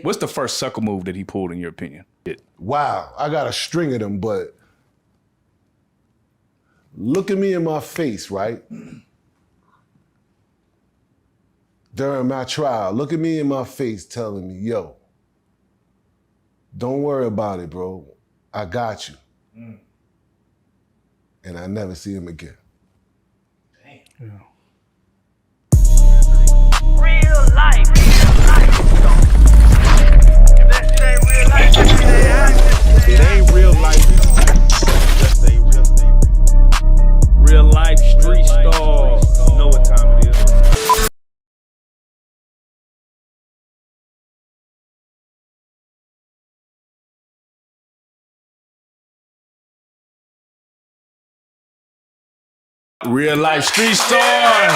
What's the first sucker move that he pulled in your opinion? Wow, I got a string of them, but look at me in my face, right? During my trial, look at me in my face telling me, yo, don't worry about it, bro. I got you. And I never see him again. Damn. Yeah. Real life. If that shit ain't real life, it ain't real life. Just say real life street stars. You know what time it is. Real life street stars.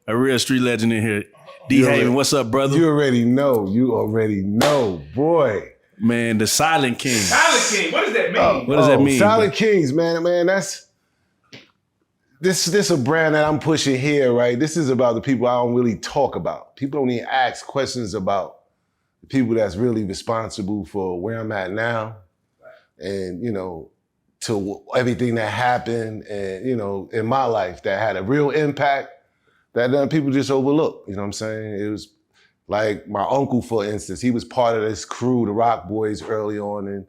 A real street legend in here. DeHaven, what's up, brother? You already know, boy. Man, the Silent King. Silent King, what does that mean? What does that mean? Silent Kings, man, that's this a brand that I'm pushing here, right? This is about the people I don't really talk about. People don't even ask questions about the people that's really responsible for where I'm at now. And, to everything that happened and, in my life that had a real impact that people just overlook. You know what I'm saying? It was like my uncle, for instance, he was part of this crew, the Rock Boys, early on, and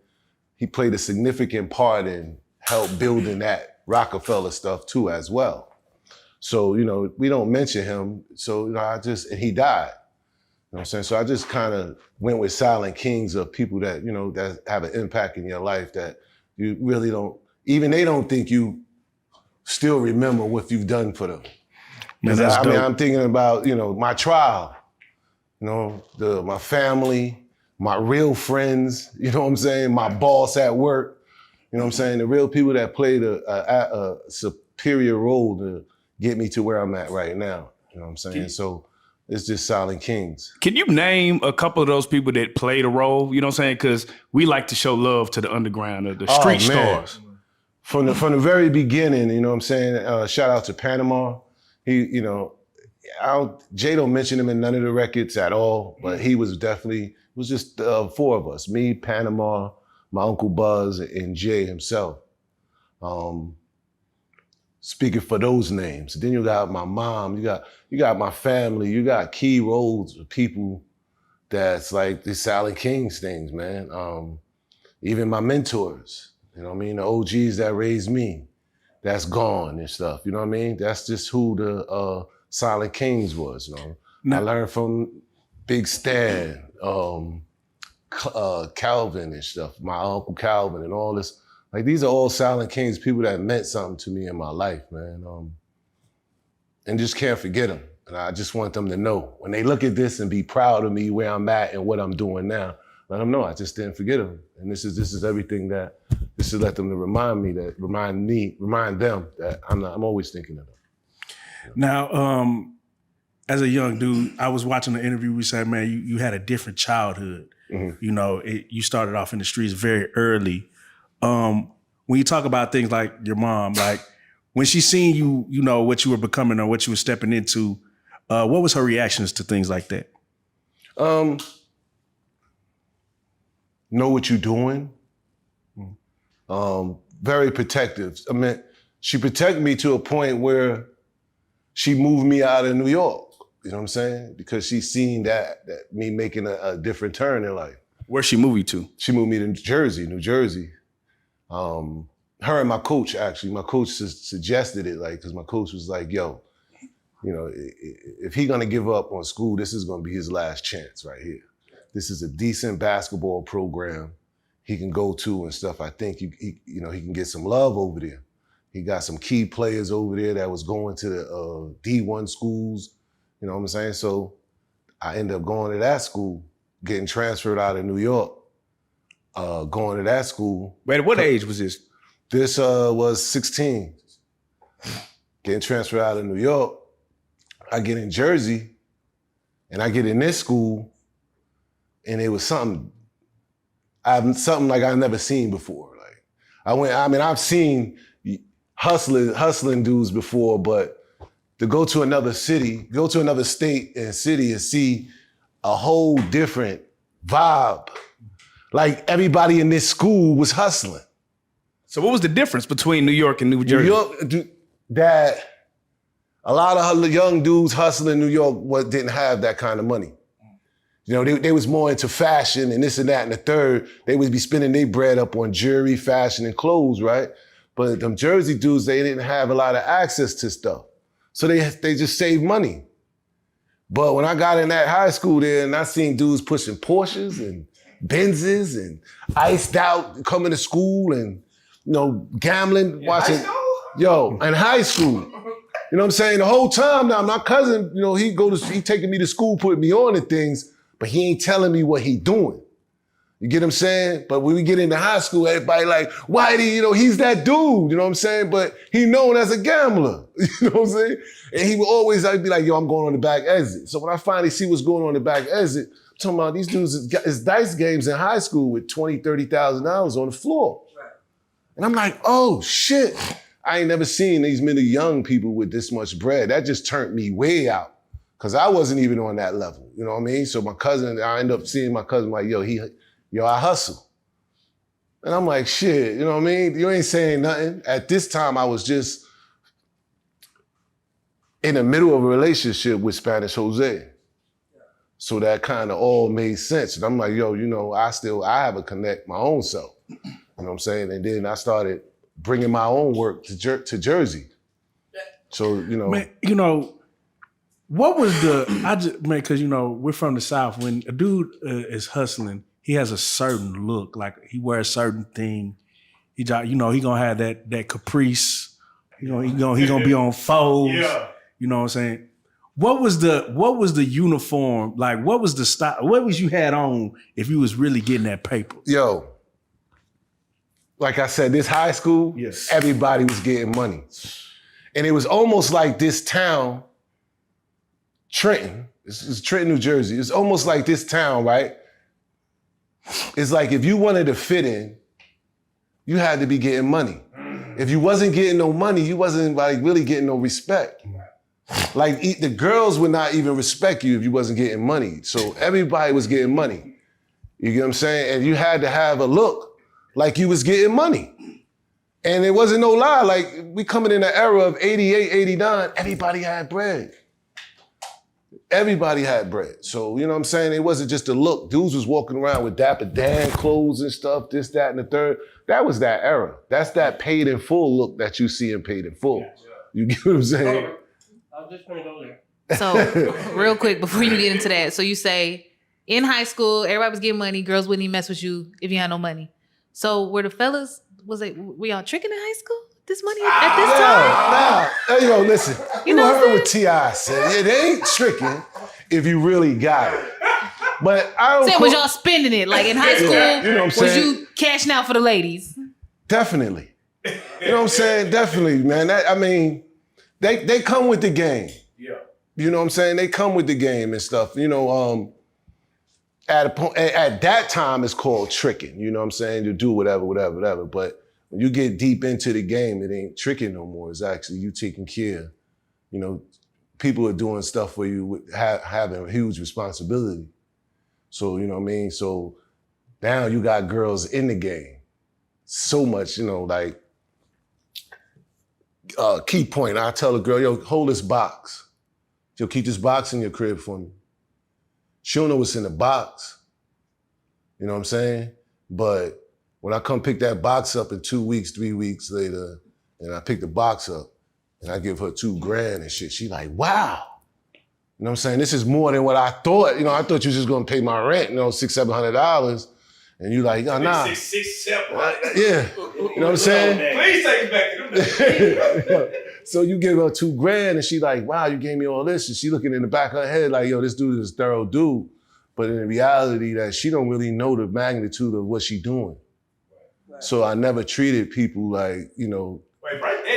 he played a significant part in help building that Rockefeller stuff too as well. So, we don't mention him. So, and he died. You know what I'm saying? So I just kind of went with Silent Kings of people that, that have an impact in your life that you really don't, even they don't think you still remember what you've done for them. Man, that's dope. I'm thinking about, my trial, my family, my real friends, you know what I'm saying? My boss at work, you know what I'm saying? The real people that played a superior role to get me to where I'm at right now, you know what I'm saying? So it's just Silent Kings. Can you name a couple of those people that played a role? You know what I'm saying? Because we like to show love to the underground, or the street stars. From the very beginning, you know what I'm saying? Shout out to Panama. He, Jay don't mention him in none of the records at all, but he was definitely, it was just four of us, me, Panama, my Uncle Buzz, and Jay himself. Speaking for those names. Then you got my mom, you got my family, you got key roles of people that's like the Silent Kings things, man. Even my mentors, you know what I mean? The OGs that raised me, that's gone and stuff, you know what I mean? That's just who the Silent Kings was, I learned from Big Stan, Calvin and stuff, my Uncle Calvin and all this. Like, these are all Silent Kings, people that meant something to me in my life, man. And just can't forget them. And I just want them to know, when they look at this and be proud of me, where I'm at and what I'm doing now, let them know I just didn't forget them. And this is everything that, this is let them to remind them that I'm always thinking of them. Now, as a young dude, I was watching the interview, we said, man, you had a different childhood. Mm-hmm. You started off in the streets very early. When you talk about things like your mom, like when she seen you, what you were becoming or what you were stepping into, what was her reactions to things like that? Know what you're doing. Very protective. I mean, she protected me to a point where she moved me out of New York. You know what I'm saying? Because she seen that me making a different turn in life. Where'd she move you to? She moved me to New Jersey. Her and my coach, actually, my coach suggested it, because my coach was like, yo, if he's gonna give up on school, this is gonna be his last chance right here. This is a decent basketball program he can go to and stuff. I think he can get some love over there. He got some key players over there that was going to the D1 schools, you know what I'm saying? So I ended up going to that school, getting transferred out of New York, going to that school. Wait, what age was this? This was 16. Getting transferred out of New York, I get in Jersey, and I get in this school, and it was something like I've never seen before. I've seen hustling dudes before, but to go to another city, go to another state and city and see a whole different vibe. Like everybody in this school was hustling. So what was the difference between New York and New Jersey? New York, that a lot of young dudes hustling in New York didn't have that kind of money. You know, they was more into fashion and this and that and the third. They would be spending their bread up on jewelry, fashion, and clothes, right? But them Jersey dudes, they didn't have a lot of access to stuff. So they just saved money. But when I got in that high school there and I seen dudes pushing Porsches and Benzes and iced out coming to school and, you know, gambling, watching. In high school. You know what I'm saying? The whole time now, my cousin, you know, he taking me to school, putting me on and things, but he ain't telling me what he doing. You get what I'm saying? But when we get into high school, everybody like, Whitey, you know, he's that dude, you know what I'm saying? But he known as a gambler, you know what I'm saying? And he would always be like, yo, I'm going on the back exit. So when I finally see what's going on the back exit, I'm talking about these dudes is dice games in high school with $20,000, $30,000 on the floor. Right. And I'm like, oh shit. I ain't never seen these many young people with this much bread. That just turned me way out. Cause I wasn't even on that level, you know what I mean? So my cousin, I end up seeing my cousin like, yo, I hustle. And I'm like, shit, you know what I mean? You ain't saying nothing. At this time, I was just in the middle of a relationship with Spanish Jose. So that kind of all made sense. And I'm like, yo, you know, I have a connect my own self. You know what I'm saying? And then I started bringing my own work to Jersey. So, you know. Man, you know, what was because, you know, we're from the South. When a dude is hustling, he has a certain look. Like he wears a certain thing. He gonna have that caprice. He gonna be on foes. Yeah. You know what I'm saying? What was the uniform? Like, what was the style? What was you had on if you was really getting that paper? Yo, like I said, this high school, yes, everybody was getting money. And it was almost like this town, Trenton, it's Trenton, New Jersey. It's almost like this town, right? It's like if you wanted to fit in, you had to be getting money. If you wasn't getting no money, you wasn't like really getting no respect. Like the girls would not even respect you if you wasn't getting money. So everybody was getting money. You get what I'm saying? And you had to have a look like you was getting money. And it wasn't no lie. Like we coming in the era of 88, 89, everybody had bread. Everybody had bread. So, you know what I'm saying? It wasn't just a look. Dudes was walking around with Dapper Dan clothes and stuff, this, that, and the third. That was that era. That's that paid in full look that you see in Paid in Full. You get what I'm saying? I'll just turn it over there. So, real quick, before you get into that. So you say, in high school, everybody was getting money. Girls wouldn't even mess with you if you had no money. So were the fellas, were y'all tricking in high school? This money at this time? Hey, yo, listen. You heard what T.I. said. It ain't tricking if you really got it. But I don't. Was y'all spending it like in high school? You know what I'm saying? Was you cashing out for the ladies? Definitely. You know what I'm saying? Definitely, man. They come with the game. Yeah. You know what I'm saying? They come with the game and stuff. You know, at that time it's called tricking. You know what I'm saying? You do whatever. But when you get deep into the game, it ain't tricking no more. It's actually you taking care. You know, people are doing stuff for you, having a huge responsibility. So, you know what I mean? So now you got girls in the game. So much, you know, like, key point, I tell a girl, yo, hold this box. Yo, keep this box in your crib for me. She don't know what's in the box. You know what I'm saying? But when I come pick that box up in 2 weeks, 3 weeks later, and I pick the box up and I give her $2,000 and shit, she like, wow. You know what I'm saying? This is more than what I thought. You know, I thought you was just gonna pay my rent, you know, $600, $700. And you like, oh, nah. Six, $700. Yeah. You know what I'm saying? Please take it back to them. So you give her $2,000 and she like, wow, you gave me all this. And she looking in the back of her head like, yo, this dude is a thorough dude. But in reality that she don't really know the magnitude of what she doing. Right. So I never treated people like, you know,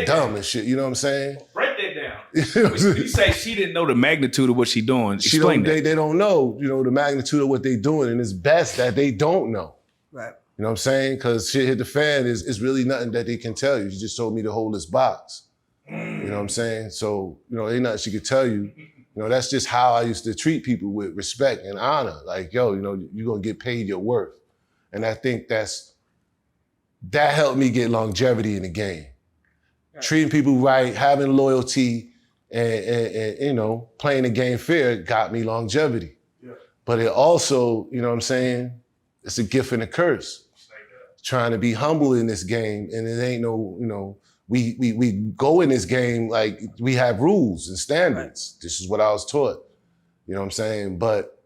dumb and shit. You know what I'm saying? Break that down. You say she didn't know the magnitude of what she doing. Explain that. They don't know, you know, the magnitude of what they doing. And it's best that they don't know. Right. You know what I'm saying? Because shit hit the fan, is really nothing that they can tell you. You just told me to hold this box. You know what I'm saying? So, ain't nothing she could tell you. That's just how I used to treat people, with respect and honor. Like, yo, you're gonna get paid your worth. And I think that helped me get longevity in the game. Right. Treating people right, having loyalty, and playing the game fair got me longevity. Yeah. But it also, it's a gift and a curse. Trying to be humble in this game, and it ain't we go in this game like we have rules and standards. Right. This is what I was taught. You know what I'm saying? But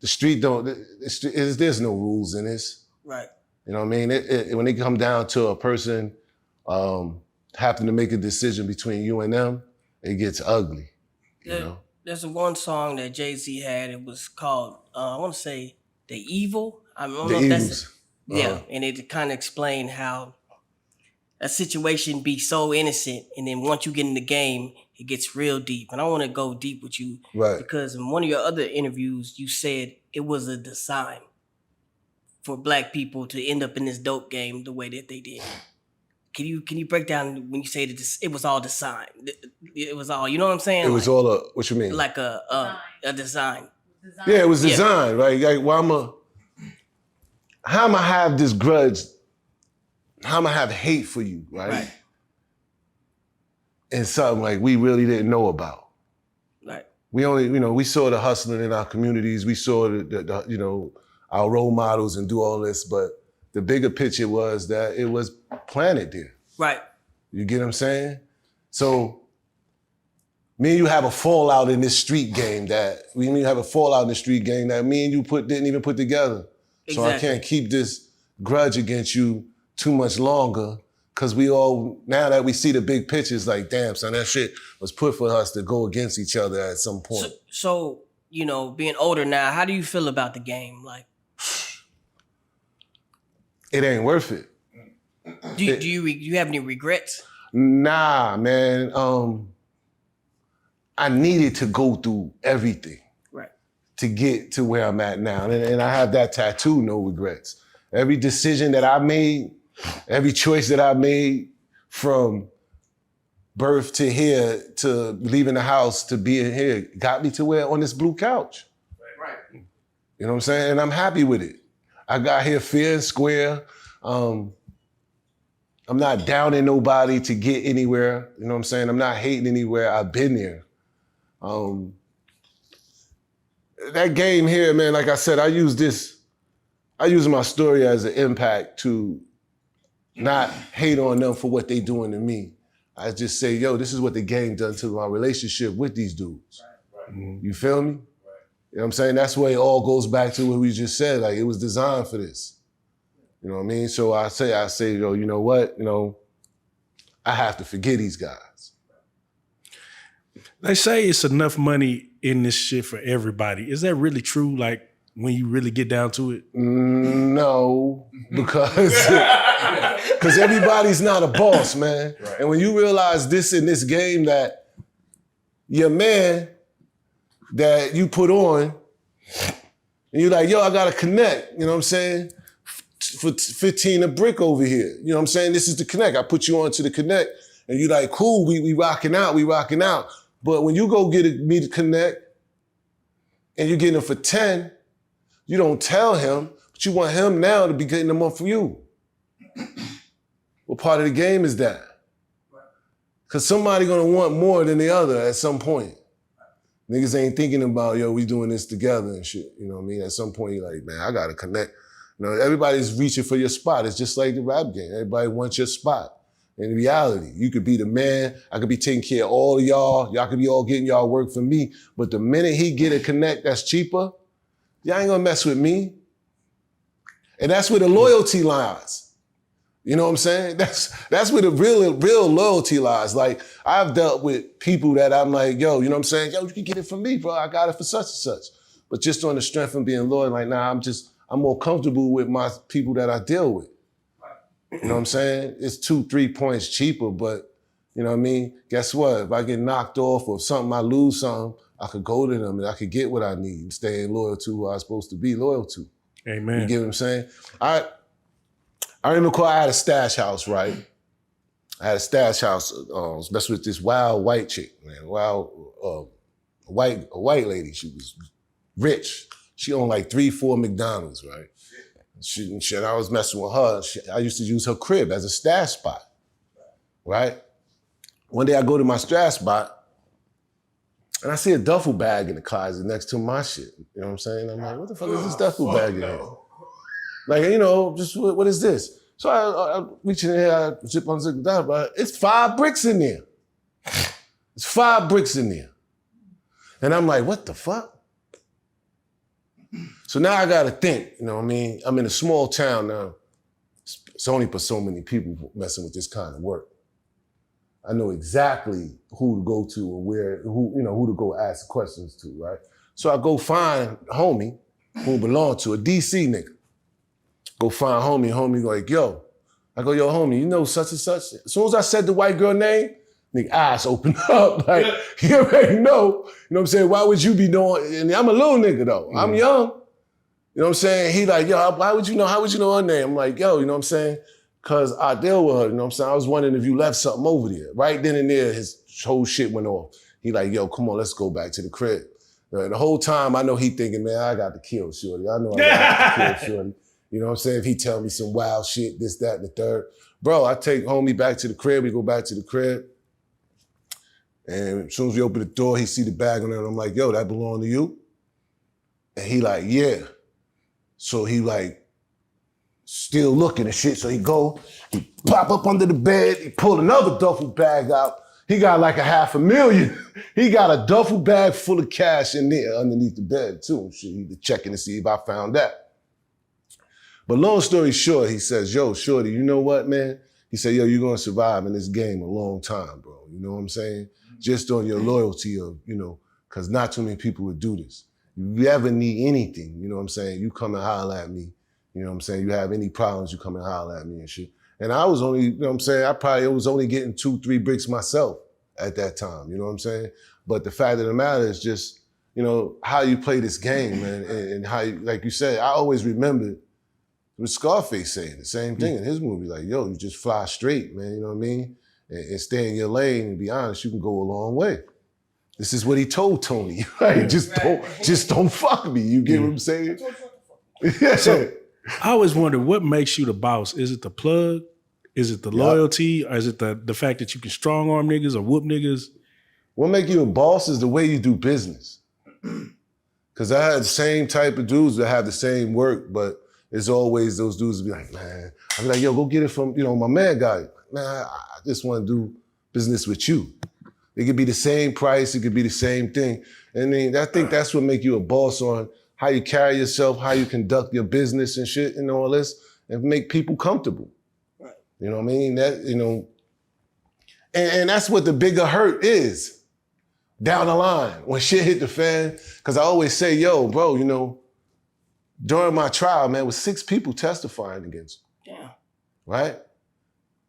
the street there's no rules in this. Right. You know what I mean? When it come down to a person having to make a decision between you and them, it gets ugly. There's one song that Jay-Z had. It was called, I want to say, The Evil. I don't know if that's yeah, and it kind of explained how a situation be so innocent, and then once you get in the game, it gets real deep. And I want to go deep with you, right? Because in one of your other interviews, you said it was a design for Black people to end up in this dope game the way that they did. Can you break down when you say that it was all design? It was all, you know what I'm saying? It was all what you mean? Like a design. Yeah, it was design, right? Like, how am I have this grudge? How am I have hate for you, right? And something like we really didn't know about. Right. We only, we saw the hustling in our communities. We saw the our role models and do all this, but the bigger picture was that it was planted there. Right. You get what I'm saying? So me and you have a fallout in this street game that me and you didn't even put together. Exactly. So I can't keep this grudge against you too much longer, because now that we see the big picture, it's like, damn, son, that shit was put for us to go against each other at some point. So being older now, how do you feel about the game? Like, it ain't worth it. Do you have any regrets? Nah, man. I needed to go through everything. To get to where I'm at now. And I have that tattoo, no regrets. Every decision that I made, every choice that I made, from birth to here, to leaving the house, to being here, got me to where on this blue couch. Right. You know what I'm saying? And I'm happy with it. I got here fair and square. I'm not downing nobody to get anywhere. You know what I'm saying? I'm not hating anywhere. I've been there. That game here, man, like I said, I use my story as an impact to not hate on them for what they doing to me. I just say, yo, this is what the game done to my relationship with these dudes. Right. You feel me? Right. You know what I'm saying? That's where it all goes back to what we just said. Like, it was designed for this. You know what I mean? So I say, yo, you know what? I have to forget these guys. They say it's enough money in this shit for everybody. Is that really true? Like, when you really get down to it? No, because everybody's not a boss, man. Right. And when you realize this in this game, that your man that you put on, and you're like, yo, I gotta connect, you know what I'm saying? For 15 a brick over here. You know what I'm saying? This is the connect. I put you on to the connect, and you're like, cool, we rocking out. But when you go get me to connect, and you get him for 10, you don't tell him, but you want him now to be getting them up for you. What part of the game is that? Because somebody gonna want more than the other at some point. Niggas ain't thinking about, yo, we doing this together and shit. You know what I mean? At some point, you're like, man, I gotta connect. Everybody's reaching for your spot. It's just like the rap game. Everybody wants your spot. In reality, you could be the man. I could be taking care of all of y'all. Y'all could be all getting y'all work for me. But the minute he get a connect that's cheaper, y'all ain't gonna mess with me. And that's where the loyalty lies. You know what I'm saying? That's where the real loyalty lies. Like, I've dealt with people that I'm like, yo, you know what I'm saying? Yo, you can get it from me, bro. I got it for such and such. But just on the strength of being loyal, like, nah, I'm more comfortable with my people that I deal with. You know what I'm saying? It's 2-3 points cheaper, but you know what I mean? Guess what? If I get knocked off or something, I lose something, I could go to them and I could get what I need and stay loyal to who I'm supposed to be loyal to. Amen. You get what I'm saying? I remember I had a stash house, right? I had a stash house. I was messing with this wild white chick, man. A white lady. She was rich. She owned like 3-4 McDonald's, right? I was messing with her. I used to use her crib as a stash spot, right? One day I go to my stash spot and I see a duffel bag in the closet next to my shit. You know what I'm saying? I'm like, what the fuck is this duffel bag in here? Like, just what is this? So I reach in there, I zip on the duffel bag. It's 5 bricks in there. It's 5 bricks in there. And I'm like, what the fuck? So now I gotta think, you know what I mean? I'm in a small town now. It's only for so many people messing with this kind of work. I know exactly who to go to or who to go ask questions to, right? So I go find a homie who belonged to a DC nigga. Go find homie like, yo. I go, yo, homie, you know such and such? As soon as I said the white girl name, nigga eyes open up. Like, you already know. You know what I'm saying? Why would you be knowing? And I'm a little nigga though. Mm. I'm young. You know what I'm saying? He like, yo, why would you know? How would you know her name? I'm like, yo, you know what I'm saying? Because I deal with her, you know what I'm saying? I was wondering if you left something over there. Right then and there, his whole shit went off. He like, yo, come on, let's go back to the crib. The whole time, I know he thinking, man, I got to kill Shorty. I know I got to kill Shorty. You know what I'm saying? If he tell me some wild shit, this, that, and the third. Bro, I take homie back to the crib. We go back to the crib. And as soon as we open the door, he see the bag on there. And I'm like, yo, that belong to you? And he like, yeah. So he like, still looking and shit. So he pop up under the bed, he pull another duffel bag out. He got like $500,000. He got a duffel bag full of cash in there underneath the bed too. Shit, he checking to see if I found that. But long story short, he says, yo, Shorty, you know what, man? He said, yo, you're gonna survive in this game a long time, bro. You know what I'm saying? Just on your loyalty of, because not too many people would do this. If you ever need anything, you know what I'm saying? You come and holler at me. You know what I'm saying? You have any problems, you come and holler at me and shit. And I was only, you know what I'm saying? I probably was only getting 2-3 bricks myself at that time. You know what I'm saying? But the fact of the matter is just, how you play this game, man, and how you, like you said, I always remember with Scarface saying the same thing in his movie, like, yo, you just fly straight, man, you know what I mean? And stay in your lane and be honest, you can go a long way. This is what he told Tony, right? Just don't fuck me, you get what I'm saying? Yeah. So, I always wonder what makes you the boss. Is it the plug? Is it the loyalty? Or is it the fact that you can strong arm niggas or whoop niggas? What make you a boss is the way you do business. Because I had the same type of dudes that have the same work, but it's always those dudes be like, man, I'm like, yo, go get it from, my man guy. Man, I just want to do business with you. It could be the same price, it could be the same thing. And then I think that's what make you a boss on how you carry yourself, how you conduct your business and shit and all this, and make people comfortable. Right. You know what I mean? That, and that's what the bigger hurt is down the line when shit hit the fan. Because I always say, yo, bro, during my trial, man, with 6 people testifying against me. Yeah. Right?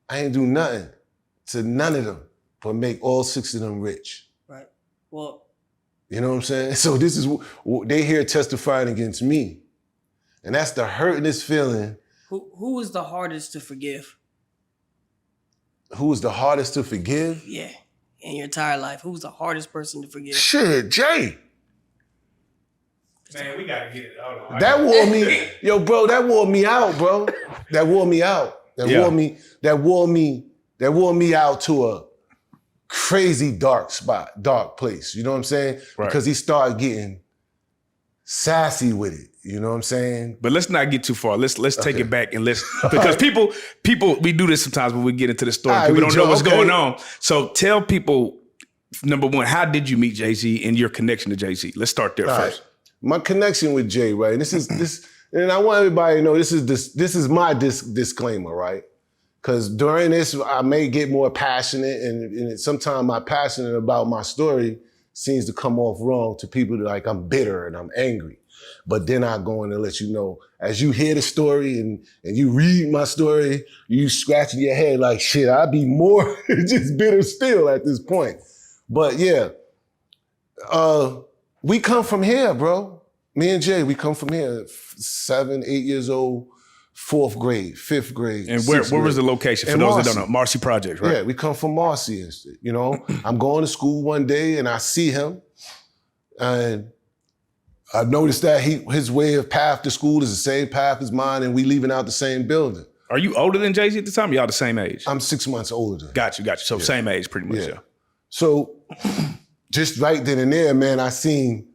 I ain't do nothing to none of them but make all 6 of them rich. Right. Well, you know what I'm saying? So this is, they here testifying against me. And that's the hurt and this feeling. Who was the hardest to forgive? Who was the hardest to forgive? Yeah, in your entire life. Who was the hardest person to forgive? Shit, Jay. Man, we gotta get it. That wore me, yo, bro, that wore me out, bro. That wore me out. That wore me out to a crazy dark place. You know what I'm saying? Right. Because he started getting sassy with it. You know what I'm saying? But let's not get too far. Let's take it back and because people, we do this sometimes when we get into the story. People don't know what's going on. So tell people, number one, how did you meet Jay-Z and your connection to Jay-Z? Let's start there first. Right. My connection with Jay, right? And and I want everybody to know this is my disclaimer, right? Because during this, I may get more passionate, and sometimes my passionate about my story seems to come off wrong to people like I'm bitter and I'm angry. But then I go in and let you know, as you hear the story and you read my story, you scratching your head like, shit, I'd be more just bitter still at this point. But yeah, we come from here, bro. Me and Jay, we come from here, 7, 8 years old, 4th grade, 5th grade. And where was the location for those that don't know? Marcy Projects, right? Yeah, we come from Marcy and shit, you know. I'm going to school one day and I see him and I noticed that his way of path to school is the same path as mine and we leaving out the same building. Are you older than Jay-Z at the time? Y'all the same age? I'm 6 months older. Got you. So same age pretty much, yeah. So just right then and there, man, I seen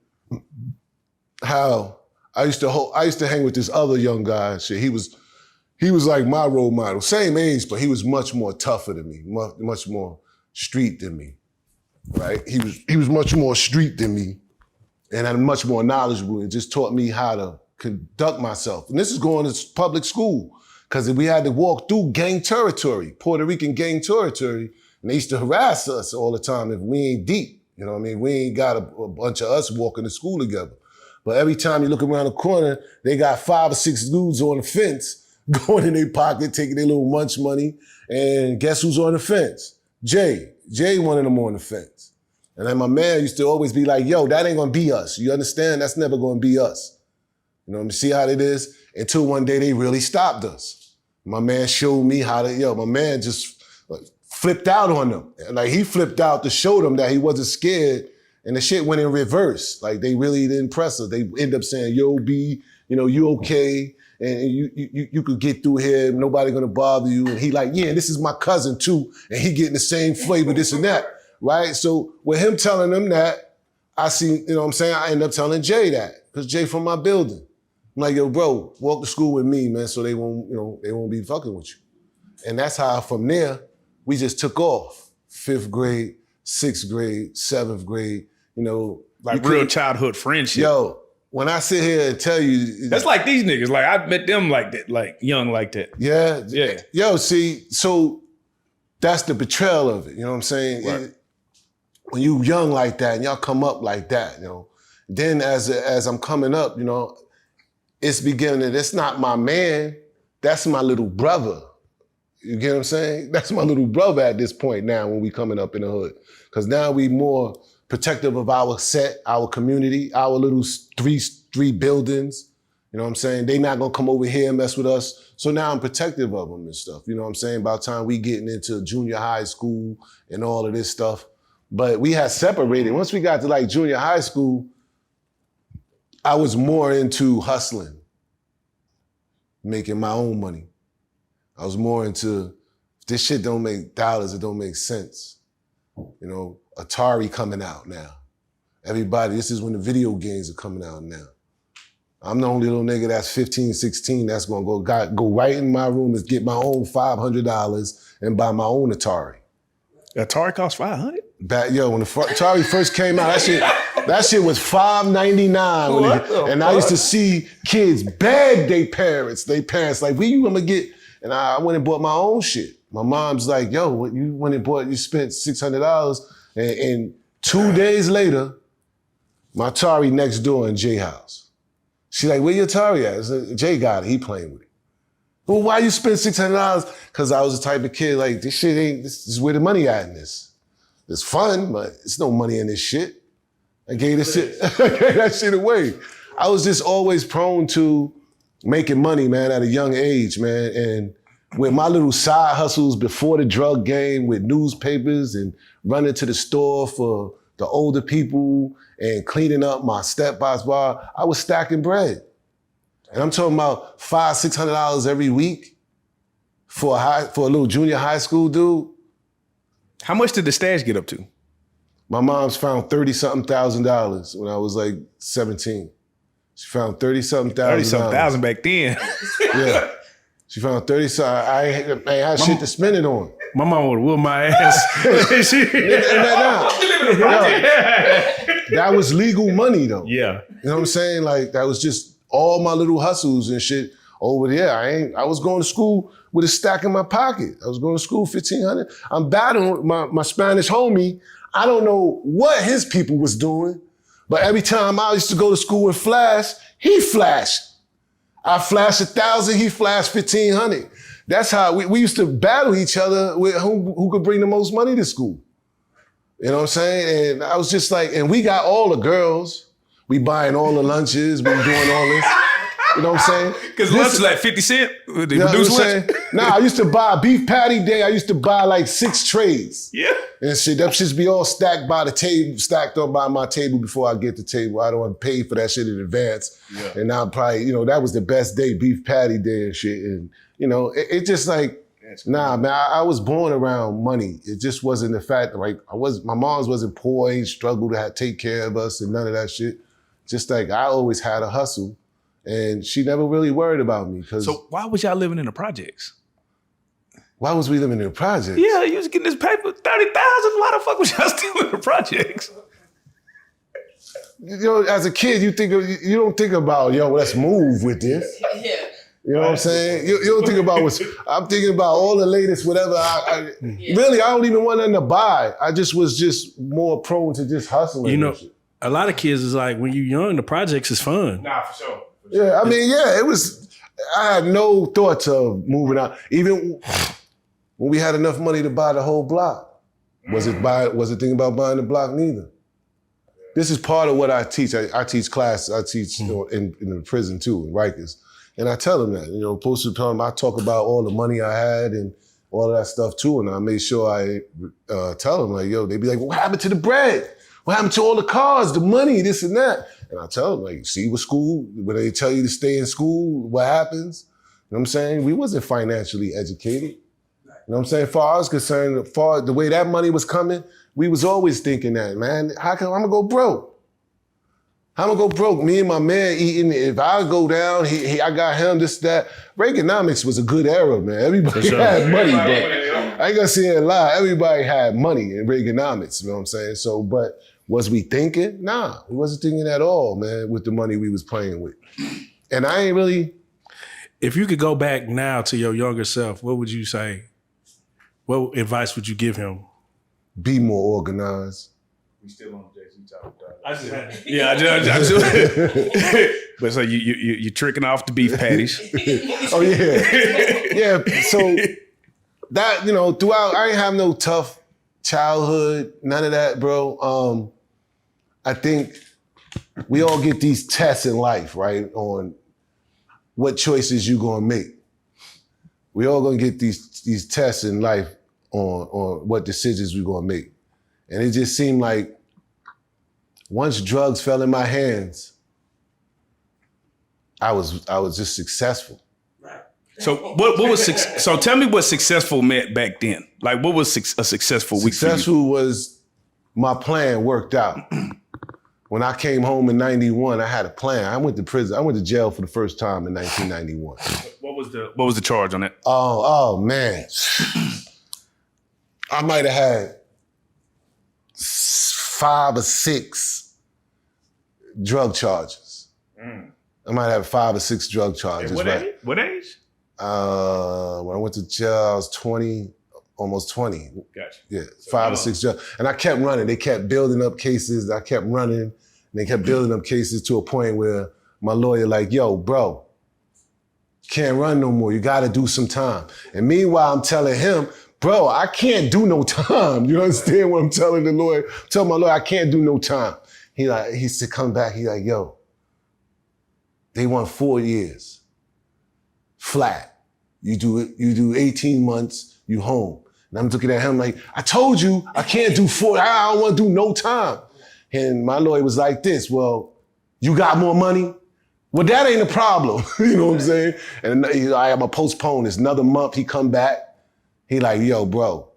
how I used to hang with this other young guy. Shit, he was like my role model, same age, but he was much more tougher than me, much more street than me, right? He was much more street than me, and I'm much more knowledgeable. And just taught me how to conduct myself. And this is going to public school because we had to walk through gang territory, Puerto Rican gang territory, and they used to harass us all the time if we ain't deep. You know what I mean? We ain't got a bunch of us walking to school together. But every time you look around the corner, they got 5 or 6 dudes on the fence going in their pocket, taking their little munch money. And guess who's on the fence? Jay. Jay one of them on the fence. And then my man used to always be like, yo, that ain't gonna be us. You understand? That's never gonna be us. You know what I mean? See how it is? Until one day they really stopped us. My man showed me how to, my man just flipped out on them. Like he flipped out to show them that he wasn't scared. And the shit went in reverse. Like they really didn't press us. They end up saying, yo, B, you okay? And you could get through here, nobody gonna bother you. And he like, yeah, this is my cousin too. And he getting the same flavor, this and that, right? So with him telling them that, I see, I end up telling Jay that, because Jay from my building. I'm like, yo, bro, walk to school with me, man, so they won't be fucking with you. And that's how from there, we just took off. 5th grade, 6th grade, 7th grade, like real childhood friendship. Yo, when I sit here and tell you, that's like these niggas. Like I met them like that, like young like that. Yeah, yeah. Yo, see, so that's the betrayal of it. You know what I'm saying? Right. When you young like that and y'all come up like that, then as I'm coming up, it's beginning. It's not my man. That's my little brother. You get what I'm saying? That's my little brother at this point now when we coming up in the hood. Because now we more protective of our set, our community, our little three buildings. You know what I'm saying? They not gonna come over here and mess with us. So now I'm protective of them and stuff. You know what I'm saying? By the time we getting into junior high school and all of this stuff. But we had separated. Once we got to like junior high school, I was more into hustling, making my own money. I was more into, if this shit don't make dollars, it don't make sense. Atari coming out now. Everybody, this is when the video games are coming out now. I'm the only little nigga that's 15, 16 that's gonna go right in my room and get my own $500 and buy my own Atari. Atari cost $500? When the Atari first came out, that shit was $599. And I used to see kids beg their parents like, where you gonna get? And I went and bought my own shit. My mom's like, yo, what you went and bought, you spent $600. And 2 days later, my Atari next door in Jay house. She like, where your Atari at? I said, Jay got it, he playing with it. Well, why you spend $600? Because I was the type of kid like, this is where the money at in this. It's fun, but it's no money in this shit. I gave that shit away. I was just always prone to making money, man, at a young age, man. And with my little side hustles before the drug game with newspapers and running to the store for the older people and cleaning up my step-by bar, I was stacking bread. And I'm talking about $500, $600 every week for a little junior high school dude. How much did the stash get up to? My mom's found $30-something thousand when I was like 17. She found $30-something thousand back then. Yeah. She found 30-something. I ain't had shit to spend it on. My mom would whoop my ass. That was legal money though. Yeah. You know what I'm saying? Like that was just all my little hustles and shit over there. I was going to school with a stack in my pocket. I was going to school $1,500. I'm battling my Spanish homie. I don't know what his people was doing, but every time I used to go to school and flash, he flashed. I flashed 1,000, he flashed 1,500. That's how we used to battle each other with who could bring the most money to school. You know what I'm saying? And I was just like, and we got all the girls. We buying all the lunches, we doing all this. You know what I'm saying? Because lunch is like 50 cents. They You know what I'm reduce saying? lunch. Nah, I used to buy beef patty day. I used to buy like 6 trays. Yeah. And shit, that shit be all stacked by the table, stacked up by my table before I get to the table. I don't want to pay for that shit in advance. Yeah. And now probably, that was the best day, beef patty day and shit. And, it just like, nah, man, I was born around money. It just wasn't the fact, like, my mom's wasn't poor, ain't struggled to take care of us and none of that shit. Just like, I always had a hustle. And she never really worried about me. So why was y'all living in the projects? Why was we living in the projects? Yeah, you was getting this paper, 30,000. Why the fuck was y'all still in the projects? As a kid, you don't think about, let's move with this. Yeah. You know what I'm saying? You don't think about I'm thinking about all the latest, whatever. Really, I don't even want nothing to buy. I just was more prone to just hustling. A lot of kids is like, when you're young, the projects is fun. Nah, for sure. Yeah, it was, I had no thoughts of moving out. Even when we had enough money to buy the whole block. Wasn't thinking about buying the block neither. This is part of what I teach. I teach class, I teach in the prison too, in Rikers. And I tell them that, post to time, I talk about all the money I had and all of that stuff too. And I make sure I tell them, like, they be like, what happened to the bread? What happened to all the cars, the money, this and that? And I tell them, like, see what school, when they tell you to stay in school, what happens? You know what I'm saying? We wasn't financially educated. You know what I'm saying? Far as I was concerned, the way that money was coming, we was always thinking that, man, how come I'm gonna go broke? How I'm gonna go broke? Me and my man eating, if I go down, I got him, this, that. Reaganomics was a good era, man. Everybody had money, bro. I ain't gonna say it lie. Everybody had money in Reaganomics, you know what I'm saying? So, but was we thinking? Nah, we wasn't thinking at all, man, with the money we was playing with. And I ain't really... If you could go back now to your younger self, what would you say? What advice would you give him? Be more organized. We still on the Jay-Z topic. I just but so you're tricking off the beef patties. Oh yeah. Yeah, so that, throughout, I ain't have no tough childhood, none of that, bro. I think we all get these tests in life, right? On what choices you gonna make. We all gonna get these tests in life on what decisions we gonna make. And it just seemed like once drugs fell in my hands, I was just successful. Right. So what was so tell me what successful meant back then. Like what was a successful week for you? Successful was my plan worked out. When I came home in 91, I had a plan. I went to prison. I went to jail for the first time in 1991. What was the charge on that? Oh man. I might have had 5 or 6 drug charges. I might have 5 or 6 drug charges. What age? What age? When I went to jail, I was 20, almost 20. Gotcha. Yeah, 5 or 6 drugs. And I kept running. They kept building up cases. I kept running. And they kept building up cases to a point where my lawyer like, yo, bro, can't run no more. You got to do some time. And meanwhile, I'm telling him, bro, I can't do no time. You understand what I'm telling the lawyer? Tell my lawyer, I can't do no time. He said, come back. He like, yo, they want 4 years, flat. You do 18 months, you home. And I'm looking at him like, I told you I can't do 4. I don't want to do no time. And my lawyer was like this, well, you got more money? Well, that ain't a problem. You know what I'm saying? And I'm gonna postpone this another month. He come back. He like, yo, bro,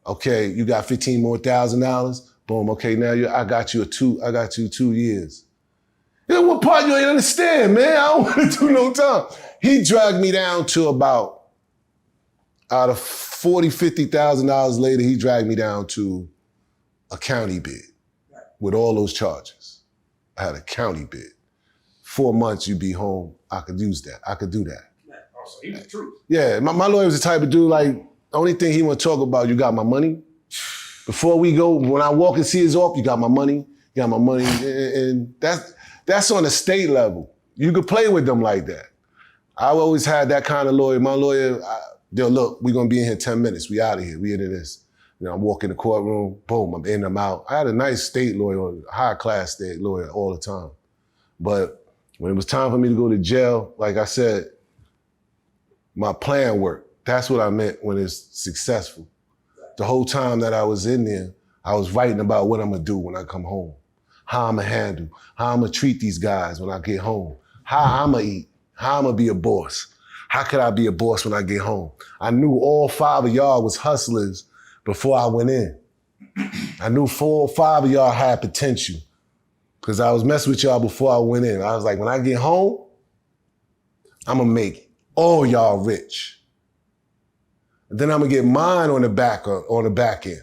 okay, you got $15,000 more. Boom, okay, now I got you 2 years. You know what part you ain't understand, man? I don't want to do no time. He dragged me down to about, out of $40,000, $50,000 later, he dragged me down to a county bid with all those charges. I had a county bid. 4 months, you be home. I could use that. I could do that. So he was the truth. Yeah, my lawyer was the type of dude, like, the only thing he want to talk about, you got my money. Before we go, when I walk and see his off, you got my money. You got my money. And that's on a state level. You could play with them like that. I always had that kind of lawyer. My lawyer, they'll look, we're going to be in here 10 minutes. We out of here. We into this. I'm walking the courtroom. Boom, I'm in, I'm out. I had a nice state lawyer, high class state lawyer all the time. But When it was time for me to go to jail, like I said, my plan worked. That's what I meant when it's successful. The whole time that I was in there, I was writing about what I'm gonna do when I come home, how I'm gonna handle, how I'm gonna treat these guys when I get home, how I'm gonna eat, how I'm gonna be a boss. How could I be a boss when I get home? I knew all 5 of y'all was hustlers before I went in. I knew 4 or 5 of y'all had potential because I was messing with y'all before I went in. I was like, when I get home, I'm gonna make all y'all rich. And then I'm gonna get mine on the back end.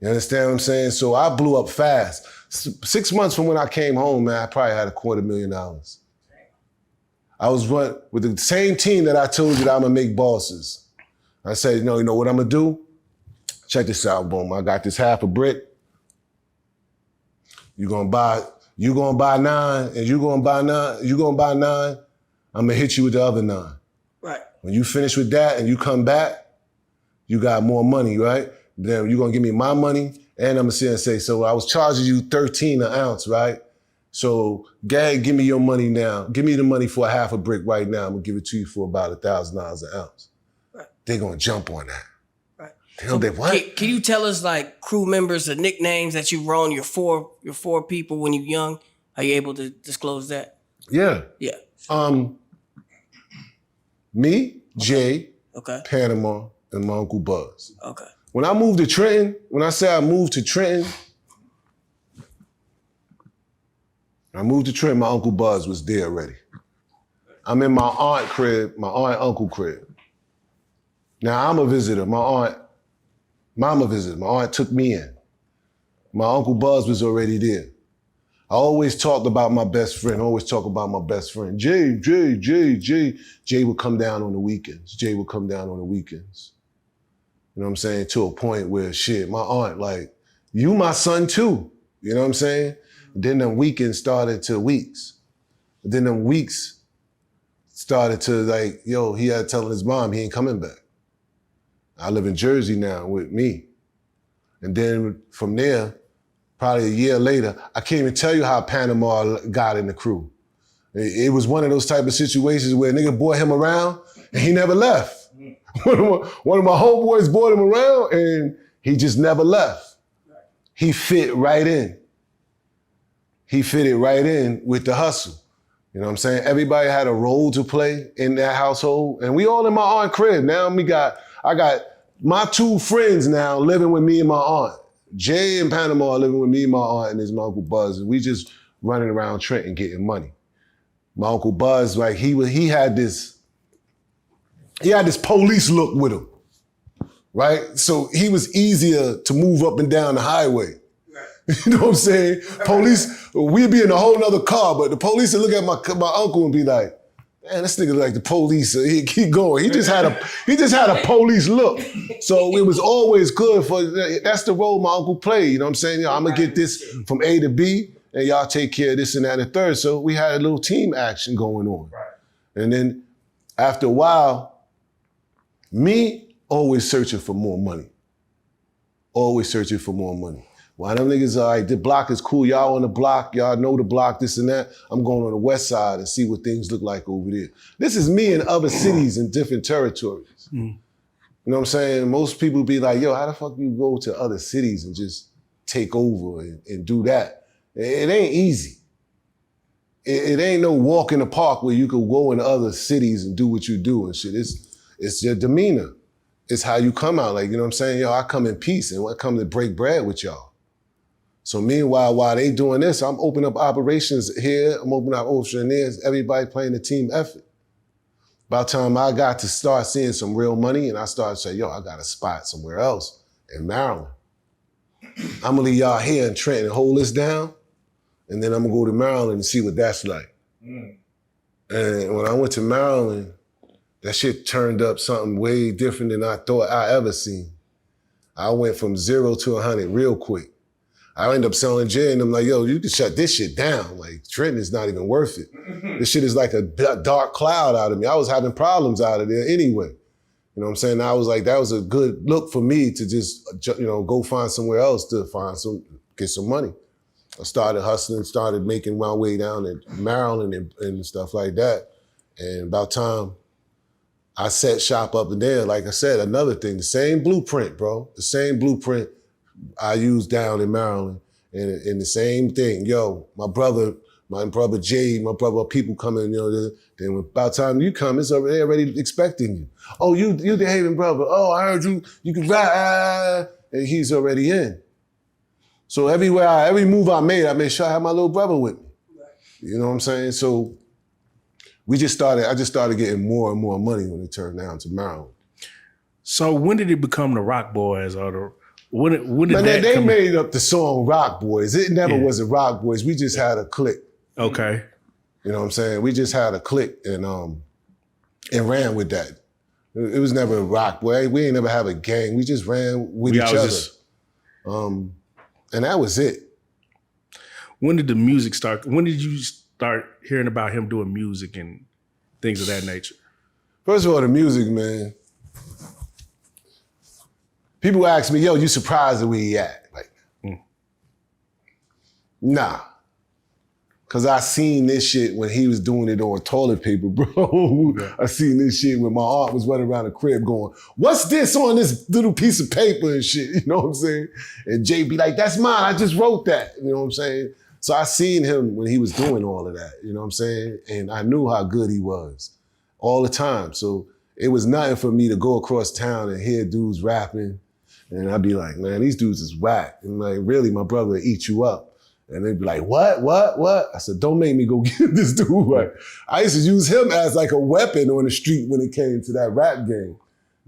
You understand what I'm saying? So I blew up fast. 6 months from when I came home, man, I probably had $250,000. I was running with the same team that I told you that I'm gonna make bosses. I said, you know what I'm gonna do? Check this out, boom. I got this half a brick. You gonna buy 9, and you gonna buy 9. I'm gonna hit you with the other 9. Right. When you finish with that and you come back, you got more money, right? Then you're gonna give me my money, and I'm gonna sit and say, so I was charging you 13 an ounce, right? So, Gag, give me your money now. Give me the money for a half a brick right now. I'm gonna give it to you for about $1,000 an ounce. Right. They're gonna jump on that. Right. They'll be, what? Can you tell us like crew members or nicknames that you wrote on your four people when you're young? Are you able to disclose that? Yeah. Yeah. Me, Jay, Okay. Panama, and my Uncle Buzz. Okay. When I moved to Trenton, when I say I moved to Trenton, my Uncle Buzz was there already. I'm in my aunt and uncle crib. Now I'm a visitor. Mama visitor. My aunt took me in. My Uncle Buzz was already there. I always talked about my best friend, Jay. Jay would come down on the weekends. You know what I'm saying? To a point where, shit, my aunt, like, you my son too. You know what I'm saying? Then them weekends started to weeks. Then them weeks started to like, yo, he had telling his mom he ain't coming back. I live in Jersey now with me. And then from there, probably a year later, I can't even tell you how Panama got in the crew. It was one of those type of situations where a nigga brought him around and he never left. One of my homeboys brought him around and he just never left. He fit right in. He fitted right in with the hustle. You know what I'm saying? Everybody had a role to play in that household. And we all in my aunt crib. Now I got my 2 friends now living with me and my aunt. Jay and Panama are living with me, my aunt, and my Uncle Buzz. And we just running around Trenton getting money. My Uncle Buzz, like he had this police look with him, right? So he was easier to move up and down the highway. You know what I'm saying? Police, we'd be in a whole nother car, but the police would look at my uncle and be like, man, this nigga like the police. He keep going. He just had a police look. So it was always good that's the role my uncle played. You know what I'm saying? I'm gonna get this from A to B, and y'all take care of this and that and the third. So we had a little team action going on. Right. And then after a while, me always searching for more money. Why them niggas, all right, the block is cool, y'all on the block, y'all know the block, this and that. I'm going on the west side and see what things look like over there. This is me in other cities in different territories. You know what I'm saying? Most people be like, yo, how the fuck you go to other cities and just take over and do that? It ain't easy. It ain't no walk in the park where you can go in other cities and do what you do and shit. It's your demeanor. It's how you come out. Like, you know what I'm saying? Yo, I come in peace and I come to break bread with y'all. So meanwhile, while they doing this, I'm opening up operations here, I'm opening up operations there, everybody playing a team effort. By the time I got to start seeing some real money and I started to say, yo, I got a spot somewhere else in Maryland. I'm gonna leave y'all here in Trenton and hold this down, and then I'm gonna go to Maryland and see what that's like. And when I went to Maryland, that shit turned up something way different than I thought I ever seen. I went from 0 to 100 real quick. I ended up selling Jay and I'm like, yo, you can shut this shit down. Like, Trenton is not even worth it. This shit is like a dark cloud out of me. I was having problems out of there anyway. You know what I'm saying? I was like, that was a good look for me to just, go find somewhere else to get some money. I started hustling, started making my way down in Maryland and stuff like that. And about time I set shop up in there, like I said, another thing, the same blueprint, bro. The same blueprint I used down in Maryland. And the same thing, yo, my brother Jay, my brother, people coming, then about time you come, it's already expecting you. Oh, you DeHaven brother. Oh, I heard you can rap. And he's already in. So every move I made sure I had my little brother with me. You know what I'm saying? So I just started getting more and more money when it turned down to Maryland. So when did it become the Rock Boys or when did they made up the song Rock Boys. It never was a Rock Boys. We just had a clique. Okay. You know what I'm saying? We just had a clique and ran with that. It was never a Rock Boy. We ain't never have a gang. We just ran with each other. And that was it. When did the music start? When did you start hearing about him doing music and things of that nature? First of all, the music, man. People ask me, yo, you surprised at where he at? Like, nah. Cause I seen this shit when he was doing it on toilet paper, bro. Yeah. I seen this shit when my aunt was running around the crib going, what's this on this little piece of paper and shit? You know what I'm saying? And Jay be like, that's mine, I just wrote that. You know what I'm saying? So I seen him when he was doing all of that, you know what I'm saying? And I knew how good he was all the time. So it was nothing for me to go across town and hear dudes rapping. And I'd be like, man, these dudes is whack. And like, really, my brother would eat you up. And they'd be like, what? I said, don't make me go get this dude. Like, I used to use him as like a weapon on the street when it came to that rap game.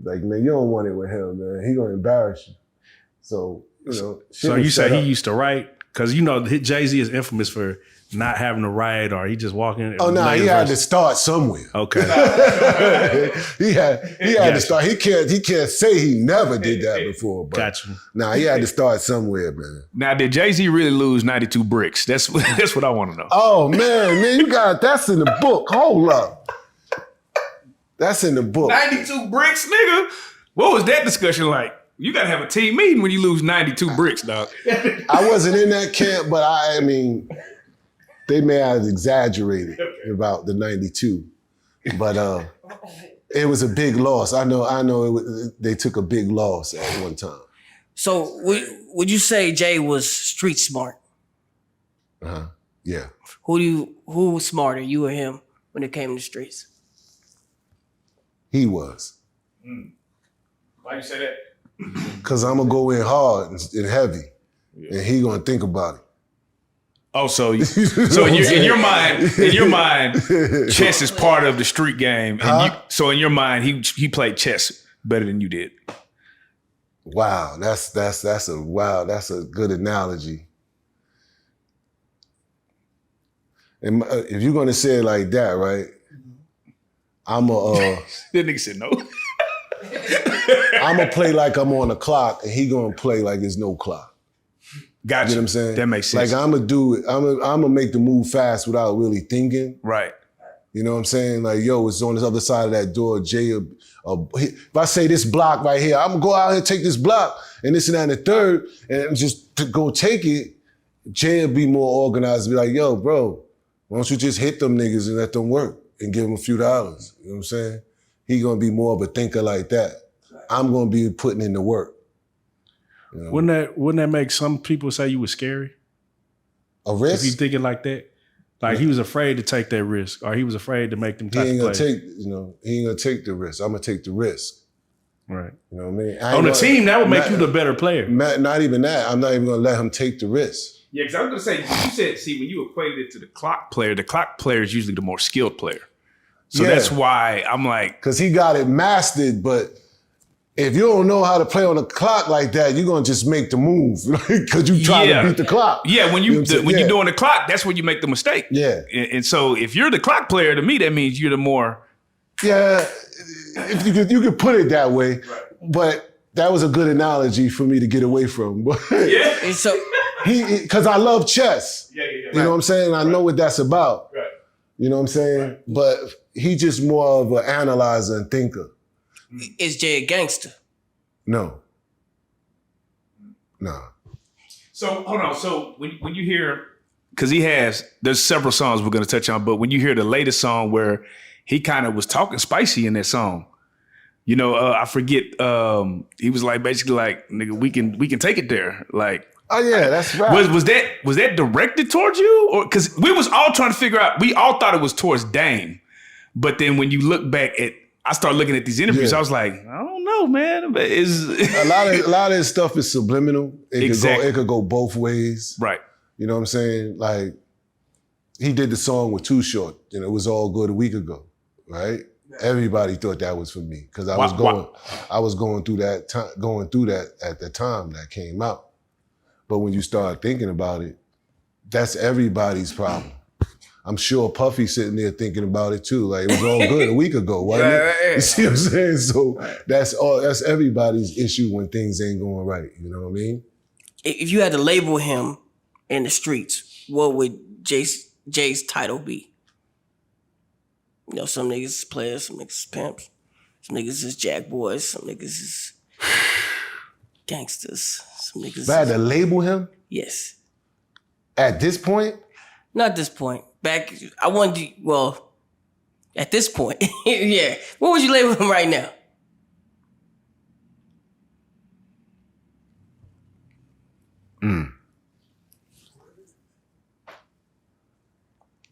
Like, man, you don't want it with him, man. He gonna embarrass you. So, So you say he used to write? Because Jay-Z is infamous for not having to write or he just walking. Oh, no, he had to start somewhere. Okay. he had to start. He can't say he never did that before. But Gotcha. Nah, he had to start somewhere, man. Now, did Jay-Z really lose 92 bricks? That's what I want to know. Oh, man, that's in the book. Hold up. That's in the book. 92 bricks, nigga? What was that discussion like? You got to have a team meeting when you lose 92 bricks, dog. I wasn't in that camp, but I mean, they may have exaggerated about the 92. But it was a big loss. I know they took a big loss at one time. So would you say Jay was street smart? Uh-huh. Yeah. Who was smarter, you or him, when it came to the streets? He was. Why you say that? Because I'm going to go in hard and heavy, and he going to think about it. Oh, so in your mind, chess is part of the street game. And so in your mind, he played chess better than you did. Wow, that's a good analogy. And if you're going to say it like that, right, I'm a... That nigga said no. I'm going to play like I'm on the clock, and he going to play like there's no clock. Gotcha. You know what I'm saying? That makes sense. Like I'm going to do it. I'm going to make the move fast without really thinking. Right. You know what I'm saying? Like, yo, it's on the other side of that door. Jay, if I say this block right here, I'm going to go out here and take this block and this and that and the third, and just to go take it, Jay will be more organized and be like, yo, bro, why don't you just hit them niggas and let them work and give them a few dollars? You know what I'm saying? He going to be more of a thinker like that. I'm going to be putting in the work. You know? Wouldn't that make some people say you were scary? A risk? If you thinking like that? Like he was afraid to take that risk, or he was afraid to make them type of plays. He ain't gonna take the risk. I'm gonna take the risk. Right. You know what I mean? On the team, that would make you the better player. Not even that. I'm not even gonna let him take the risk. Yeah, because I was gonna say, you said, see, when you equated it to the clock player is usually the more skilled player. So that's why I'm like, because he got it mastered, but if you don't know how to play on the clock like that, you're gonna just make the move because you try to beat the clock. Yeah, when you're doing the clock, that's when you make the mistake. Yeah, and so if you're the clock player, to me that means you're the more. Yeah, if you could put it that way, right. But that was a good analogy for me to get away from. Yeah, and so because I love chess. Yeah. You know what I'm saying? I know what that's about. Right. You know what I'm saying? Right. But he just more of an analyzer and thinker. Is Jay a gangster? No. So hold on. So when you hear, because there's several songs we're gonna touch on, but when you hear the latest song where he kind of was talking spicy in that song, you know, I forget. He was like basically like, nigga, we can take it there. Like, oh yeah, that's right. Was that directed towards you, or because we was all trying to figure out? We all thought it was towards Dame, but then when you look back at, I started looking at these interviews. Yeah. I was like, I don't know, man. But is a lot of this stuff is subliminal. Exactly. It could go both ways. Right. You know what I'm saying? Like, he did the song with Too Short, and it was all good a week ago, right? Everybody thought that was for me because I was going through that at the time that came out. But when you start thinking about it, that's everybody's problem. I'm sure Puffy's sitting there thinking about it too. Like, it was all good a week ago, wasn't it? You see what I'm saying? So that's everybody's issue when things ain't going right. You know what I mean? If you had to label him in the streets, what would Jay's title be? You know, some niggas is players, some niggas is pimps, some niggas is jack boys, some niggas is gangsters, some niggas. But I had to label him? Yes. At this point? Not this point. Back, I wanted you, well, at this point, yeah. What would you label him right now?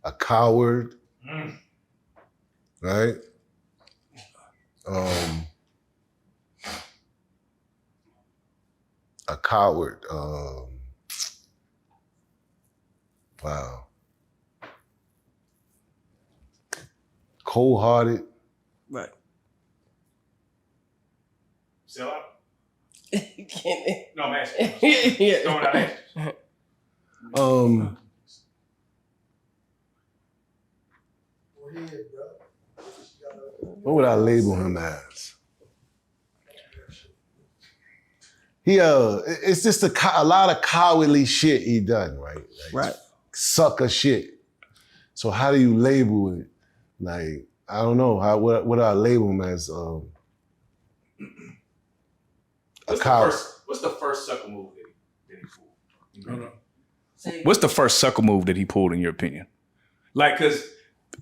A coward. Right? A coward. Wow. Cold-hearted. Right. sell out? Can't No, I'm asking. yeah. Throwing out answers. What would I label him as? It's just a lot of cowardly shit he done, right? Like, Right. Sucker shit. So how do you label it? Like, I don't know. What do I label him as? A coward. What's the first sucker move that he pulled? No. What's the first sucker move that he pulled, in your opinion? Like, because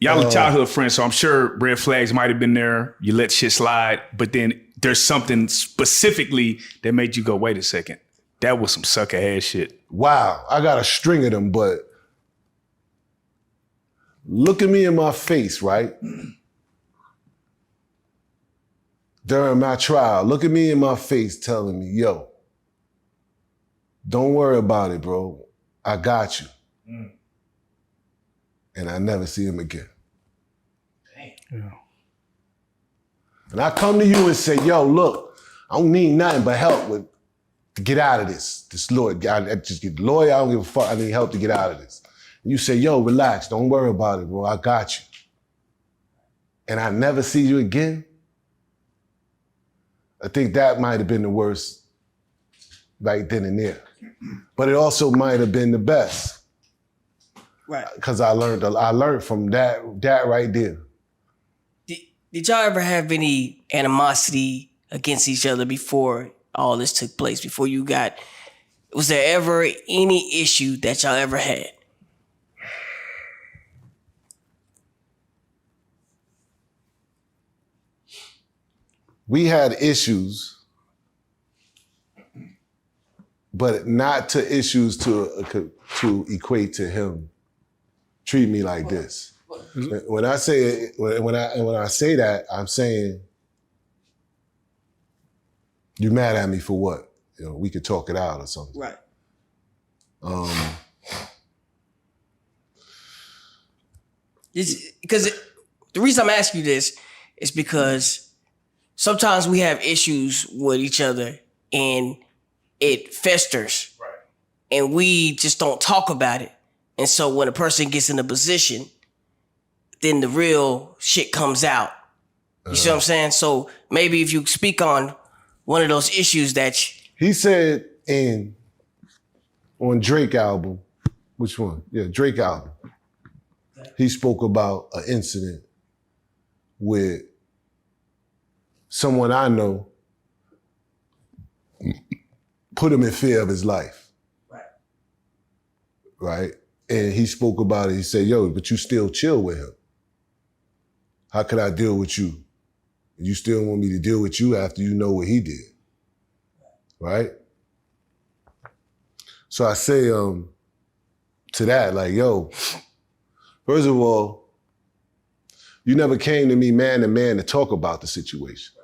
y'all are childhood friends, so I'm sure red flags might have been there. You let shit slide, but then there's something specifically that made you go, wait a second. That was some sucker ass shit. Wow, I got a string of them, but look at me in my face, right? During my trial, look at me in my face telling me, yo, don't worry about it, bro. I got you. And I never see him again. Damn. Yeah. And I come to you and say, yo, look, I don't need nothing but help to get out of this lawyer. I just get the lawyer, I don't give a fuck, I need help to get out of this. And you say, yo, relax, don't worry about it, bro, I got you. And I never see you again. I think that might have been the worst right then and there. But it also might have been the best. Right. Because I learned from that right there. Did y'all ever have any animosity against each other before all this took place? Before you got, was there ever any issue that y'all ever had? We had issues, but not to issues to equate to him treat me like this. When I say that, I'm saying you mad at me for what? You know, we could talk it out or something. Right. Because the reason I'm asking you this is because sometimes we have issues with each other and it festers. Right. And we just don't talk about it. And so when a person gets in a position, then the real shit comes out. You see what I'm saying? So maybe if you speak on one of those issues that He said on Drake album, which one? Yeah, Drake album. He spoke about an incident with someone I know put him in fear of his life. Right. right? And he spoke about it. He said, yo, but you still chill with him. How could I deal with you? You still want me to deal with you after you know what he did, right? So I say to that, like, yo, first of all, you never came to me man to man to talk about the situation.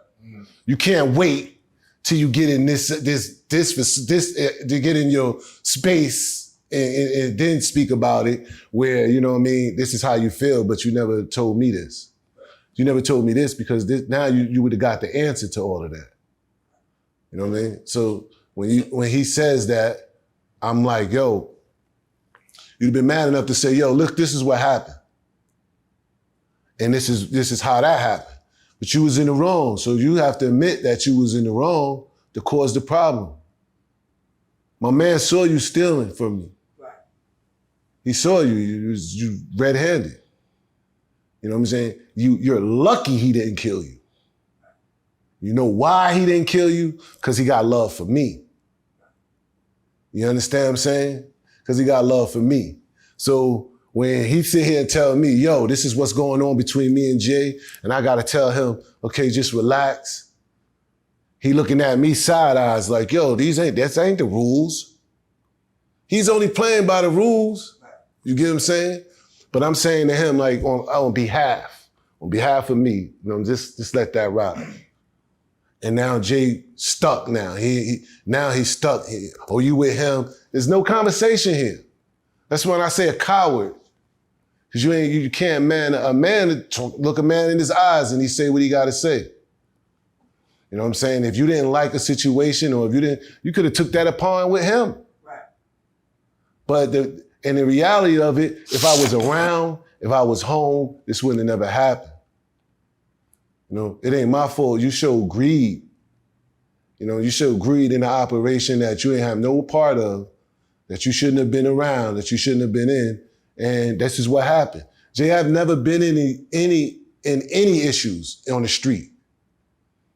You can't wait till you get in this to get in your space and then speak about it where, you know what I mean, this is how you feel, but you never told me this. You never told me this because now you would have got the answer to all of that. You know what I mean? So when he says that, I'm like, yo, you'd been mad enough to say, yo, look, this is what happened. And this is how that happened. But you was in the wrong, so you have to admit that you was in the wrong to cause the problem. My man saw you stealing from me. Right. He saw you. You red-handed. You know what I'm saying? You're lucky he didn't kill you. You know why he didn't kill you? Because he got love for me. You understand what I'm saying? Because he got love for me. So when he sit here and tell me, yo, this is what's going on between me and Jay, and I got to tell him, okay, just relax. He looking at me side eyes like, yo, that ain't the rules. He's only playing by the rules. You get what I'm saying? But I'm saying to him, like, on behalf of me, you know, just let that ride. And now Jay stuck now. He's stuck here. Oh, you with him? There's no conversation here. That's when I say a coward. Because you can't look a man in his eyes and he say what he gotta say. You know what I'm saying? If you didn't like a situation or if you could have took that upon with him. Right. But in the reality of it, if I was around, if I was home, this wouldn't have never happened. You know, it ain't my fault. You showed greed. You know, you showed greed in an operation that you ain't have no part of, that you shouldn't have been around, that you shouldn't have been in, and this is what happened. Jay, I've never been in any issues on the street.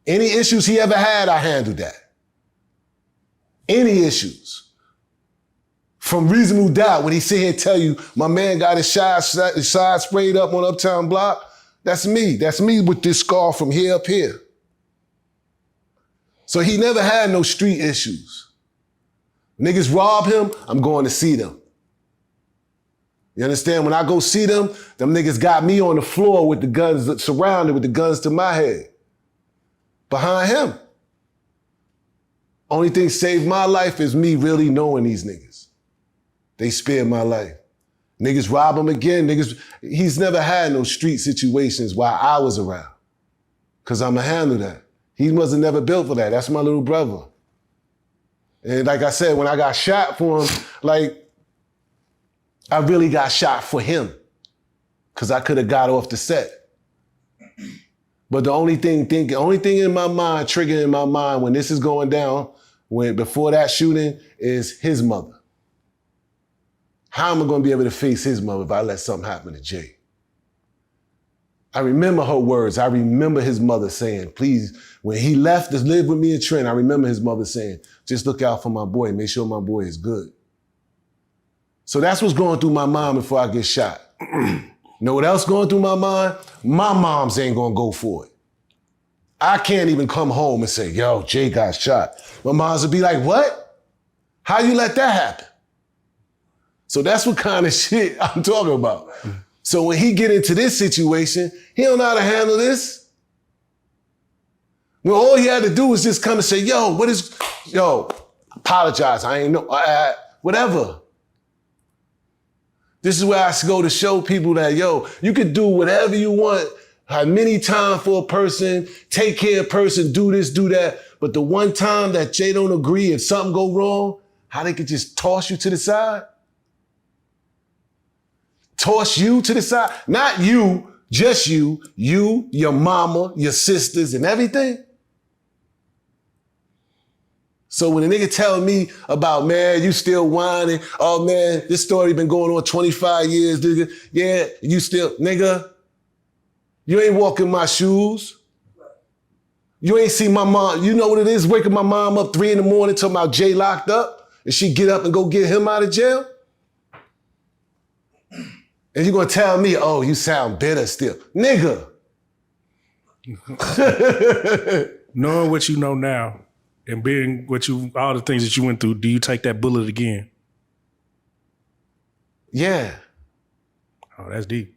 Any issues he ever had, I handled that. Any issues. From reasonable doubt, when he sit here and tell you, my man got his side sprayed up on Uptown Block, that's me. That's me with this scar from here up here. So he never had no street issues. Niggas rob him, I'm going to see them. You understand? When I go see them niggas got me on the floor with the guns, surrounded with the guns to my head. Behind him. Only thing saved my life is me really knowing these niggas. They spared my life. Niggas rob him again. He's never had no street situations while I was around. Cause I'ma handle that. He wasn't never built for that. That's my little brother. And like I said, when I got shot for him, like, I really got shot for him. Cause I could have got off the set. But the only thing in my mind, triggering in my mind when this is going down, before that shooting, is his mother. How am I gonna be able to face his mother if I let something happen to Jay? I remember her words. I remember his mother saying, please, when he left to live with me in Trenton, I remember his mother saying, just look out for my boy, make sure my boy is good. So that's what's going through my mind before I get shot. Know what else going through my mind? My moms ain't gonna go for it. I can't even come home and say, yo, Jay got shot. My moms would be like, what? How you let that happen? So that's what kind of shit I'm talking about. So when he get into this situation, he don't know how to handle this. Well, all he had to do was just come and say, yo, apologize, I ain't know, whatever. This is where I go to show people that, yo, you could do whatever you want, have many time for a person, take care of a person, do this, do that. But the one time that Jay don't agree, if something go wrong, how they could just toss you to the side? Toss you to the side? Not you, just you, your mama, your sisters, and everything. So when a nigga tell me about, man, you still whining, oh man, this story been going on 25 years, nigga. Yeah, you still, nigga, you ain't walking my shoes. You ain't see my mom, you know what it is, waking my mom up 3 a.m. talking about Jay locked up, and she get up and go get him out of jail? And you're gonna tell me, oh, you sound bitter still. Nigga. Knowing what you know now and being all the things that you went through, do you take that bullet again? Yeah. Oh, that's deep.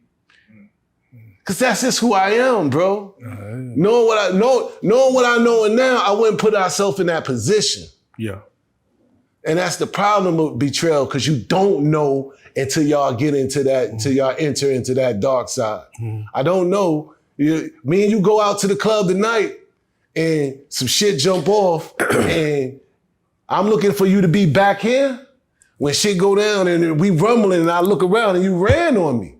Cause that's just who I am, bro. Knowing what I know now, I wouldn't put ourselves in that position. Yeah. And that's the problem with betrayal, because you don't know until y'all get into that, until y'all enter into that dark side. I don't know. Me and you go out to the club tonight and some shit jump off and I'm looking for you to be back here. When shit go down and we rumbling and I look around and you ran on me.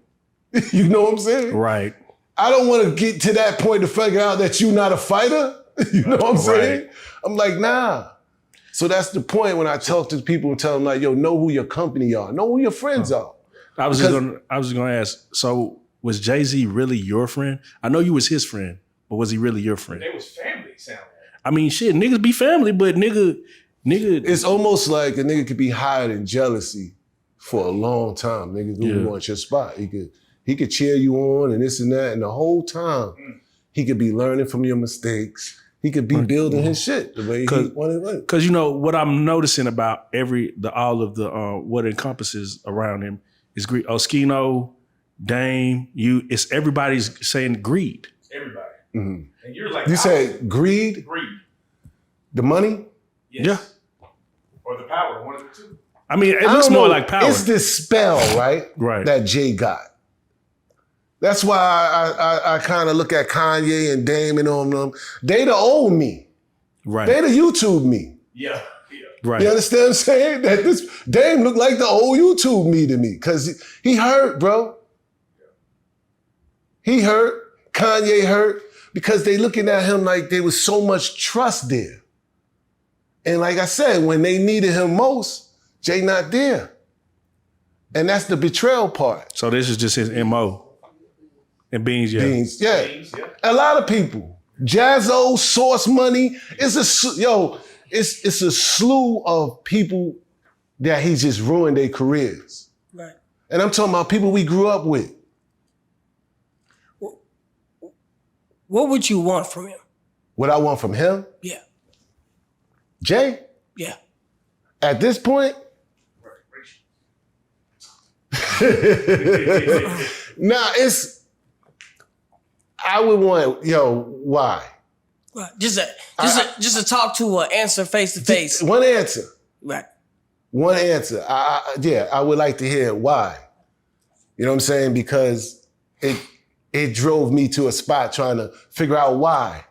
You know what I'm saying? Right. I don't want to get to that point to figure out that you're not a fighter. You know what I'm saying? I'm like, nah. So that's the point when I talk to people and tell them like, yo, know who your company are. Know who your friends are. I was just gonna ask, so was Jay-Z really your friend? I know you was his friend, but was he really your friend? They was family, sound like. I mean, shit, niggas be family, but nigga. It's almost like a nigga could be higher in jealousy for a long time. Niggas really want your spot. He could cheer you on and this and that, and the whole time he could be learning from your mistakes. He could be building his shit the way he wanted it. Because you know what I'm noticing about all of the what encompasses around him is greed. Oskino, Dame, it's everybody's saying greed. Everybody. Mm-hmm. And you're like, you said greed? Greed. The money? Yes. Yeah. Or the power, one of the two. I mean, it looks more like power. It's this spell, right? Right. That Jay got. That's why I kind of look at Kanye and Dame and all them. They the old me. Right. They the YouTube me. Yeah. Right. You understand what I'm saying? That this Dame look like the old YouTube me to me. Cause he hurt, bro. He hurt. Kanye hurt. Because they looking at him like there was so much trust there. And like I said, when they needed him most, Jay not there. And that's the betrayal part. So this is just his MO. And Beans, yeah. Beans, yeah. A lot of people. Jazzo, Source Money. It's a slew of people that he just ruined their careers. Right. And I'm talking about people we grew up with. What would you want from him? What I want from him? Yeah. Jay? Yeah. At this point? I would want, why? Right. Just to talk to an answer face to face. One answer. Right. One answer. I would like to hear why. You know what I'm saying? Because it drove me to a spot trying to figure out why.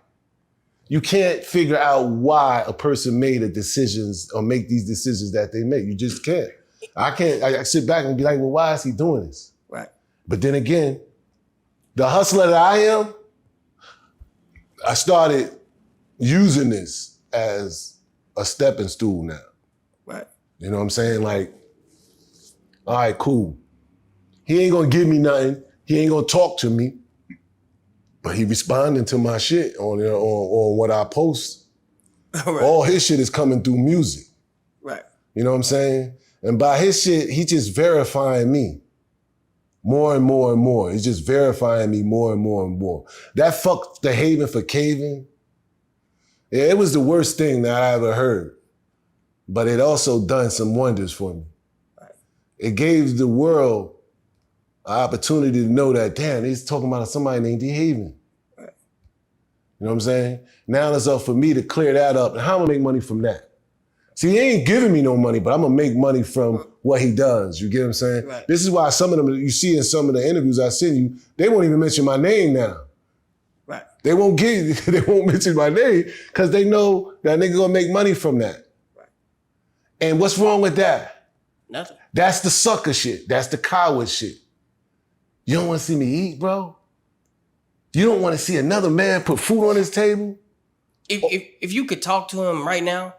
You can't figure out why a person made a decisions or make these decisions that they make. You just can't. I sit back and be like, well, why is he doing this? Right. But then again, the hustler that I am, I started using this as a stepping stool now. Right. You know what I'm saying? Like, all right, cool. He ain't gonna give me nothing. He ain't gonna talk to me. But he responding to my shit on what I post. Right. All his shit is coming through music. Right. You know what I'm saying? And by his shit, he just verifying me. More and more and more. He's just verifying me more and more and more. That fucked DeHaven for caving. Yeah, it was the worst thing that I ever heard. But it also done some wonders for me. Right. It gave the world an opportunity to know that, damn, he's talking about somebody named DeHaven. Right. You know what I'm saying? Now it's up for me to clear that up. And how am I gonna make money from that? See, he ain't giving me no money, but I'm gonna make money from what he does. You get what I'm saying? Right. This is why some of them, you see in some of the interviews I send you, they won't even mention my name now. Right. They won't mention my name because they know that nigga gonna make money from that. Right. And what's wrong with that? Nothing. That's the sucker shit. That's the coward shit. You don't wanna see me eat, bro? You don't wanna see another man put food on his table? If you could talk to him right now,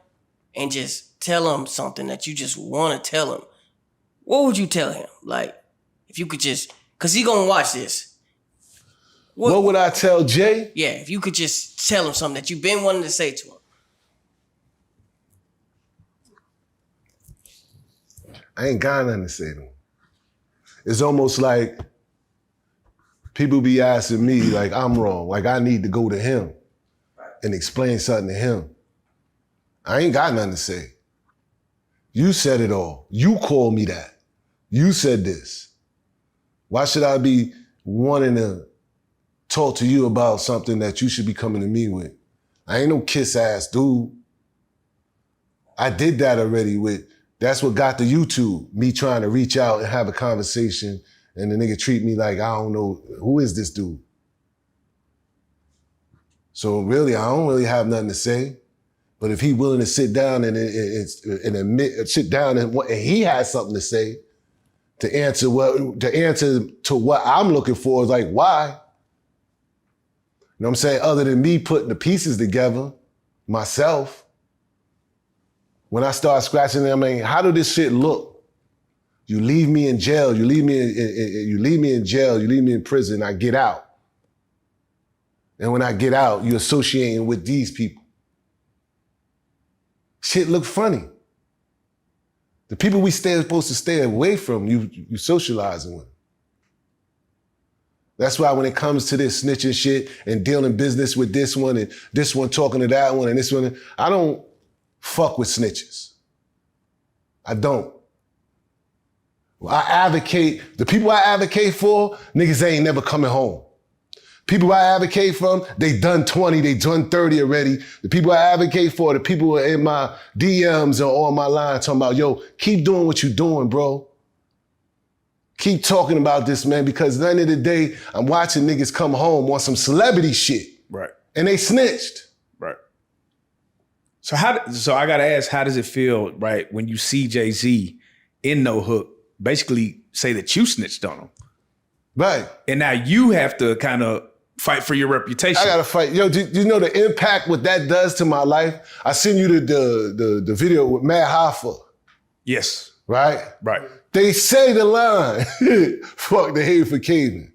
and just tell him something that you just want to tell him, what would you tell him? Like, if you could just, because he gonna watch this. What would I tell Jay? Yeah, if you could just tell him something that you've been wanting to say to him. I ain't got nothing to say to him. it's almost like people be asking me like I'm wrong, like I need to go to him and explain something to him. I ain't got nothing to say. You said it all. You called me that. You said this. Why should I be wanting to talk to you about something that you should be coming to me with? I ain't no kiss ass dude. I did that already that's what got the YouTube, me trying to reach out and have a conversation and the nigga treat me like I don't know, who is this dude? So really, I don't really have nothing to say. But if he willing to sit down and admit, sit down and he has something to say to answer to what I'm looking for, is like, why? You know what I'm saying? Other than me putting the pieces together myself, when I start scratching them, I mean, how do this shit look? You leave me in jail, you leave me in jail, you leave me in prison, I get out. And when I get out, you're associating with these people. Shit look funny. The people we supposed to stay away from, you socializing with. That's why when it comes to this snitching shit and dealing business with this one and this one talking to that one and this one, I don't fuck with snitches. I don't. The people I advocate for, niggas ain't never coming home. People I advocate from, they done 20, they done 30 already. The people I advocate for, the people in my DMs or on my line talking about, yo, keep doing what you doing, bro. Keep talking about this, man, because at the end of the day, I'm watching niggas come home on some celebrity shit. Right. And they snitched. Right. So I gotta ask, how does it feel, right, when you see Jay-Z in No Hook basically say that you snitched on him? Right. And now you have to kind of fight for your reputation. I gotta fight. Yo, do you know the impact what that does to my life? I sent you the video with Matt Hoffa. Yes. Right? Right. They say the line, fuck DeHaven for caving.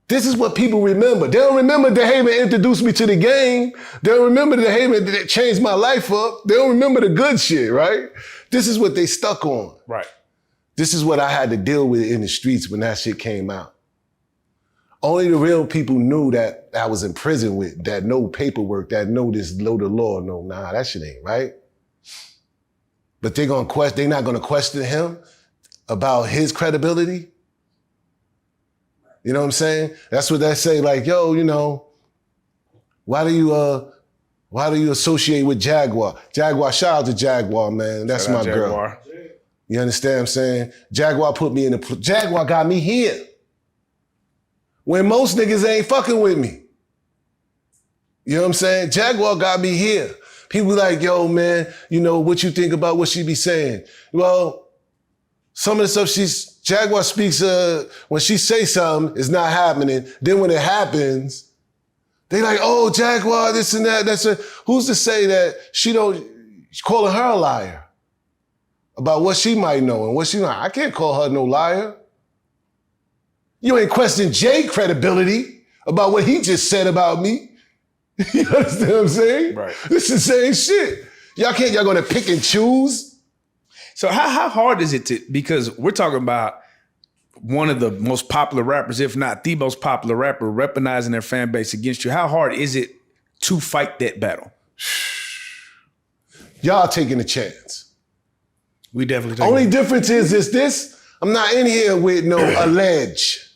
This is what people remember. They don't remember DeHaven introduced me to the game. They don't remember DeHaven that changed my life up. They don't remember the good shit, right? This is what they stuck on. Right. This is what I had to deal with in the streets when that shit came out. Only the real people knew that I was in prison with, that know paperwork, that know the law. No, nah, that shit ain't right. But they're not gonna question him about his credibility. You know what I'm saying? That's what they say, like, yo, you know, why do you associate with Jaguar? Jaguar, shout out to Jaguar, man. That's my girl. You understand what I'm saying? Jaguar put me Jaguar got me here. When most niggas ain't fucking with me. You know what I'm saying? Jaguar got me here. People like, yo, man, you know, what you think about what she be saying? Well, some of the stuff Jaguar speaks, when she say something, it's not happening. Then when it happens, they like, oh, Jaguar, this and that. Who's to say that she's calling her a liar about what she might know and what she not? I can't call her no liar. You ain't question Jay credibility about what he just said about me. You understand what I'm saying? Right. It's the same shit. Y'all gonna pick and choose? So how hard is it because we're talking about one of the most popular rappers, if not the most popular rapper, weaponizing their fan base against you. How hard is it to fight that battle? Y'all taking a chance. We definitely Only difference is this, I'm not in here with no allege.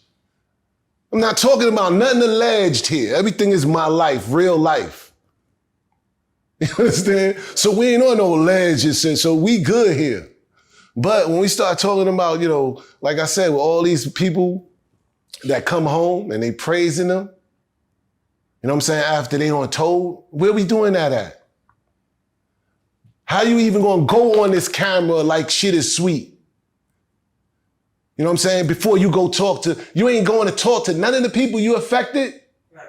I'm not talking about nothing alleged here. Everything is my life, real life. You understand? So we ain't on no alleged, so we good here. But when we start talking about, you know, like I said, with all these people that come home and they praising them, you know what I'm saying, after they on told, where we doing that at? How you even gonna go on this camera like shit is sweet? You know what I'm saying? Before you go you ain't going to talk to none of the people you affected. Right.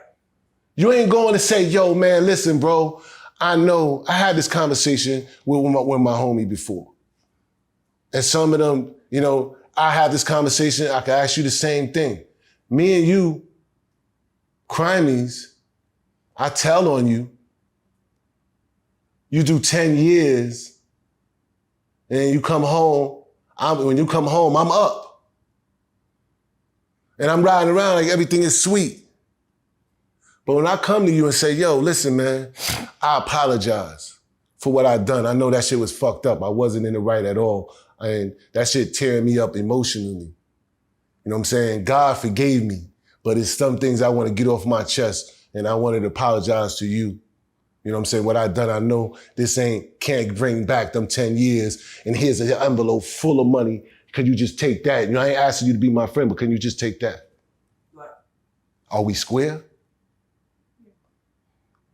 You ain't going to say, yo, man, listen, bro, I know I had this conversation with my homie before. And some of them, you know, I had this conversation, I could ask you the same thing. Me and you, crimies, I tell on you. You do 10 years and you come home. When you come home, I'm up. And I'm riding around like everything is sweet. But when I come to you and say, yo, listen, man, I apologize for what I done. I know that shit was fucked up. I wasn't in the right at all. And that shit tearing me up emotionally. You know what I'm saying? God forgave me, but it's some things I want to get off my chest, and I wanted to apologize to you. You know what I'm saying? What I done, I know this can't bring back them 10 years, and here's an envelope full of money. Can you just take that? You know, I ain't asking you to be my friend, but can you just take that? Right. Are we square?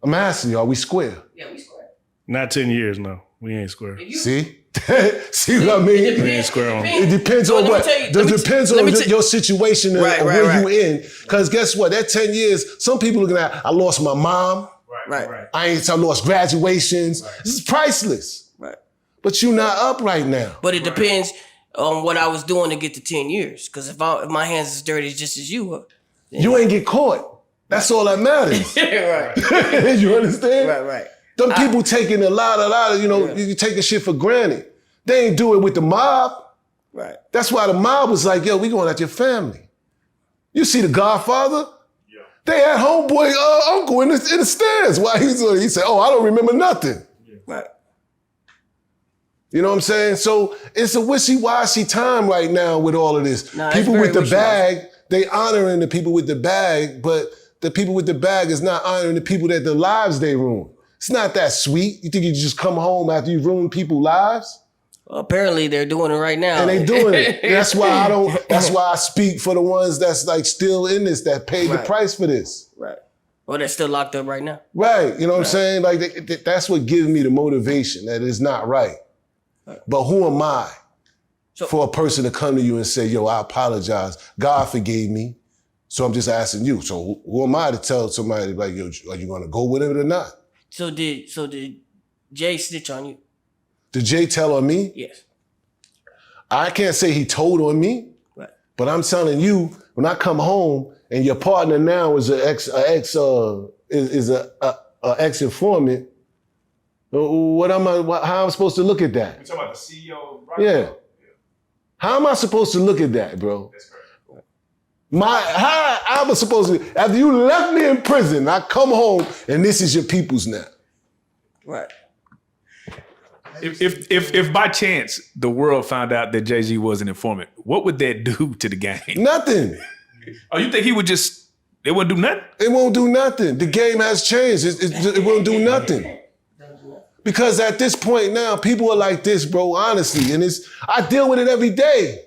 I'm asking you, are we square? Yeah, we square. Not 10 years, no. We ain't square. See? See what I mean? We ain't square on. It depends on what. It depends on your situation and where you in. Because guess what? That 10 years, some people looking at, I lost my mom. Right. I lost graduations. Right. This is priceless. Right. But you're not up right now. But it depends on what I was doing to get to 10 years. Because if my hands is dirty just as you were. You ain't get caught. That's all that matters. Right. You understand? Right. Them people taking a lot of, you taking shit for granted. They ain't do it with the mob. Right. That's why the mob was like, yo, we going at your family. You see The Godfather? Yeah. They had homeboy uncle in the stands. Why he said, oh, I don't remember nothing. Yeah. Right. You know what I'm saying? So it's a wishy-washy time right now with all of this. People with the bag, they honoring the people with the bag, but the people with the bag is not honoring the people that the lives they ruin. It's not that sweet. You think you just come home after you ruin people's lives? Well, apparently they're doing it right now. And they doing it. That's why I speak for the ones that's like still in this, that paid the price for this. Right. Or they're still locked up right now. Right. You know what I'm saying? Like that's what gives me the motivation that it's not right. But who am I for a person to come to you and say, yo, I apologize. God forgave me. So I'm just asking you. So who am I to tell somebody like, yo, are you going to go with it or not? So did Jay snitch on you? Did Jay tell on me? Yes. I can't say he told on me, but I'm telling you, when I come home and your partner now is an ex-informant, how am I supposed to look at that? You're talking about the CEO? Right? Yeah. How am I supposed to look at that, bro? That's correct. How am I supposed to, after you left me in prison, I come home and this is your people's now. Right. If by chance the world found out that Jay-Z was an informant, what would that do to the game? Nothing. Oh, you think he would just, it wouldn't do nothing? It won't do nothing. The game has changed. It won't do nothing. Because at this point now, people are like this, bro, honestly. And I deal with it every day.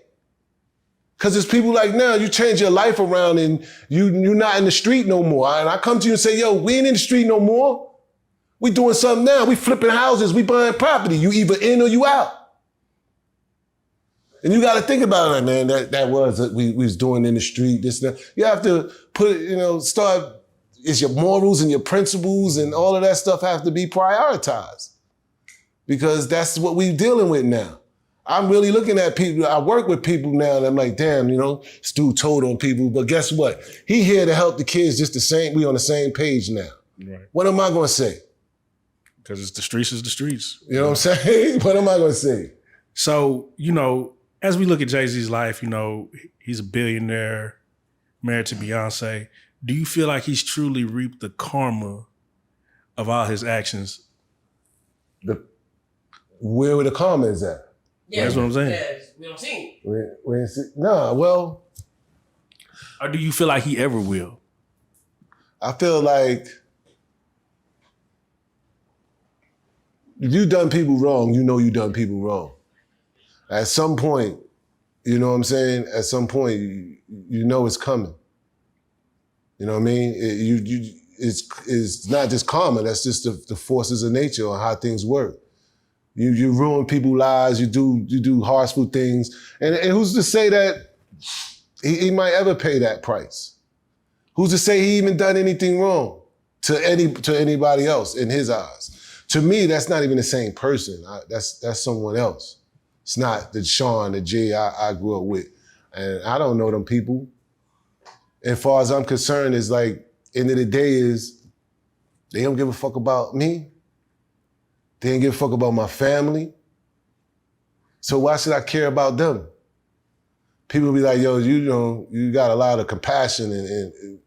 Because it's people like now, you change your life around and you're not in the street no more. And I come to you and say, yo, we ain't in the street no more. We doing something now. We flipping houses. We buying property. You either in or you out. And you got to think about it, like, man, that was what we was doing in the street, this and that. You have to it's your morals and your principles and all of that stuff have to be prioritized. Because that's what we're dealing with now. I'm really looking at people, I work with people now and I'm like, damn, this dude told on people, but guess what? He here to help the kids just the same, we on the same page now. Right. What am I gonna say? Because it's the streets is the streets. You know what I'm saying? What am I gonna say? So, as we look at Jay-Z's life, he's a billionaire, married to Beyonce. Do you feel like he's truly reaped the karma of all his actions? Where the karma is at? Yeah, that's what I'm saying. Yeah, we don't see it. Well. Or do you feel like he ever will? I feel like if you done people wrong, you done people wrong. At some point, you know what I'm saying? At some point, it's coming. You know what I mean? It's not just karma, that's just the forces of nature or how things work. You ruin people's lives, you do harmful things. And who's to say that he might ever pay that price? Who's to say he even done anything wrong to anybody else in his eyes? To me, that's not even the same person. That's someone else. It's not the Sean, the Jay I grew up with. And I don't know them people. As far as I'm concerned, it's like, end of the day is, they don't give a fuck about me. They didn't give a fuck about my family. So why should I care about them? people be like, yo, you know, you got a lot of compassion and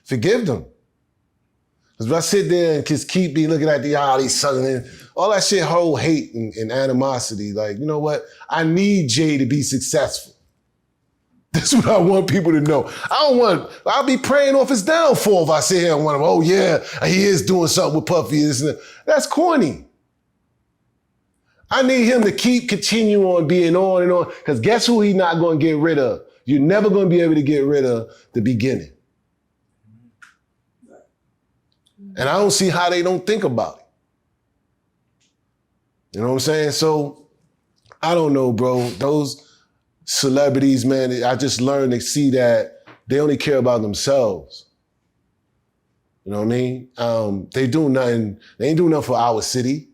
forgive them. Because if I sit there and just keep be looking at these southern, all that shit, whole hate and animosity, like, you know what? I need Jay to be successful. That's what I want people to know. I'll be praying off his downfall if I sit here and want him, oh yeah, he is doing something with Puffy. That's corny. I need him to continue on being on and on, because guess who he's not going to get rid of? You're never going to be able to get rid of the beginning. And I don't see how they don't think about it. You know what I'm saying? So, I don't know, bro. Those celebrities, man, I just learned to see that they only care about themselves. You know what I mean? They ain't doing nothing for our city.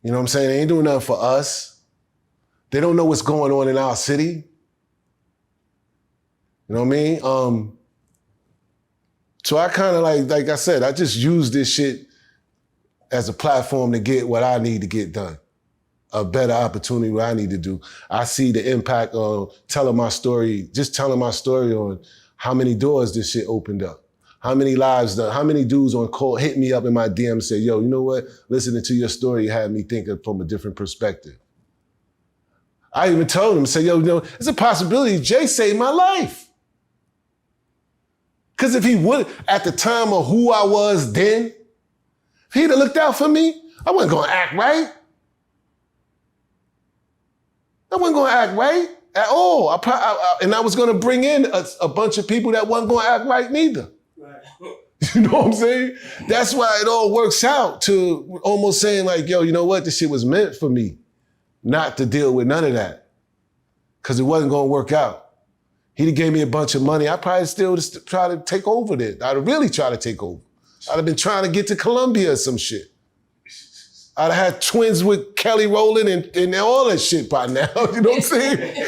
You know what I'm saying? They ain't doing nothing for us. They don't know what's going on in our city. You know what I mean? So I kind of like I said, I just use this shit as a platform to get what I need to get done. A better opportunity, what I need to do. I see the impact of telling my story on how many doors this shit opened up. How many dudes on call hit me up in my DM and say, yo, you know what? Listening to your story had me thinking from a different perspective. I even told him, say, yo, you know, it's a possibility Jay saved my life. Because if he would, at the time of who I was then, if he'd have looked out for me, I wasn't going to act right. I wasn't going to act right at all. And I was going to bring in a bunch of people that wasn't going to act right neither. Right. You know what I'm saying? That's why it all works out to almost saying like, yo, you know what? This shit was meant for me not to deal with none of that because it wasn't going to work out. He'd have gave me a bunch of money. I'd probably still just try to take over this. I'd have really tried to take over. I'd have been trying to get to Columbia or some shit. I'd have had twins with Kelly Rowland and all that shit by now. You know what I'm saying?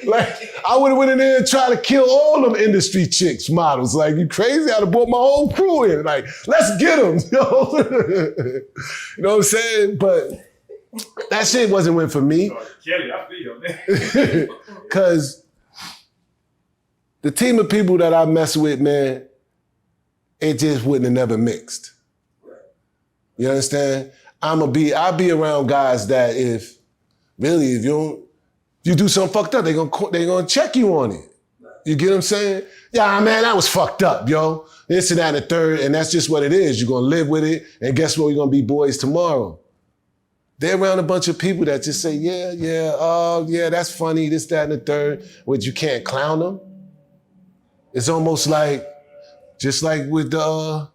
like I would have went in there and tried to kill all them industry chicks, models. Like, you crazy? I'd have brought my whole crew in. Like, let's get them. You know what I'm saying? But that shit wasn't meant for me. Kelly, I feel, man. Because the team of people that I mess with, man, it just wouldn't have never mixed. You understand? I'll be around guys that if you do something fucked up, they gonna check you on it. You get what I'm saying? Yeah, man, that was fucked up, yo. This and that and the third, and that's just what it is. You're gonna live with it, and guess what? We're gonna be boys tomorrow. They're around a bunch of people that just say, yeah, that's funny, this, that, and the third, but you can't clown them. It's almost like, just like with Jaguar.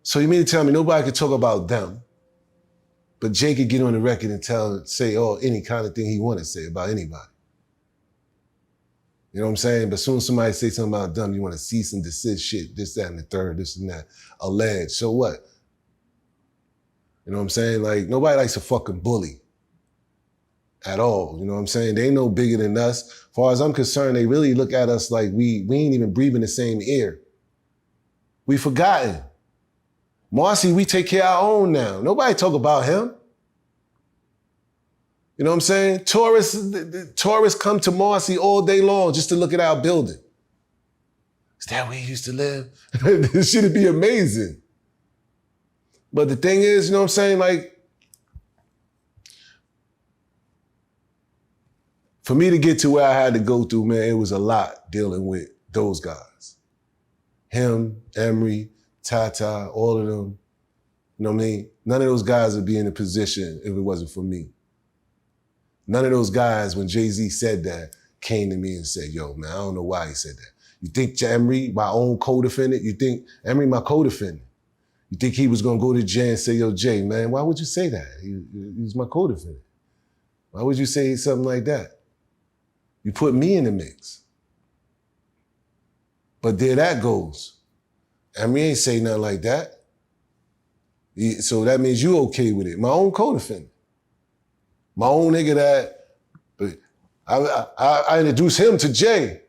So you mean to tell me nobody could talk about them, but Jay could get on the record and say any kind of thing he want to say about anybody. You know what I'm saying? But as soon as somebody say something about them, you want to cease and desist shit, this, that, and the third, this and that, alleged. So what? You know what I'm saying? Like, nobody likes a fucking bully at all. You know what I'm saying? They ain't no bigger than us. As far as I'm concerned, they really look at us like we ain't even breathing the same air. We forgotten. Marcy, we take care of our own now. Nobody talk about him. You know what I'm saying? Tourists come to Marcy all day long just to look at our building. Is that where you used to live? This shit'd be amazing. But the thing is, you know what I'm saying? Like, for me to get to where I had to go through, man, it was a lot dealing with those guys. Him, Emery, Tata, all of them. You know what I mean? None of those guys would be in a position if it wasn't for me. None of those guys, when Jay-Z said that, came to me and said, yo, man, I don't know why he said that. You think Emery, my own co-defendant, you think Emery, my co-defendant, you think he was gonna go to Jay and say, yo, Jay, man, why would you say that? He's my co-defendant. Why would you say something like that? You put me in the mix. But there that goes. Emery ain't say nothing like that. So that means you okay with it. My own co-defendant. My own nigga but I introduced him to Jay.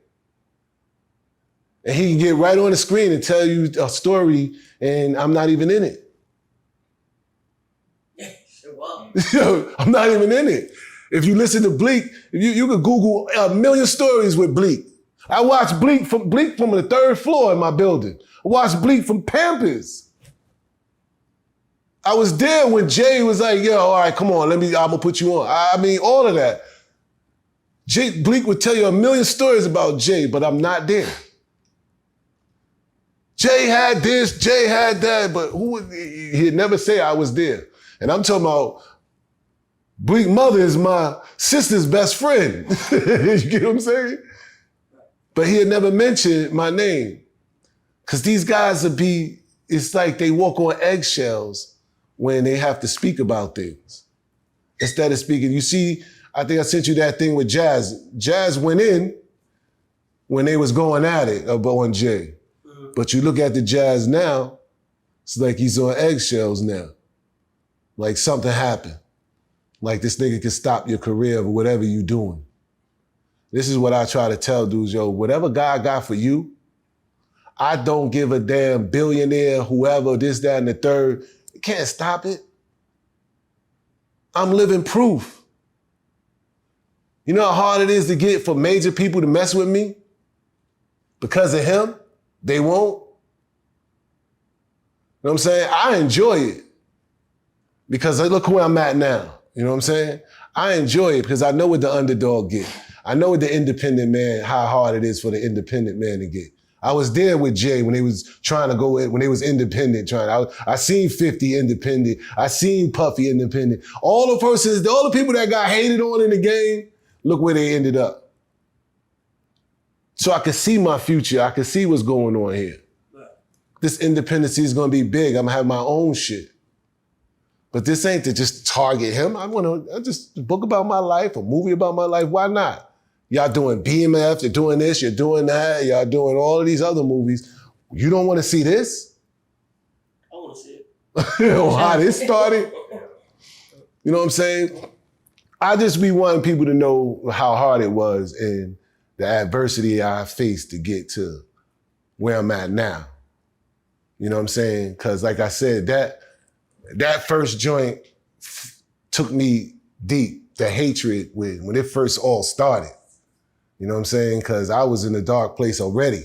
And he can get right on the screen and tell you a story and I'm not even in it. Wow. Yo, I'm not even in it. If you listen to Bleak, you could Google a million stories with Bleak. I watched Bleak from the 3rd floor in my building. I watched Bleak from Pampers. I was there when Jay was like, yo, all right, come on, I'm gonna put you on. I mean, all of that. Bleak would tell you a million stories about Jay, but I'm not there. Jay had this, Jay had that, but he'd never say I was there. And I'm talking about Bleak mother is my sister's best friend. You get what I'm saying? But he'd never mention my name. Because these guys it's like they walk on eggshells when they have to speak about things. Instead of speaking, you see, I think I sent you that thing with Jazz. Jazz went in when they was going at it on Jay. But you look at the Jazz now, it's like he's on eggshells now. Like something happened. Like this nigga can stop your career or whatever you doing. This is what I try to tell dudes, yo, whatever God got for you, I don't give a damn billionaire, whoever, this, that, and the third. You can't stop it. I'm living proof. You know how hard it is to get for major people to mess with me? Because of him, they won't. You know what I'm saying? I enjoy it. Because look where I'm at now. You know what I'm saying? I enjoy it because I know what the underdog get. I know what the independent man, how hard it is for the independent man to get. I was there with Jay when they was trying to go in, when they was independent I seen 50 independent. I seen Puffy independent. All the people that got hated on in the game, look where they ended up. So I could see my future. I could see what's going on here. This independency is gonna be big. I'm gonna have my own shit. But this ain't to just target him. I just a book about my life, a movie about my life. Why not? Y'all doing BMF, you're doing this, you're doing that, y'all doing all of these other movies. You don't want to see this? I want to see it. How this started? You know what I'm saying? I just be wanting people to know how hard it was and the adversity I faced to get to where I'm at now. You know what I'm saying? Because like I said, that first joint took me deep, the hatred when it first all started. You know what I'm saying? Because I was in a dark place already.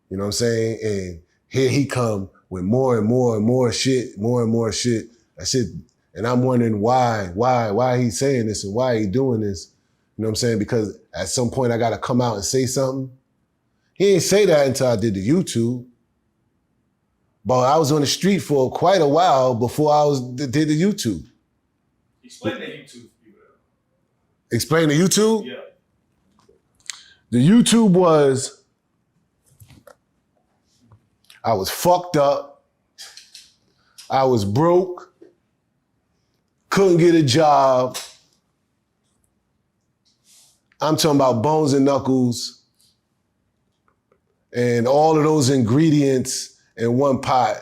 You know what I'm saying? And here he come with more and more and more shit, more and more shit. That shit, and I'm wondering why he's saying this and why he doing this. You know what I'm saying? Because at some point I got to come out and say something. He didn't say that until I did the YouTube. But I was on the street for quite a while before I did the YouTube. Explain the YouTube. Explain the YouTube? Yeah. The YouTube was, I was fucked up. I was broke. Couldn't get a job. I'm talking about bones and knuckles. And all of those ingredients in one pot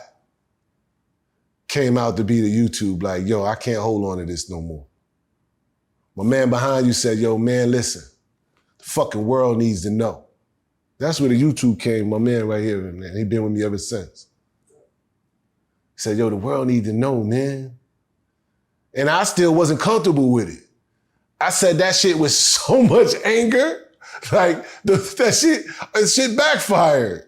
came out to be the YouTube. Like, yo, I can't hold on to this no more. My man behind you said, yo, man, listen, the fucking world needs to know. That's where the YouTube came, my man right here, man. He been with me ever since. He said, yo, the world needs to know, man. And I still wasn't comfortable with it. I said that shit with so much anger, like that shit backfired.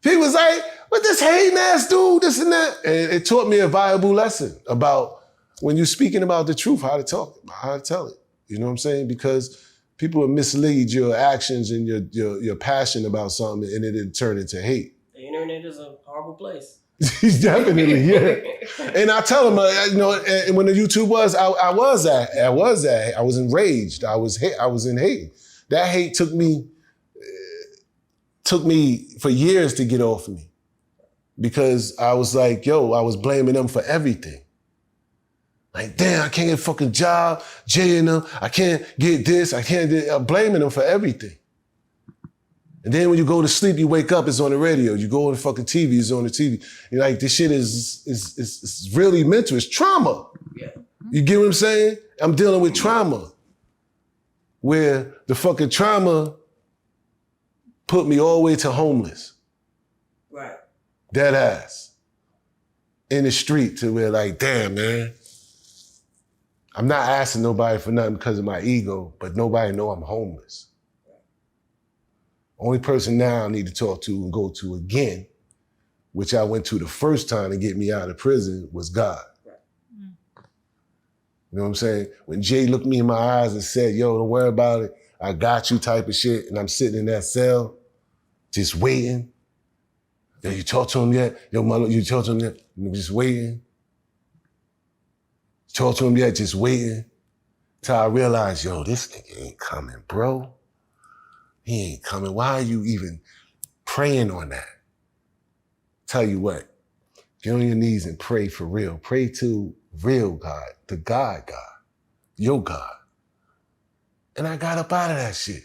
People was like, what this hating ass dude, this and that. And it taught me a valuable lesson about when you're speaking about the truth, how to talk, how to tell it. You know what I'm saying? Because people will mislead your actions and your passion about something and it'll turn into hate. The internet is a horrible place. Definitely, yeah. And I tell them, you know, and when the YouTube was, I was enraged. I was in hate. That hate took me for years to get off of me because I was like, yo, I was blaming them for everything. Like, damn, I can't get a fucking job, Jay and them, I can't get this, I'm blaming them for everything. And then when you go to sleep, you wake up, it's on the radio. You go on the fucking TV, it's on the TV. You're like, this shit is really mental, it's trauma. Yeah. You get what I'm saying? I'm dealing with trauma. Where the fucking trauma put me all the way to homeless. Right. Dead ass. In the street to where like, damn, man. I'm not asking nobody for nothing because of my ego, but nobody know I'm homeless. Only person now I need to talk to and go to again, which I went to the first time to get me out of prison, was God. You know what I'm saying? When Jay looked me in my eyes and said, yo, don't worry about it, I got you type of shit, and I'm sitting in that cell, just waiting. Yo, you talk to him yet? Yo, mother, you talk to him yet? I'm just waiting. Talk to him yet? Just waiting. Till I realized, yo, this nigga ain't coming, bro. He ain't coming. Why are you even praying on that? Tell you what, get on your knees and pray for real. Pray to real God, to God, your God. And I got up out of that shit.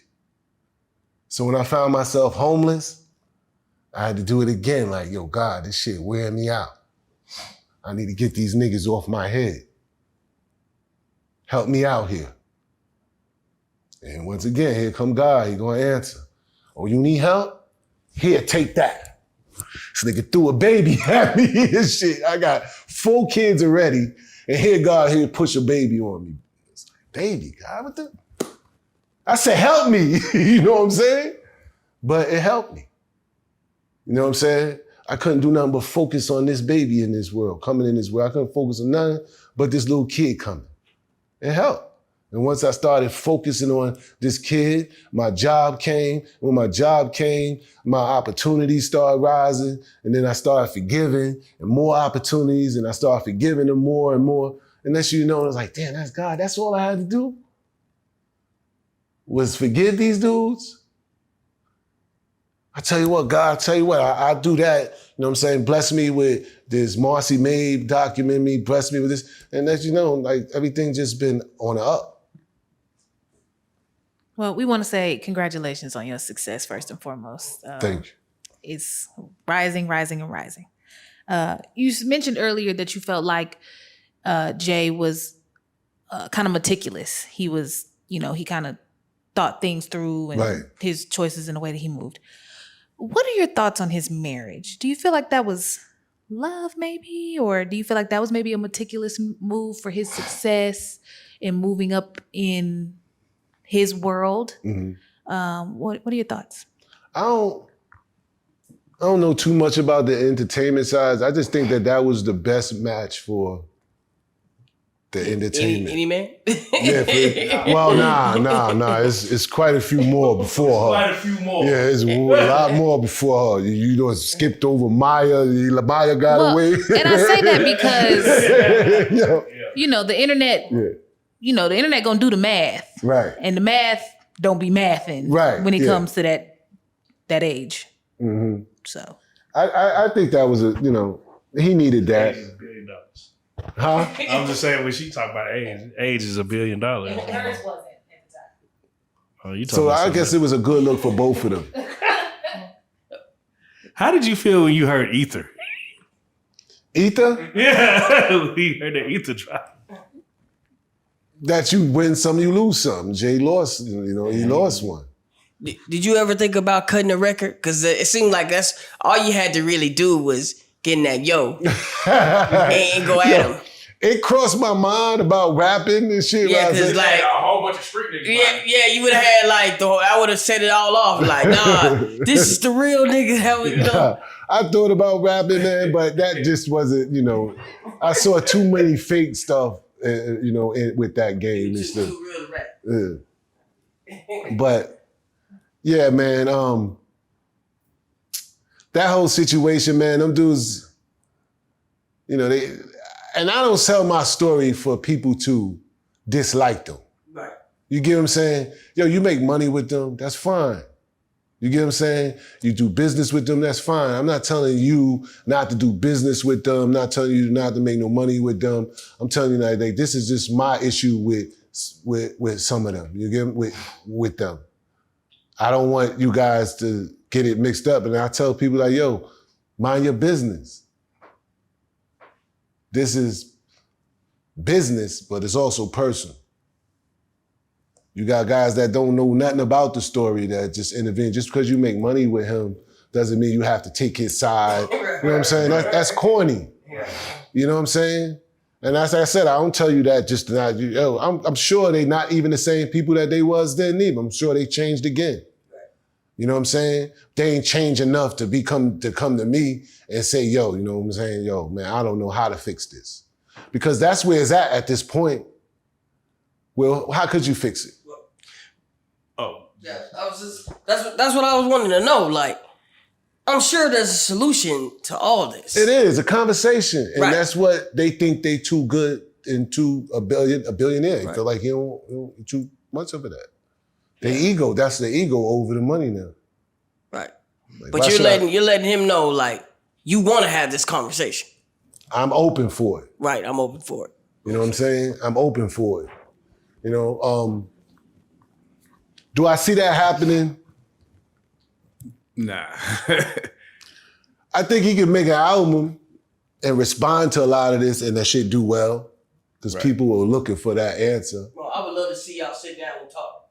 So when I found myself homeless, I had to do it again. Like, yo, God, this shit wearing me out. I need to get these niggas off my head. Help me out here. And once again, here come God, he gonna answer. Oh, you need help? Here, take that. This nigga threw a baby at me and shit. I got 4 kids already, and here God, here push a baby on me. It's like, baby, God, what the? I said, help me, you know what I'm saying? But it helped me. You know what I'm saying? I couldn't do nothing but focus on this baby in this world, coming in this world. I couldn't focus on nothing but this little kid coming. It helped. And once I started focusing on this kid, my job came. When my job came, my opportunities started rising. And then I started forgiving and more opportunities, and I started forgiving them more and more. And next you know, I was like, damn, that's God. That's all I had to do was forgive these dudes. I tell you what, God, I do that. You know what I'm saying? Bless me with this Marcy made, document me, bless me with this. And as you know, like everything just been on the up. Well, we want to say congratulations on your success first and foremost. Thank you. It's rising, rising, and rising. You mentioned earlier that you felt like Jay was kind of meticulous. He was, he kind of thought things through and his choices in the way that he moved. What are your thoughts on his marriage? Do you feel like that was love maybe? Or do you feel like that was maybe a meticulous move for his success in moving up in his world? Mm-hmm. What are your thoughts? I don't know too much about the entertainment side. I just think that was the best match for the entertainment. Any man? Yeah. Well, nah. It's quite a few more before her. Quite a few more. Yeah, it's a lot more before her. You know, skipped over Maya. Maya got away. And I say that because, the internet, the internet gonna do the math. Right. And the math don't be mathing when it comes to that age. Mm-hmm. So. I think that was he needed that. $1 billion. Huh? I'm just saying when she talk about age is $1 billion. Hers wasn't at the time. Oh, you so I guess it was a good look for both of them. How did you feel when you heard Ether? Ether? Yeah, we heard the Ether drop. That you win some, you lose some. Jay lost, he lost one. Did you ever think about cutting a record? Because it seemed like that's all you had to really do was getting that and go at him. It crossed my mind about rapping and shit. Yeah, because a whole bunch of street niggas. Yeah, you would have had I would have set it all off. Like, nah, this is the real nigga. I thought about rapping, man, but that just wasn't, I saw too many fake stuff, with that game and stuff. Too real rap. But yeah, man, that whole situation, man, them dudes, and I don't sell my story for people to dislike them. Right. You get what I'm saying? Yo, you make money with them, that's fine. You get what I'm saying? You do business with them, that's fine. I'm not telling you not to do business with them. I'm not telling you not to make no money with them. I'm telling you that this is just my issue with some of them. You get with them. I don't want you guys to get it mixed up. And I tell people like, yo, mind your business. This is business, but it's also personal. You got guys that don't know nothing about the story that just intervene. Just because you make money with him doesn't mean you have to take his side. You know what I'm saying? That's corny. You know what I'm saying? And as I said, I don't tell you that just to not, I'm sure they not even the same people that they was then either. I'm sure they changed again. You know what I'm saying? They ain't changed enough to come to me and say, yo, you know what I'm saying? Yo, man, I don't know how to fix this. Because that's where it's at this point. Well, how could you fix it? Yeah, that's what I was wanting to know. Like, I'm sure there's a solution to all this. It is a conversation. And Right. that's what they think they too good and a billionaire. You feel like he don't too much of that. The ego, that's the ego over the money now. Right. Like, But why you're should letting him know, like, you want to have this conversation. I'm open for it. Right, I'm open for it. You know what I'm saying? I'm open for it. You know, do I see that happening? Nah. I think he can make an album and respond to a lot of this and that shit do well because people are looking for that answer. Well, I would love to see y'all sit down and talk.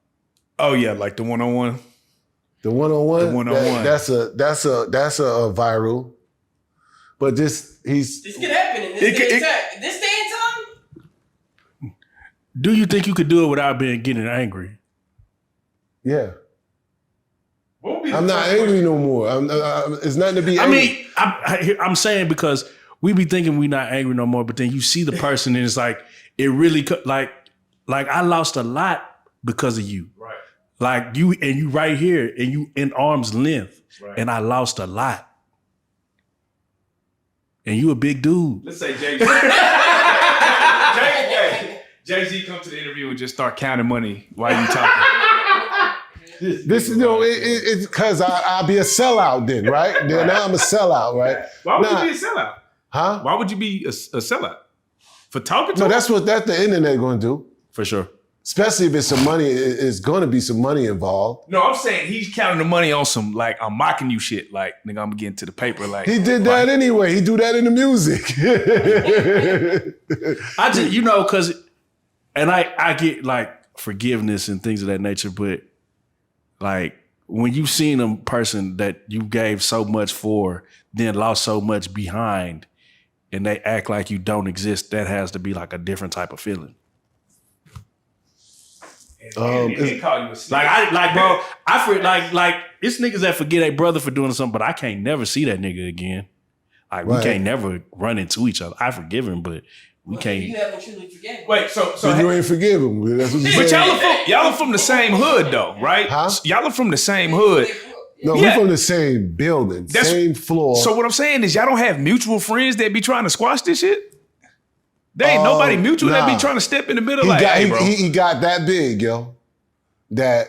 Oh yeah, like the one-on-one. The one-on-one? The one-on-one. That's a viral. But This could happen in this day and time. In this day and time? Do you think you could do it without getting angry? Yeah. I'm not angry no more. It's nothing to be angry. I mean, I'm saying because we be thinking we not angry no more, but then you see the person and it's like, it really, like I lost a lot because of you. Right. Like you right here and you in arm's length and I lost a lot. And you a big dude. Let's say Jay-Z. Jay-Z come to the interview and just start counting money while you talking. This, it's because I'll be a sellout then, right? Then now I'm a sellout, right? Why would you be a sellout? Huh? Why would you be a sellout? For talking to No, him? that's what the internet going to do. For sure. Especially if it's some money, it's going to be some money involved. No, I'm saying he's counting the money on some, like, I'm mocking you shit. Like, nigga, I'm getting to the paper. Like, He did that anyway. He do that in the music. I just, cause, and I get like forgiveness and things of that nature, but like when you seen a person that you gave so much for, then lost so much behind, and they act like you don't exist, that has to be like a different type of feeling. they call you a snitch. Bro, I feel like it's niggas that forget a brother for doing something, but I can't never see that nigga again. Like we can't never run into each other. I forgive him, but we can't. You haven't truly forgiven. Wait, so you ain't forgive him. That's what you but saying. y'all are from the same hood though, right? Huh? Y'all are from the same hood. No, Yeah. we're from the same building, same floor. So what I'm saying is y'all don't have mutual friends that be trying to squash this shit? There ain't nobody mutual that be nah. trying to step in the middle he like, got, hey, he- bro. he got that big, yo. That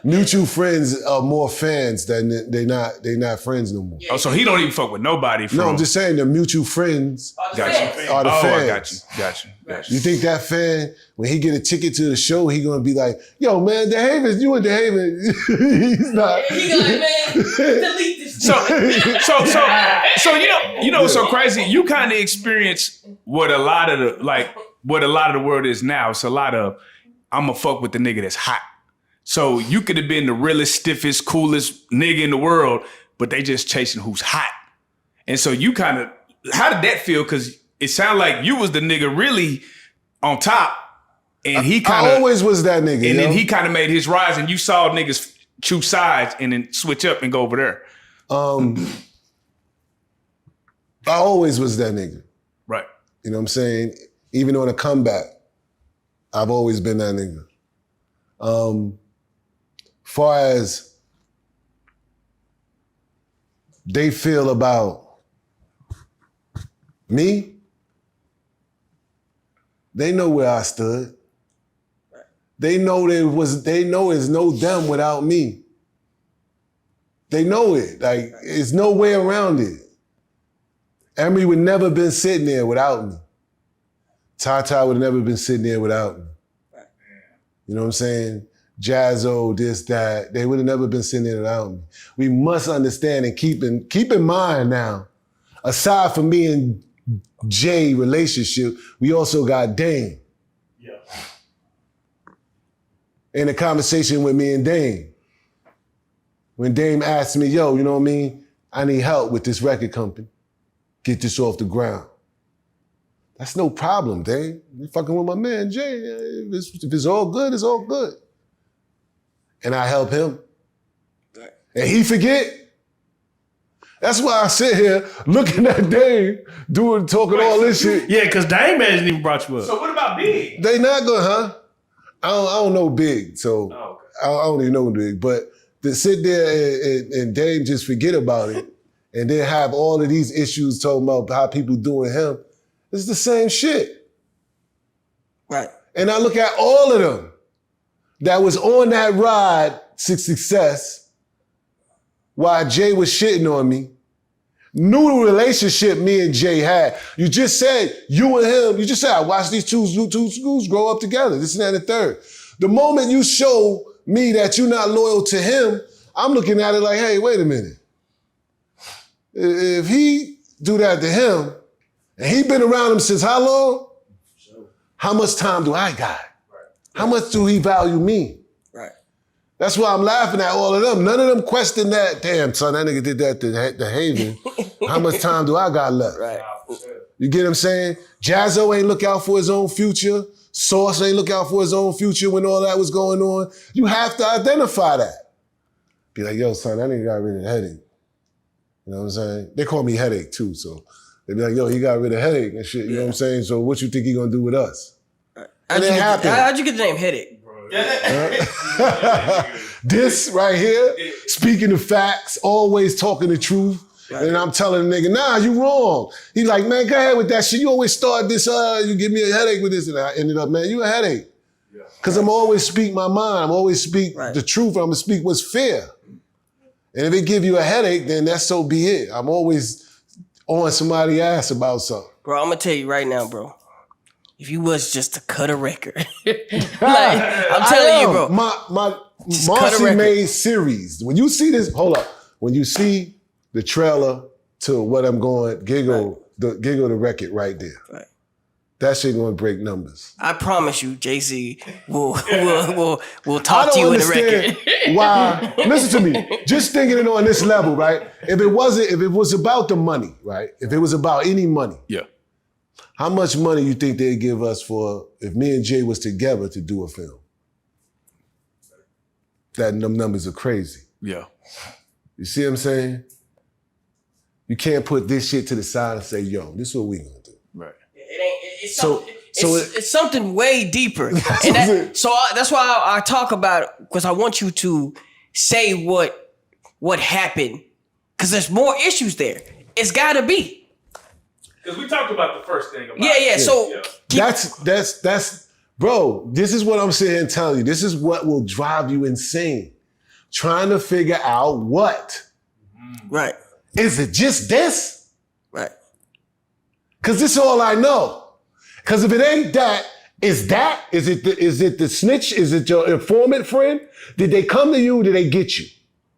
mutual friends are more fans than they not friends no more. Oh, so he don't even fuck with nobody from... No, I'm just saying the mutual friends Got you. are the I fans. got you. You think that fan, when he get a ticket to the show, he gonna be like, yo, man, DeHaven, you in DeHaven. He's not. He got it, man. Delete this. So you know what's so crazy? You kind of experience what a lot of the world is now. It's a lot of I'ma fuck with the nigga that's hot. So you could have been the realest, stiffest, coolest nigga in the world, but they just chasing who's hot. And so you kind of, how did that feel? Because it sounded like you was the nigga really on top, and he kind of I always was that nigga. and yo. then he kind of made his rise, and you saw niggas choose sides and then switch up and go over there. I always was that nigga. Right. You know what I'm saying? Even on a comeback, I've always been that nigga. Far as they feel about me, they know where I stood. They know it's no them without me. They know it. Like, it's no way around it. Emery would never been sitting there without me. Tata would have never been sitting there without me. You know what I'm saying? Jazzo, this, that, they would have never been sitting there without me. We must understand and keep in mind now, aside from me and Jay relationship, we also got Dame. Yeah. In a conversation with me and Dame. When Dame asked me, yo, you know what I mean? I need help with this record company. Get this off the ground. That's no problem, Dave. You fucking with my man, Jay. If it's all good, it's all good. And I help him. And he forget. That's why I sit here looking at Dave talking all this shit. Yeah, because Dame hasn't even brought you up. So what about Big? They not good, huh? I don't know Big, so I don't even know Big. But to sit there and Dame just forget about it and then have all of these issues talking about how people doing him, it's the same shit. Right. And I look at all of them that was on that ride to success while Jay was shitting on me, knew the relationship me and Jay had. You just said, you and him, you just said, I watched these two schools grow up together, this and that and the third. The moment you show me that you're not loyal to him, I'm looking at it like, hey, wait a minute. If he do that to him, and he been around him since how long? How much time do I got? How much do he value me? Right. That's why I'm laughing at all of them. None of them question that. Damn, son, that nigga did that to DeHaven. How much time do I got left? Right. You get what I'm saying? Jazzo ain't look out for his own future. Sauce ain't look out for his own future when all that was going on. You have to identify that. Be like, yo, son, that nigga got rid of the headache. You know what I'm saying? They call me Headache too, so they be like, yo, he got rid of Headache and shit. You know what I'm saying? So what you think he gonna do with us? How'd you get the name Headache? This right here, speaking the facts, always talking the truth. Right. And I'm telling the nigga, nah, you wrong. He like, man, go ahead with that shit. You always start this, you give me a headache with this. And I ended up, man, you a headache. Because I'm always speak my mind. I'm always speak the truth. I'm going to speak what's fair. And if it give you a headache, then that's so be it. I'm always on somebody's ass about something. Bro, I'm going to tell you right now, bro. If you was just to cut a record. I'm telling you, bro. My Marcy made series. When you see this, hold up. When you see the trailer to what I'm going, Giggle the record right there. Right. That shit gonna break numbers. I promise you, JC will talk to you in the record. Why? Listen to me. Just thinking it on this level, right? If it was about the money, right? If it was about any money, how much money you think they'd give us for if me and Jay was together to do a film? Them numbers are crazy. Yeah. You see what I'm saying? You can't put this shit to the side and say, yo, this is what we gonna do. Right. It's something way deeper. And that's why I talk about it, because I want you to say what happened, because there's more issues there. It's gotta be. Because we talked about the first thing. So that's bro, this is what I'm saying and telling you. This is what will drive you insane. Trying to figure out what. Right. Is it just this? Right. Because this is all I know. Because if it ain't that, is that? Is it the snitch? Is it your informant friend? Did they come to you or did they get you?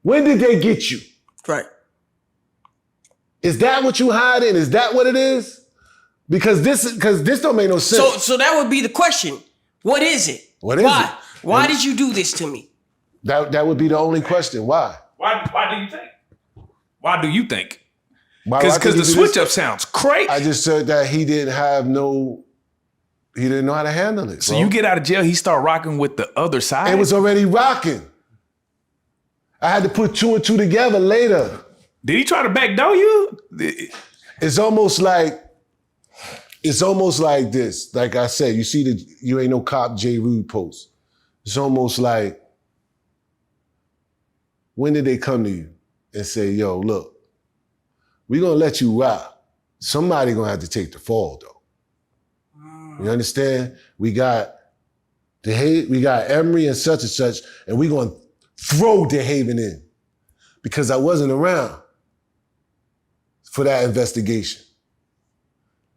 When did they get you? Right. Is that what you hiding? Is that what it is? Because this don't make no sense. So that would be the question. What is it? What is it? Why did you do this to me? That would be the only question. Why? Why do you think? Why do you think? Because the switch up sounds crazy. I just said that he didn't know how to handle it. So bro. you get out of jail, he start rocking with the other side? It was already rocking. I had to put two and two together later. Did he try to backdoor you? It's almost like this. Like I said, you see you ain't no cop J. Rude post. It's almost like, when did they come to you and say, yo, look, we gonna let you rock. Somebody gonna have to take the fall though. You understand? We got Emory and such, and we gonna throw DeHaven in because I wasn't around for that investigation.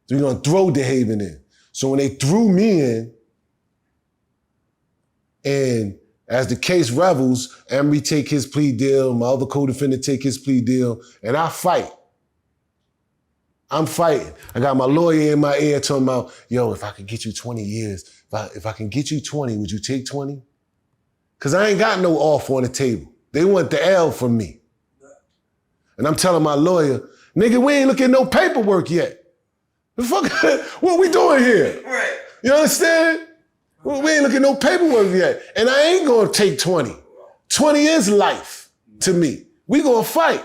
So we're gonna throw DeHaven in. So when they threw me in, and as the case revels, Emory take his plea deal, my other co-defendant take his plea deal, and I fight. I'm fighting. I got my lawyer in my ear talking about, yo, if I could get you 20 years, if I can get you 20, would you take 20? Because I ain't got no offer on the table. They want the L from me. And I'm telling my lawyer, nigga, we ain't looking at no paperwork yet. The fuck, what we doing here? Right. You understand? Well, we ain't looking at no paperwork yet. And I ain't gonna take 20. 20 is life to me. We gonna fight.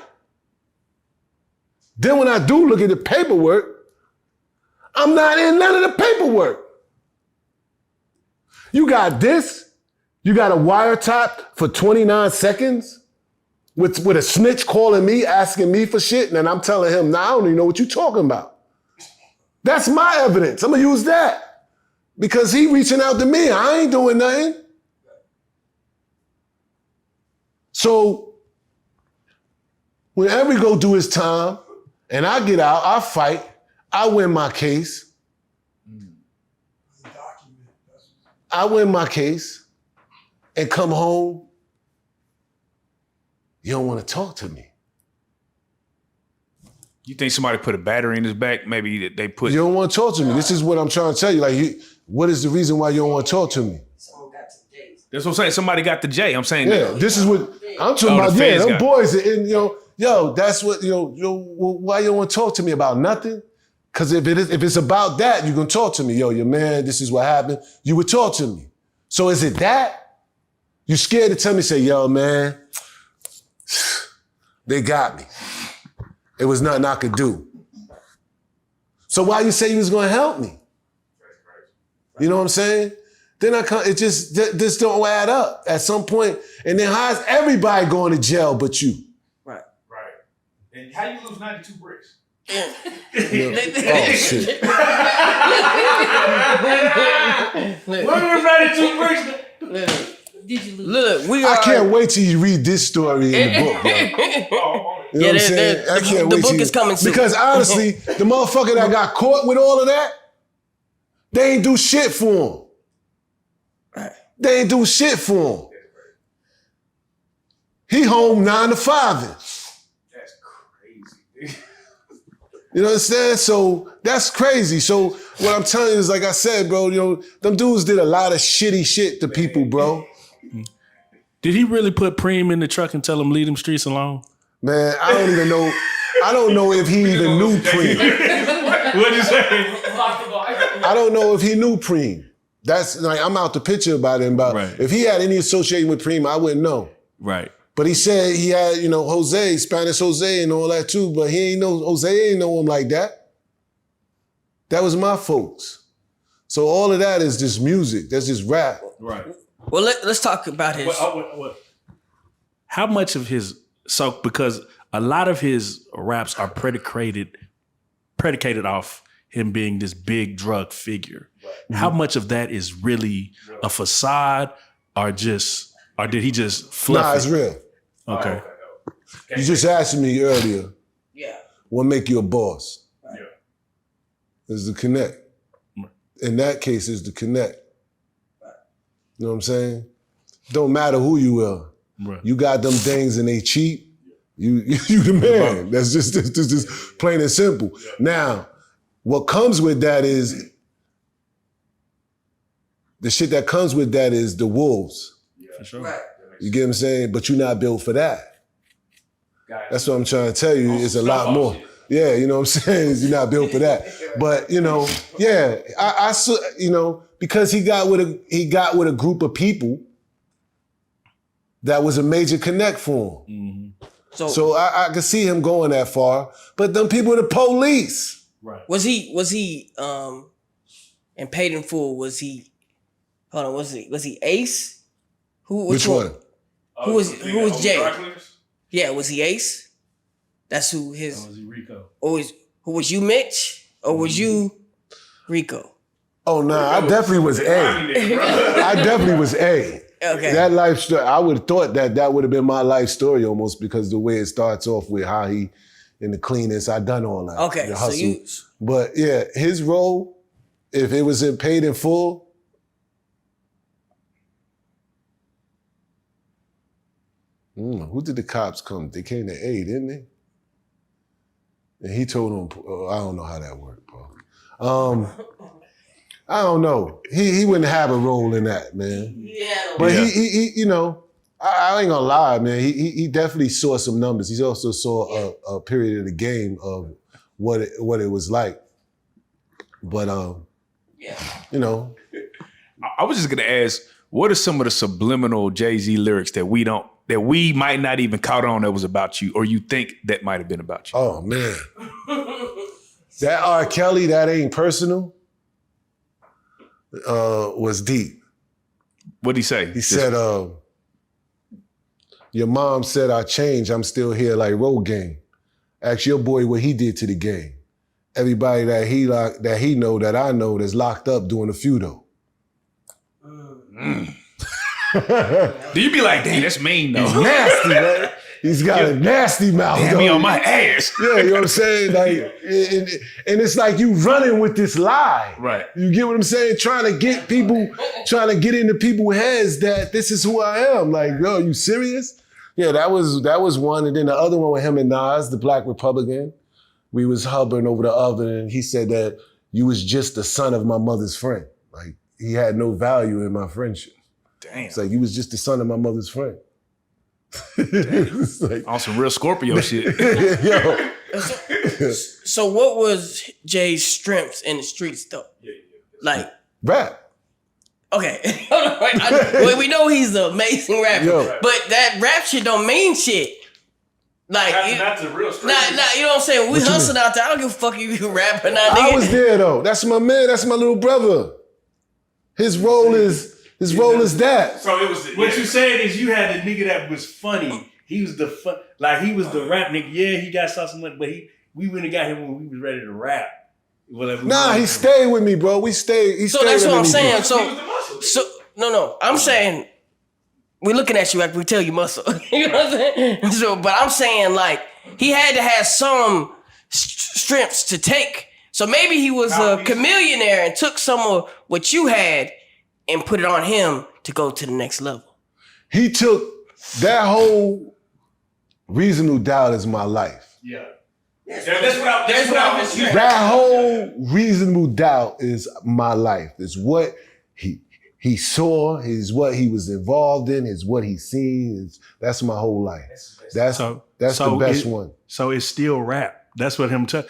Then when I do look at the paperwork, I'm not in none of the paperwork. You got this, you got a wiretap for 29 seconds with a snitch calling me, asking me for shit, and then I'm telling him, nah, I don't even know what you're talking about. That's my evidence. I'm gonna use that. Because he reaching out to me. I ain't doing nothing. So, whenever he go do his time, and I get out, I fight, I win my case. I win my case and come home. You don't want to talk to me. You think somebody put a battery in his back? Maybe they put... You don't want to talk to me. This is what I'm trying to tell you. Like, what is the reason why you don't want to talk to me? Someone got to J. That's what I'm saying. Somebody got the J. I'm saying... Yeah, this is what I'm talking about. Yeah, them boys, and yo, that's what, why you don't want to talk to me about nothing? Because if it's about that, you're going to talk to me. Yo, your man, this is what happened. You would talk to me. So is it that? You scared to tell me, say, yo, man, they got me. It was nothing I could do. So why you say you was going to help me? You know what I'm saying? Then it just don't add up at some point. And then how's everybody going to jail but you? Right. And how you lose 92 bricks? Oh, shit. When was 92 bricks? Did you lose? Look, I can't wait till you read this story in the book, bro. You know what I'm saying? I can't wait. The book is coming soon. Because honestly, the motherfucker that got caught with all of that, they ain't do shit for him. They ain't do shit for him. He home 9 to 5. That's crazy. You know what I'm saying? So that's crazy. So what I'm telling you is, like I said, bro, them dudes did a lot of shitty shit to people, bro. Did he really put Preem in the truck and tell him leave them streets alone? Man, I don't even know. I don't know if he even knew Preem. What'd you say? I don't know if he knew Preem. That's like, I'm out the picture about him. Right. If he had any association with Preem, I wouldn't know. Right. But he said he had, Jose, Spanish Jose and all that too, but Jose ain't know him like that. That was my folks. So all of that is just music. That's just rap. Right. Well, let's talk about his... How much of his... So, because a lot of his raps are predicated off him being this big drug figure. Right. How much of that is really a facade or did he just fluff Nah, it? it's real. Okay. You just asked me earlier, Yeah. what make you a boss? Yeah. Is the connect. In that case, it's the connect. You know what I'm saying? Don't matter who you are. Right. You got them things and they cheap. You the man. That's just plain and simple. Yeah. Now, what comes with that is the shit that comes with that is the wolves. Yeah, for sure. Right. You get what I'm saying? But you're not built for that. That's what I'm trying to tell you. It's a lot more. Yeah, you know what I'm saying? You're not built for that. But yeah, I because he got with a group of people that was a major connect for him. Mm-hmm. So I could see him going that far. But them people are the police. Right. Was he and paid in full? Was he? Hold on. Was he Ace? Which one? Who was Jay? Yeah, was he Ace? That's who his. Or was he Rico? Who was you, Mitch? Or was you Rico? Oh nah, I definitely was A. I definitely was A. Okay. That life story, I would have thought that would have been my life story almost, because the way it starts off with how he in the cleanest, I done all that. Okay, the hustle. so But yeah, his role, if it was paid in full, who did the cops come? They came to A, didn't they? And he told them, I don't know how that worked, bro. I don't know. He wouldn't have a role in that, man. Yeah. But he I ain't gonna lie, man. He definitely saw some numbers. He also saw a period of the game of what it was like. But you know, I was just gonna ask, what are some of the subliminal Jay-Z lyrics that we might not even caught on that was about you, or you think that might have been about you? oh man, that R. Kelly, that ain't personal, was deep. What'd he say? He said, your mom said I changed, I'm still here like road game. Ask your boy what he did to the game. Everybody that he know that I know that's locked up doing a few though. Do you be like, dang, that's mean though? He's nasty, man. He's got a nasty mouth. Damn, he on my ass. Yeah, you know what I'm saying? Like, and it's like you running with this lie. Right. You get what I'm saying? Trying to get into people's heads that this is who I am. Like, yo, you serious? Yeah, that was one. And then the other one with him and Nas, the Black Republican. We was hovering over the oven, and he said that you was just the son of my mother's friend. Like, he had no value in my friendship. Damn. It's like, you was just the son of my mother's friend. It's like, on some real Scorpio shit. yo. So what was Jay's strengths in the streets though? Like Rap. Okay. We know he's an amazing rapper, but that rap shit don't mean shit. Like That's the real strength. you know what I'm saying? We hustling out there. I don't give a fuck if you rap or not. Nigga. I was there though. That's my man. That's my little brother. His role is that. So it was what you said is you had the nigga that was funny. He was the he was the rap nigga. Yeah, he got some money, but we went and got him when we was ready to rap. He stayed with me, bro. He stayed. So that's what I'm saying. So no. I'm saying we're looking at you like we tell you muscle. You know what I'm saying? So, but I'm saying like he had to have some strengths to take. So maybe he was a chameleon and took some of what you had and put it on him to go to the next level. He took that whole reasonable doubt is my life. Yeah. That's what I was saying. That whole reasonable doubt is my life. It's what he saw, is what he was involved in, is what he seen. That's my whole life. That's the best one. So it's still rap. That's what him some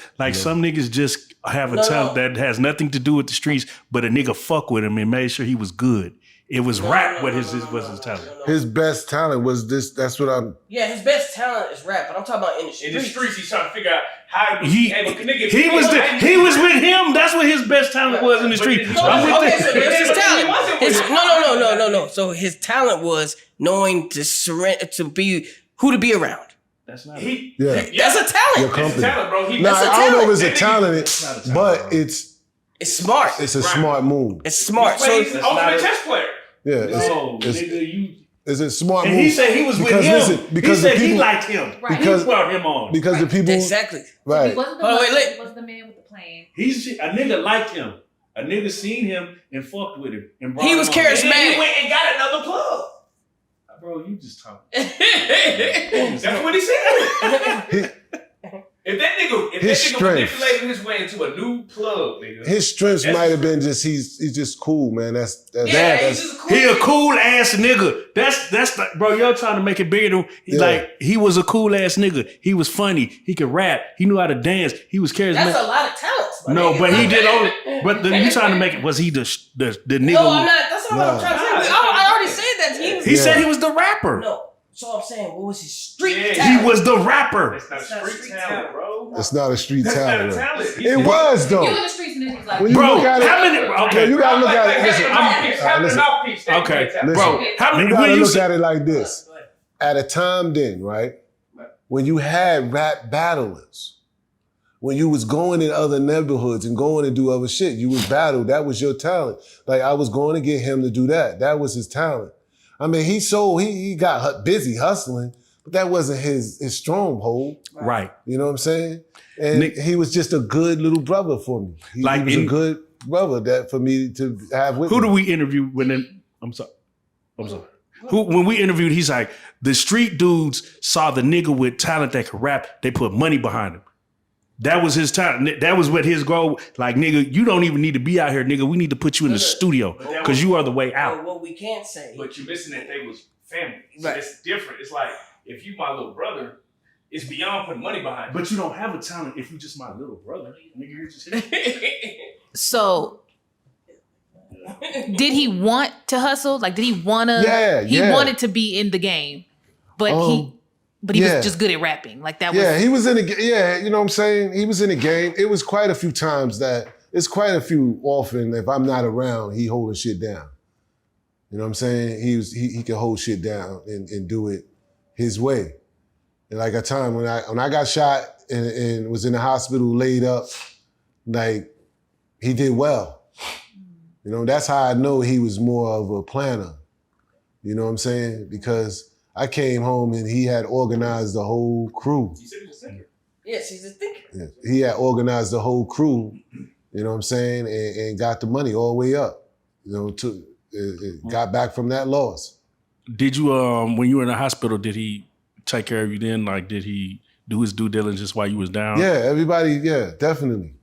niggas just have a talent that has nothing to do with the streets, but a nigga fuck with him and made sure he was good. It was rap what was his talent. His best talent was this. That's what I'm. Yeah, his best talent is rap, but I'm talking about in the streets. In the streets, he's trying to figure out how he was with him. That's what his best talent was in the street. So his talent. No. So his talent was knowing to be who to be around. That's not. That's a talent. Your company. It's a talent, bro. I don't know if it's a talent, but it's smart. It's a smart move. It's smart. So he's the ultimate chess player. Yeah. It's a smart move. He said he was with him. Listen, because he said he liked him. Right. He brought him on. Because the people. Exactly. Right. He wasn't the man with the plan. A nigga liked him. A nigga seen him and fucked with him. And he was charismatic. He went and got another plug. Bro, you just talking. That's what he said. If that nigga manipulated his way into a new plug, nigga. His strengths might have been just he's just cool, man. That's he's just cool. He a cool ass nigga. That's bro. Y'all trying to make it bigger than like he was a cool ass nigga. He was funny. He could rap. He knew how to dance. He was charismatic. That's a lot of talents. No, but he did only. But then you trying to make it? Was he the nigga? No, I'm not. That's not what I'm trying to say. I already said that. He said he was the rapper. No. So I'm saying, what was his street talent? He was the rapper. It's not a street talent, bro. It's not a street talent. It was though. You in the streets and it's like, when you bro, look at it, how many? Okay, you gotta look at it. Listen, okay, bro, how many? You gotta look at it like this. At a time then, right, when you had rap battlers, when you was going in other neighborhoods and going to do other shit, you was battled. That was your talent. Like I was going to get him to do that. That was his talent. I mean, he got busy hustling, but that wasn't his stronghold. Right. You know what I'm saying? And he was just a good little brother for me. He was a good brother that for me to have with me. Who do we interview when I'm sorry. When we interviewed, he's like, the street dudes saw the nigga with talent that could rap, they put money behind him. That was his talent. That was what his goal. Like, nigga, you don't even need to be out here, nigga. We need to put you in the studio because you are the way out. What we can't say. But you're missing that they was family. So it's different. It's like, if you my little brother, it's beyond putting money behind you. But you don't have a talent if you just my little brother. Nigga, you're just here. So did he want to hustle? Like, did he want to? Yeah, He wanted to be in the game, but he was just good at rapping. Like that was. Yeah, he was in the yeah. You know what I'm saying? He was in the game. It was quite a few times that it's quite a few often. If I'm not around, he holding shit down. You know what I'm saying? He could hold shit down and do it his way. And like a time when I got shot and was in the hospital laid up, like he did well. You know, that's how I know he was more of a planner. You know what I'm saying? Because I came home and he had organized the whole crew. He said he's a thinker. Yes, he's a thinker. Yeah. He had organized the whole crew, you know what I'm saying, and got the money all the way up. You know, got back from that loss. Did you, when you were in the hospital, did he take care of you then? Like, did he do his due diligence while you was down? Yeah, everybody, yeah, definitely.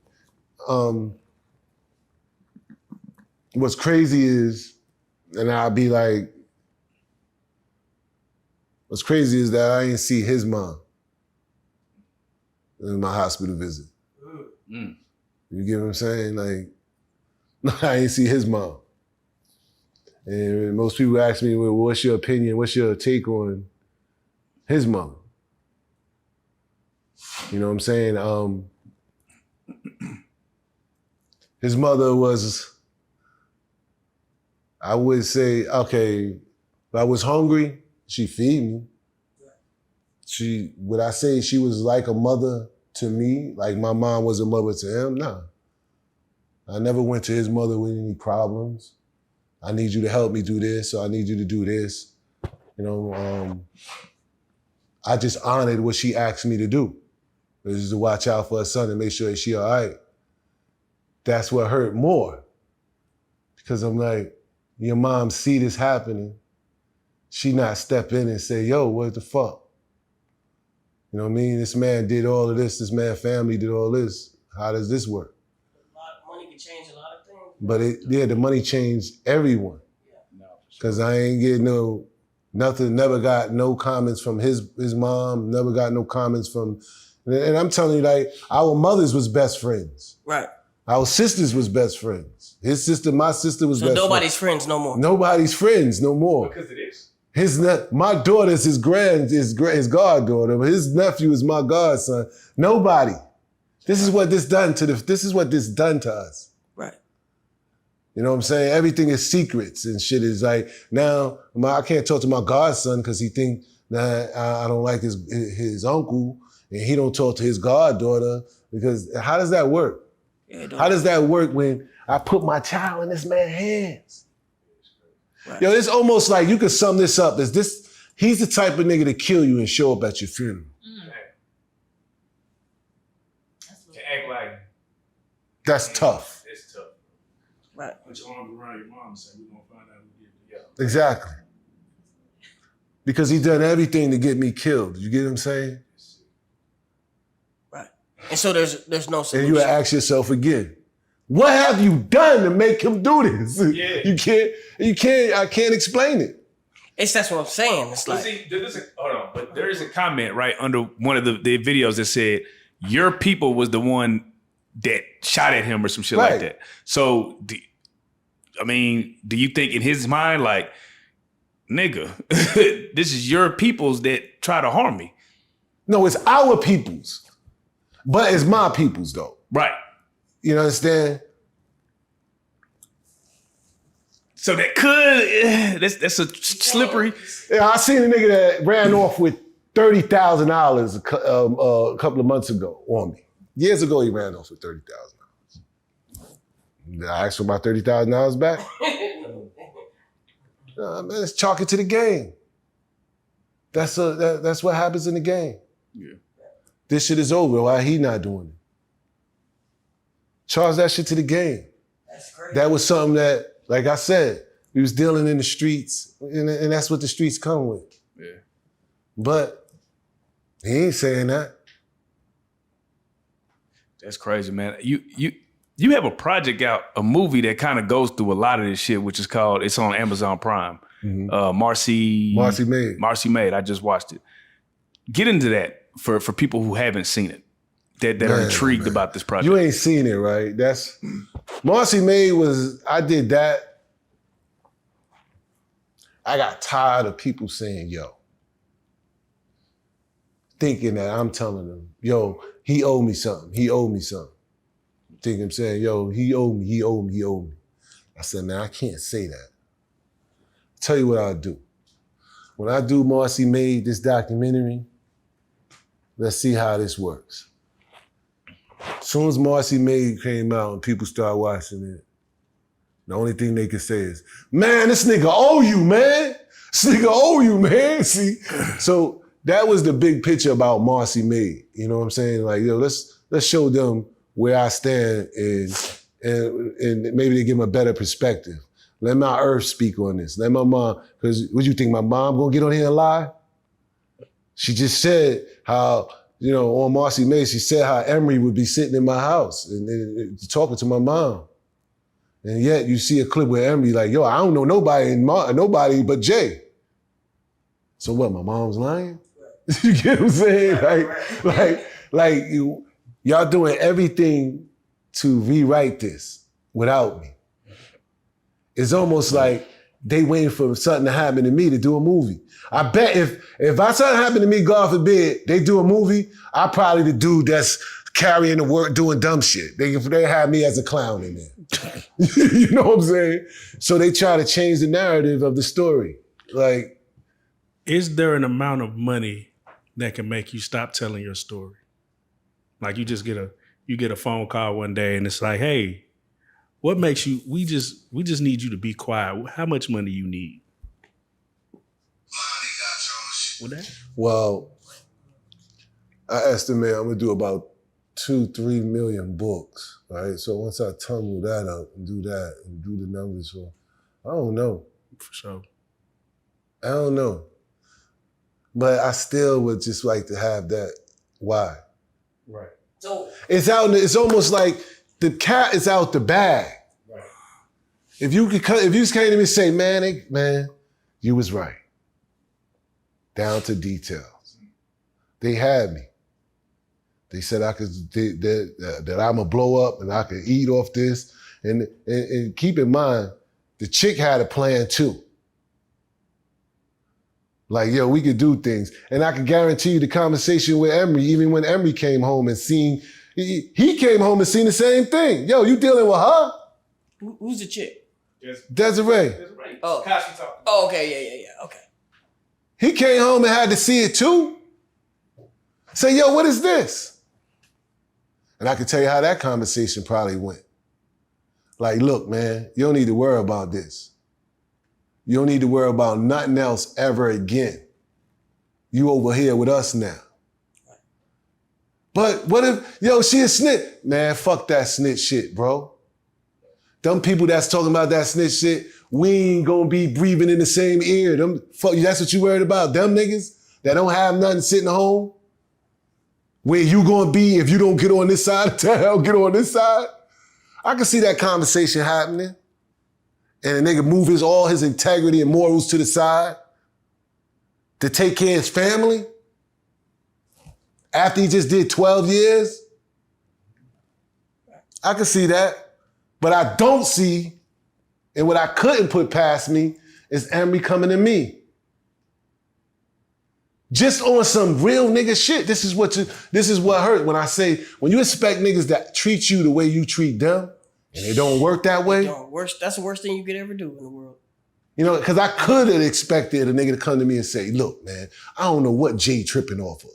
What's crazy is, and I'll be like, what's crazy is that I didn't see his mom in my hospital visit. You get what I'm saying? Like, I didn't see his mom. And most people ask me, well, what's your opinion? What's your take on his mom? You know what I'm saying? His mother was, I would say, okay, if I was hungry, she feed me. Would I say she was like a mother to me, like my mom was a mother to him? No. I never went to his mother with any problems. I need you to help me do this, or I need you to do this. You know, I just honored what she asked me to do, which is to watch out for her son and make sure that she all right. That's what hurt more. Because I'm like, your mom see this happening, she not step in and say, yo, what the fuck? You know what I mean? This man did all of this man's family did all this. How does this work? A lot of money can change a lot of things. But the money changed everyone. Because I ain't get nothing, never got no comments from his mom, never got no comments from, and I'm telling you, like, our mothers was best friends. Right. Our sisters was best friends. His sister, my sister was best friends. So nobody's friends no more. Nobody's friends no more. Because of this. My daughter's his goddaughter, but his nephew is my godson. Nobody. This is what this done to us. Right. You know what I'm saying? Everything is secrets and shit is like, now I can't talk to my godson because he think that I don't like his uncle, and he don't talk to his goddaughter, because how does that work? Yeah, how does that work when I put my child in this man's hands? Right. Yo, it's almost like you could sum this up as this, he's the type of nigga to kill you and show up at your funeral. To act like that's tough. It's tough. Right. Put your arms around your mom and say, we're going to find out who did it. Exactly. Because he done everything to get me killed. You get what I'm saying? Right. And so there's no solution. And you ask yourself again, what have you done to make him do this? Yeah. I can't explain it. That's what I'm saying. It's like, hold on, but there is a comment right under one of the videos that said, your people was the one that shot at him or some shit like that. So, do you think in his mind, like, nigga, this is your peoples that try to harm me? No, it's our peoples. But it's my peoples, though. Right. You understand? So that could, that's a slippery. Yeah, I seen a nigga that ran off with $30,000 a couple of months ago on me. Years ago, he ran off with $30,000. Did I ask for my $30,000 back? Man, let's chalk it to the game. That's what happens in the game. Yeah. This shit is over. Why he not doing it? Charge that shit to the game. that's crazy. That was something that, like I said, we was dealing in the streets, and that's what the streets come with. Yeah. But he ain't saying that. That's crazy, man. You have a project out, a movie that kind of goes through a lot of this shit, which is called, it's on Amazon Prime. Mm-hmm. Marcy Made. I just watched it. Get into that for people who haven't seen it. that are intrigued about this project? You ain't seen it, right? That's Marcy Made I did that. I got tired of people saying, yo, thinking that I'm telling them, yo, he owed me something. He owed me something. Thinking I'm saying, yo, he owed me, he owed me, he owed me. I said, man, I can't say that. Tell you what I'll do. When I do Marcy Made, this documentary, let's see how this works. As soon as Marcy Made came out and people started watching it, the only thing they could say is, man, this nigga owe you, man. This nigga owe you, man. See? So that was the big picture about Marcy Made. You know what I'm saying? Like, yo, let's show them where I stand and maybe they give them a better perspective. Let my earth speak on this. Let my mom, because what you think, my mom gonna get on here and lie? She just said how, you know, on Marcy Made, she said how Emery would be sitting in my house and talking to my mom. And yet you see a clip where Emery like, yo, I don't know nobody but Jay. So what, my mom's lying? You get what I'm saying? Like y'all doing everything to rewrite this without me. It's almost like they waiting for something to happen to me to do a movie. I bet if something happened to me, God forbid, they do a movie, I'm probably the dude that's carrying the work, doing dumb shit. They have me as a clown in there. You know what I'm saying? So they try to change the narrative of the story. Like, is there an amount of money that can make you stop telling your story? Like you just get a phone call one day and it's like, hey, what makes you, we just need you to be quiet. How much money you need? What that? Well, I estimate I'm gonna do about 2-3 million books, right? So once I tumble that up and do that and do the numbers, so I don't know. For sure. I don't know. But I still would just like to have that why. Right. So it's it's almost like the cat is out the bag. Right. If you just came to me and say, man, you was right. Down to details. They had me. They said that I'm gonna blow up and I could eat off this. And keep in mind, the chick had a plan too. Like, yo, we could do things. And I can guarantee you the conversation with Emery, even when Emery came home and seen, he came home and seen the same thing. Yo, you dealing with her? who's the chick? Desiree. Oh, okay, yeah, okay. He came home and had to see it too. Say, yo, what is this? And I can tell you how that conversation probably went. Like, look, man, you don't need to worry about this. You don't need to worry about nothing else ever again. You over here with us now. But what if, yo, she a snitch? Man, fuck that snitch shit, bro. Them people that's talking about that snitch shit, we ain't gonna be breathing in the same ear. That's what you worried about? Them niggas that don't have nothing sitting home? Where you gonna be if you don't get on this side of town, get on this side? I can see that conversation happening. And a nigga move all his integrity and morals to the side to take care of his family after he just did 12 years. I can see that. But I don't see, and what I couldn't put past me, is Emery coming to me. Just on some real nigga shit. This is what hurt when I say, when you expect niggas that treat you the way you treat them, and it don't work that way. That's the worst thing you could ever do in the world. You know, because I could have expected a nigga to come to me and say, look, man, I don't know what Jay tripping off of.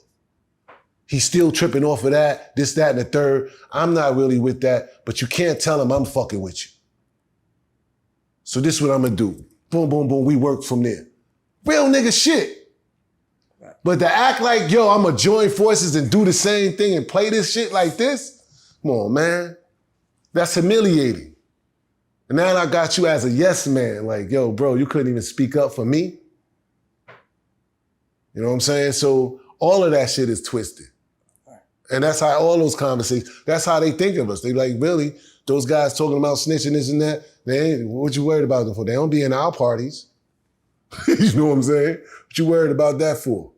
He's still tripping off of that, this, that, and the third. I'm not really with that, but you can't tell him I'm fucking with you. So this is what I'm gonna do. Boom, boom, boom, we work from there. Real nigga shit. Right. But to act like, yo, I'm gonna join forces and do the same thing and play this shit like this, come on, man. That's humiliating. And now I got you as a yes man. Like, yo, bro, you couldn't even speak up for me. You know what I'm saying? So all of that shit is twisted. And that's how all those conversations, that's how they think of us. They like, really, those guys talking about snitching this and that, they ain't, what you worried about them for? They don't be in our parties. You know what I'm saying? What you worried about that for?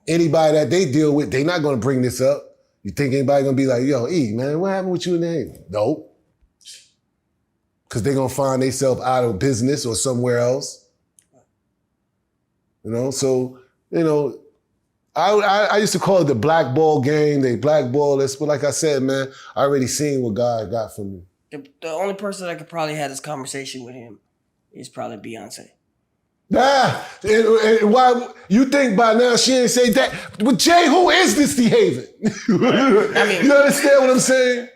Anybody that they deal with, they not gonna bring this up. You think anybody gonna be like, yo, E, man, what happened with you and DeHaven? Nope. Because they gonna find themselves out of business or somewhere else. You know, so, you know, I used to call it the blackball game. They blackball us, but like I said, man, I already seen what God got from me. The only person that could probably have this conversation with him is probably Beyonce. And why you think by now she ain't say that? But Jay, who is this DeHaven? I mean, you understand what I'm saying?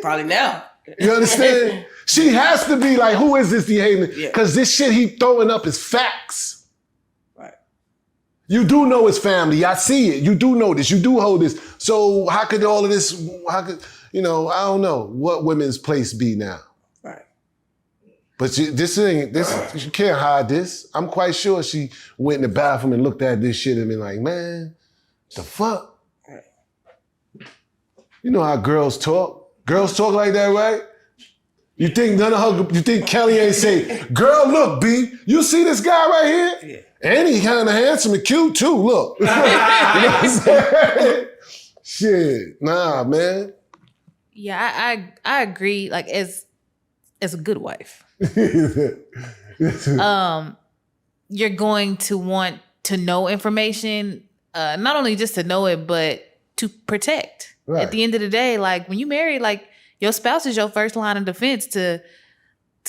Probably now. You understand? She has to be like, who is this DeHaven? Because this shit he throwing up is facts. Right. You do know his family. I see it. You do know this. You do hold this. So how could all of this, you know, I don't know what women's place be now. Right. But you can't hide this. I'm quite sure she went in the bathroom and looked at this shit and been like, man, the fuck? Right. You know how girls talk. Girls talk like that, right? You think Kelly ain't say, girl, look, B, you see this guy right here? Yeah. And he kind of handsome and cute too, look. You know what I'm saying? Shit, nah, man. Yeah, I agree. Like as a good wife, you're going to want to know information, not only just to know it, but to protect. Right. At the end of the day, like when you marry, like your spouse is your first line of defense to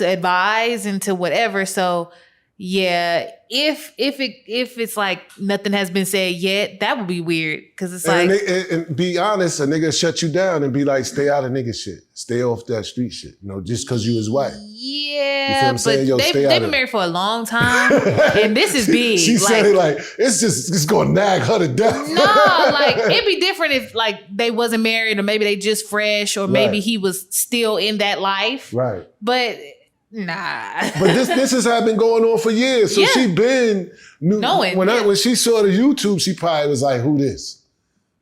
advise and to whatever. So yeah, if it's like nothing has been said yet, that would be weird because it's like. And be honest, a nigga shut you down and be like, stay out of nigga shit, stay off that street shit. You know, just because you his wife. Yeah, but they've been married for a long time, and this is big. She said it like it's gonna nag her to death. No, like it'd be different if like they wasn't married, or maybe they just fresh, or maybe he was still in that life. Right. But nah. But this has been going on for years, so she been knowing. When she saw the YouTube, she probably was like, "Who this?"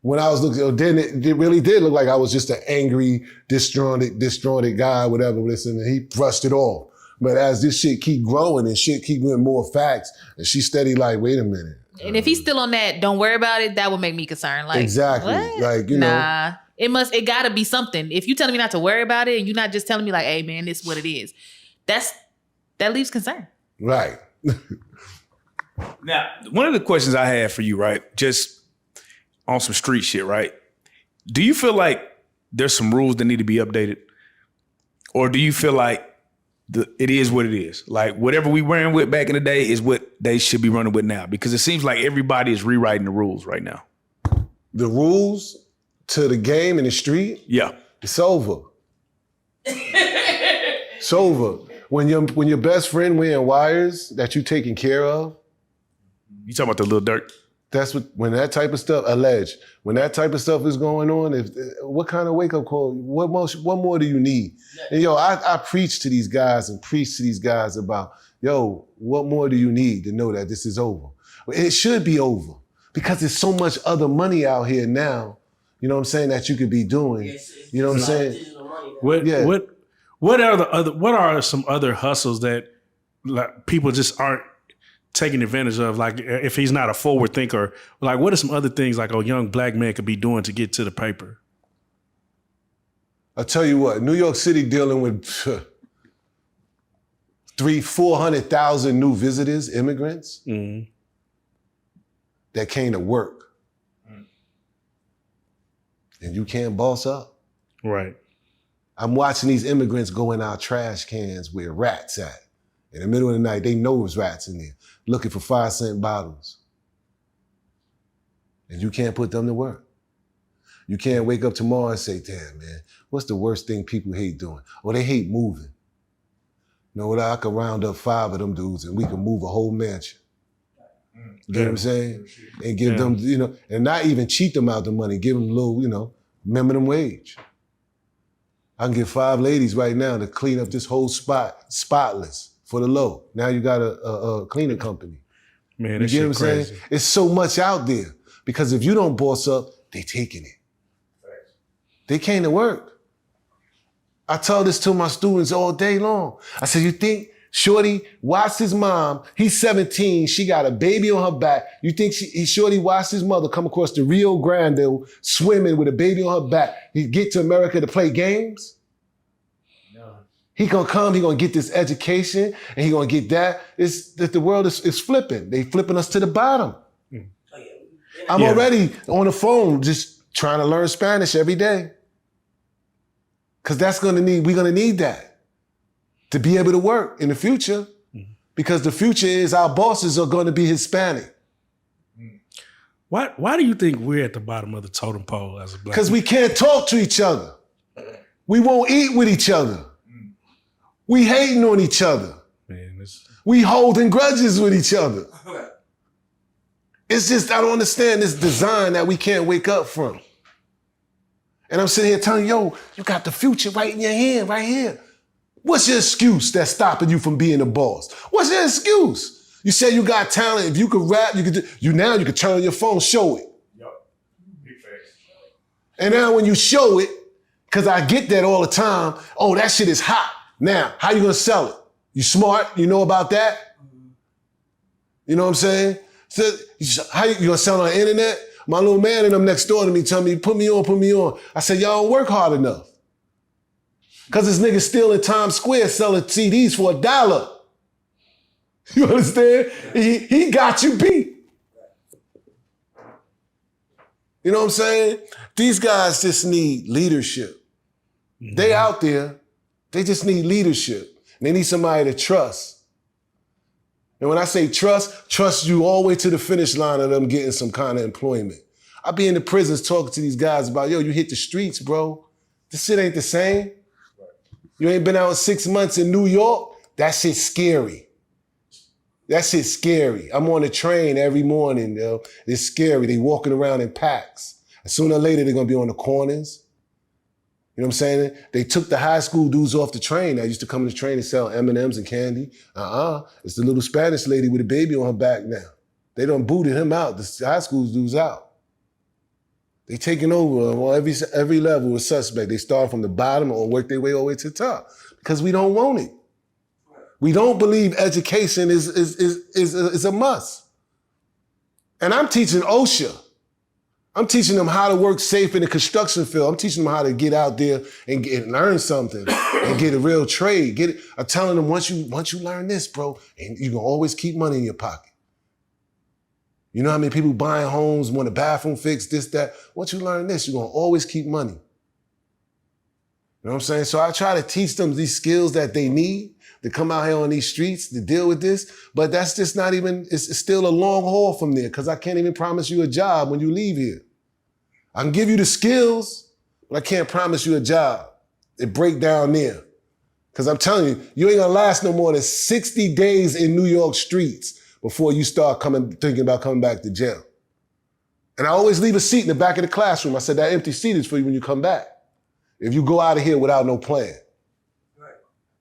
When I was looking, then it really did look like I was just an angry, disjointed guy, whatever. Listen, and he brushed it off. But as this shit keep growing and shit keep getting more facts, and she steady like, wait a minute. And if he's still on that, don't worry about it, that would make me concerned. Like exactly, what? Like you know, it gotta be something. If you telling me not to worry about it, and you're not just telling me like, hey man, this is what it is, that leaves concern. Right. Now, one of the questions I had for you, right, just on some street shit, right? Do you feel like there's some rules that need to be updated? Or do you feel like it is what it is? Like whatever we ran with back in the day is what they should be running with now? Because it seems like everybody is rewriting the rules right now. The rules to the game in the street? Yeah. It's over. It's over. When your best friend wearing wires that you taking care of. You talking about the Lil Durk? That's when that type of stuff, when that type of stuff is going on, what kind of wake up call, what more do you need? And yo, I preach to these guys about, yo, what more do you need to know that this is over? It should be over because there's so much other money out here now, you know what I'm saying, that you could be doing. You know what I'm saying? What are some other hustles that like, people just aren't taking advantage of? Like if he's not a forward thinker, like what are some other things like a young black man could be doing to get to the paper? I'll tell you what, New York City dealing with 300,000-400,000 new visitors, immigrants that came to work. And you can't boss up. Right. I'm watching these immigrants go in our trash cans where rats at. In the middle of the night, they know there's rats in there, looking for 5-cent bottles. And you can't put them to work. You can't wake up tomorrow and say, damn, man, what's the worst thing people hate doing? Oh, they hate moving. You know what? I could round up 5 of them dudes and we can move a whole mansion. You get what I'm saying? And give them, you know, and not even cheat them out the money, give them a little, you know, minimum wage. I can get 5 ladies right now to clean up this whole spot, spotless. For the low. Now you got a cleaning company. Man, you get what I'm crazy. saying? It's so much out there. Because if you don't boss up, they taking it. They came to work. I tell this to my students all day long. I said, you think Shorty watched his mom. He's 17. She got a baby on her back. You think Shorty watched his mother come across the Rio Grande swimming with a baby on her back? He get to America to play games? No. He gonna come, he gonna get this education, and he gonna get that. It's that the world is flipping. They flipping us to the bottom. I'm already on the phone just trying to learn Spanish every day. Cause we're gonna need that to be able to work in the future, because the future is our bosses are going to be Hispanic. Why do you think we're at the bottom of the totem pole as a black? Because we can't talk to each other. We won't eat with each other. We hating on each other. Man, we holding grudges with each other. It's just, I don't understand this design that we can't wake up from. And I'm sitting here telling you, you got the future right in your hand, right here. What's your excuse that's stopping you from being a boss? What's your excuse? You say you got talent. If you could rap, you could turn on your phone, show it. Yep. Big facts. And now when you show it, because I get that all the time, oh, that shit is hot. Now, how you gonna sell it? You smart, you know about that? You know what I'm saying? So, how you gonna sell it on the internet? My little man and them next door to me tell me, put me on. I said, y'all don't work hard enough. Because this nigga still in Times Square selling CDs for $1. You understand? He got you beat. You know what I'm saying? These guys just need leadership. Mm-hmm. They out there, they just need leadership. They need somebody to trust. And when I say trust you all the way to the finish line of them getting some kind of employment. I be in the prisons talking to these guys about, you hit the streets, bro. This shit ain't the same. You ain't been out 6 months in New York? That shit's scary. That shit's scary. I'm on the train every morning, yo. It's scary. They walking around in packs. And sooner or later, they're gonna be on the corners. You know what I'm saying? They took the high school dudes off the train that used to come to the train and sell M&Ms and candy. It's the little Spanish lady with a baby on her back now. They done booted him out. The high school dude's out. They taking over on every level with suspect. They start from the bottom or work their way all the way to the top because we don't want it. We don't believe education is a must. And I'm teaching OSHA. I'm teaching them how to work safe in the construction field. I'm teaching them how to get out there and learn something and get a real trade. I'm telling them once you learn this, bro, and you can always keep money in your pocket. You know how many people buying homes, want a bathroom fixed, this, that. Once you learn this, you're gonna always keep money. You know what I'm saying? So I try to teach them these skills that they need to come out here on these streets to deal with this, but that's just not even, it's still a long haul from there because I can't even promise you a job when you leave here. I can give you the skills, but I can't promise you a job. It break down there. Because I'm telling you, you ain't gonna last no more than 60 days in New York streets before you start thinking about coming back to jail. And I always leave a seat in the back of the classroom. I said, that empty seat is for you when you come back. If you go out of here without no plan. Right.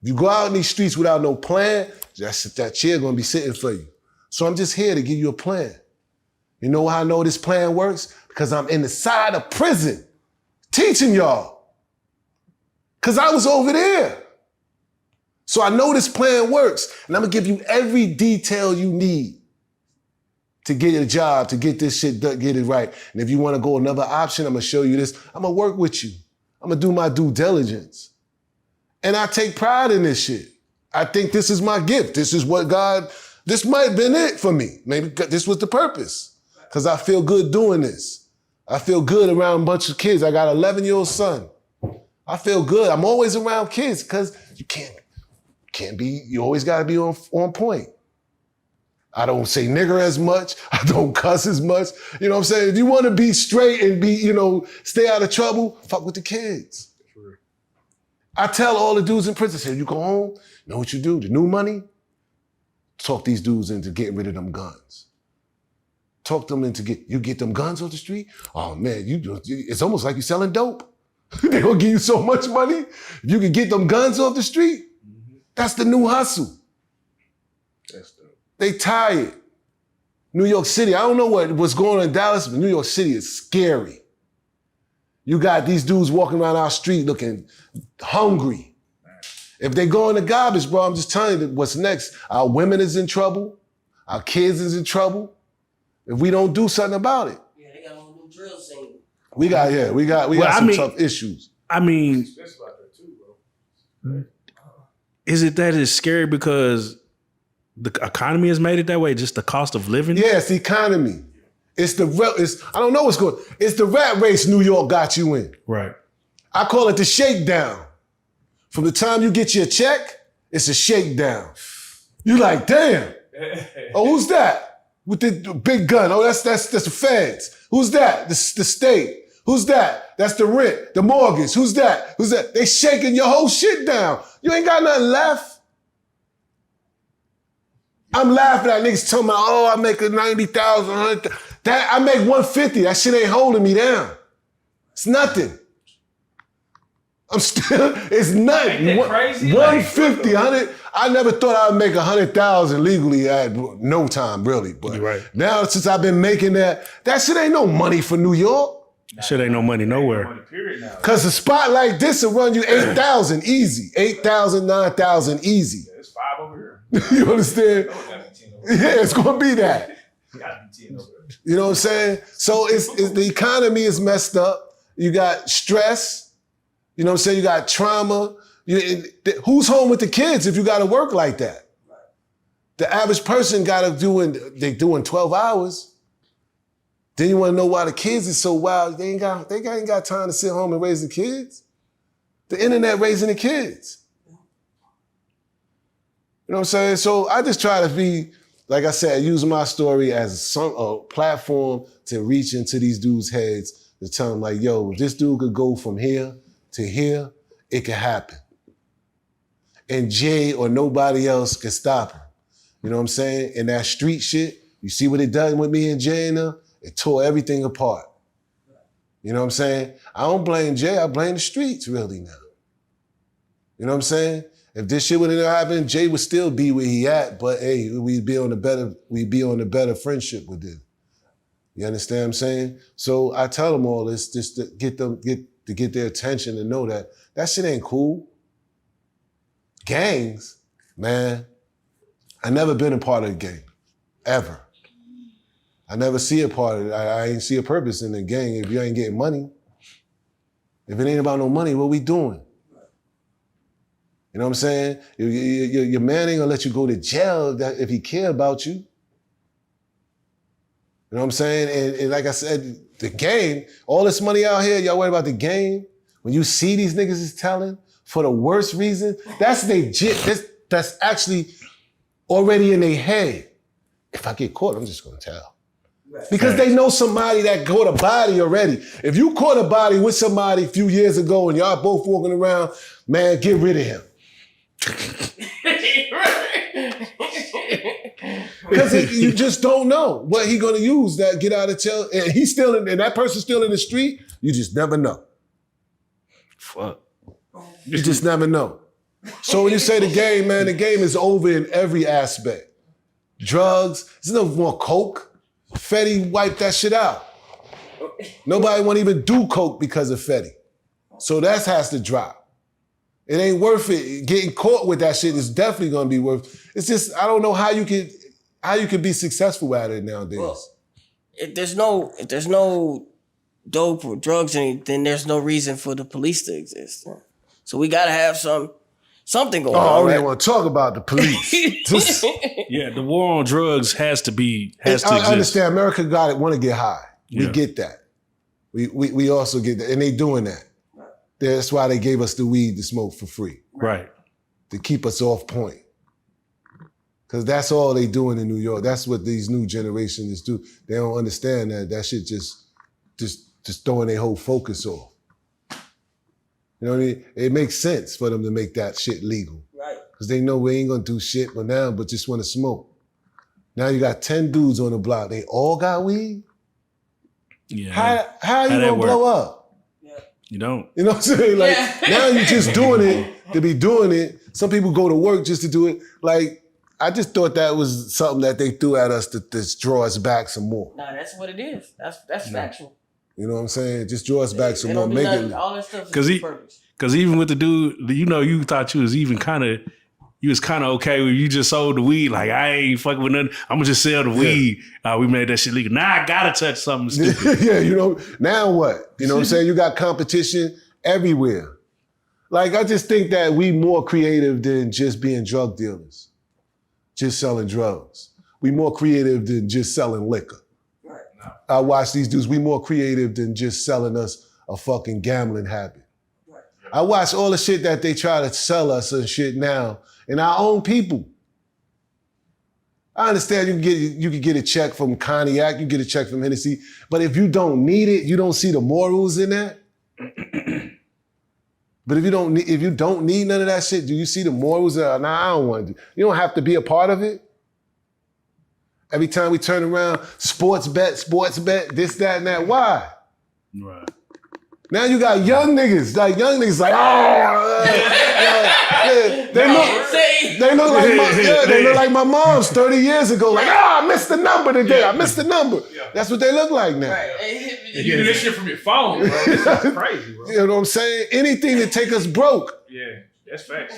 If you go out in these streets without no plan, that chair gonna be sitting for you. So I'm just here to give you a plan. You know how I know this plan works? Because I'm in the side of prison teaching y'all. Because I was over there. So I know this plan works, and I'm gonna give you every detail you need to get a job, to get this shit done, get it right. And if you wanna go another option, I'm gonna show you this. I'm gonna work with you. I'm gonna do my due diligence. And I take pride in this shit. I think this is my gift. This is what this might have been it for me. Maybe this was the purpose, because I feel good doing this. I feel good around a bunch of kids. I got an 11-year-old son. I feel good. I'm always around kids because you always gotta be on point. I don't say nigger as much. I don't cuss as much. You know what I'm saying? If you wanna be straight and stay out of trouble, fuck with the kids. Sure. I tell all the dudes in prison, say, you go home, you know what you do? The new money, talk these dudes into getting rid of them guns. Talk them into get them guns off the street. Oh man, it's almost like you're selling dope. They're gonna give you so much money. If you can get them guns off the street, that's the new hustle. That's dope. They tired. New York City, I don't know what's going on in Dallas, but New York City is scary. You got these dudes walking around our street looking hungry. If they go in the garbage, bro, I'm just telling you that what's next. Our women is in trouble. Our kids is in trouble. If we don't do something about it. Yeah, they got a whole new drill scene. We got some tough issues. I mean, is it that it's scary because the economy has made it that way? Just the cost of living? Yeah, it's the economy. I don't know what's going on. It's the rat race New York got you in. Right. I call it the shakedown. From the time you get your check, it's a shakedown. You like, damn. Oh, who's that? With the big gun. Oh, that's the feds. Who's that? The state. Who's that? That's the rent, the mortgage. Who's that? Who's that? They shaking your whole shit down. You ain't got nothing left. I'm laughing at niggas talking about, oh, I make a 90,000, 100,000. That I make 150. That shit ain't holding me down. It's nothing. It's nothing. Ain't that crazy? 150, 100. I never thought I would make 100,000 legally at no time, really. But now since I've been making that shit ain't no money for New York. Shit ain't no money nowhere. Cause a spot like this will run you 8,000 easy. 8,000, 9,000 easy. There's 5 over here. You understand? Yeah, it's gonna be that. You know what I'm saying? So it's the economy is messed up. You got stress. You know what I'm saying? You got trauma. Who's home with the kids if you got to work like that? The average person they doing 12 hours. Then you want to know why the kids is so wild. They ain't got time to sit home and raise the kids. The internet raising the kids. You know what I'm saying? So I just try to be, like I said, use my story as a platform to reach into these dudes' heads to tell them like, yo, if this dude could go from here to here, it could happen. And Jay or nobody else can stop him. You know what I'm saying? And that street shit, you see what it done with me and Jay and them? It tore everything apart. You know what I'm saying? I don't blame Jay, I blame the streets really now. You know what I'm saying? If this shit would have happened, Jay would still be where he at, but hey, we'd be on a better friendship with him. You understand what I'm saying? So I tell them all this just to get their attention and know that shit ain't cool. Gangs, man, I never been a part of a gang, ever. I never see a part of it. I ain't see a purpose in the gang if you ain't getting money. If it ain't about no money, what we doing? You know what I'm saying? Your man ain't gonna let you go to jail if he care about you. You know what I'm saying? And like I said, the game, all this money out here, y'all worry about the game. When you see these niggas is telling for the worst reason, that's that's actually already in their head. If I get caught, I'm just gonna tell. Because they know somebody that caught a body already. If you caught a body with somebody a few years ago and y'all both walking around, man, get rid of him. Because you just don't know what he gonna use that get out of jail. And he's still and that person's still in the street, you just never know. Fuck. You just never know. So when you say the game, man, the game is over in every aspect. Drugs, there's no more coke. Fetty wiped that shit out. Nobody want to even do coke because of Fetty. So that has to drop. It ain't worth it. Getting caught with that shit is definitely gonna be worth. It's just I don't know how you could be successful at it nowadays. Well, if there's no dope or drugs in it, then there's no reason for the police to exist. So we gotta have something going on. I don't right? even want to talk about the police. Yeah, the war on drugs has to exist. I understand America want to get high. We get that. We also get that, and they doing that. That's why they gave us the weed to smoke for free. Right. To keep us off point. Because that's all they doing in New York. That's what these new generations do. They don't understand that shit just throwing their whole focus off. You know what I mean? It makes sense for them to make that shit legal. Right. Because they know we ain't gonna do shit but just want to smoke. Now you got 10 dudes on the block. They all got weed? Yeah. How you gonna blow up? You don't. You know what I'm saying? Like, now you're just doing it to be doing it. Some people go to work just to do it. Like, I just thought that was something that they threw at us to draw us back some more. Nah, that's what it is. That's factual. You know what I'm saying? Just draw us back some They more. don't do Make nothing. it. All that stuff is 'Cause on he- purpose. Because even with the dude, you thought you was even kind of, you was kind of okay when you just sold the weed. Like, I ain't fucking with nothing. I'm going to just sell the weed. We made that shit legal. Now I got to touch something stupid. Yeah, you know, now what? You know what I'm saying? You got competition everywhere. Like, I just think that we more creative than just being drug dealers, just selling drugs. We more creative than just selling liquor. Right. I watch these dudes, we more creative than just selling us a fucking gambling habit. Right. I watch all the shit that they try to sell us and shit now, and our own people. I understand you can get a check from Cognac, you get a check from Hennessy, but if you don't need it, you don't see the morals in that. But if you don't need none of that shit, do you see the morals? Nah, I don't want to. You don't have to be a part of it. Every time we turn around, sports bet, this, that, and that. Why? Right. Now you got young niggas like, they look like my mom's 30 years ago. Like, I missed the number today. I missed the number. That's what they look like now. Right. You do this shit from your phone, bro. This is crazy, bro. You know what I'm saying? Anything to take us broke. Yeah, that's facts.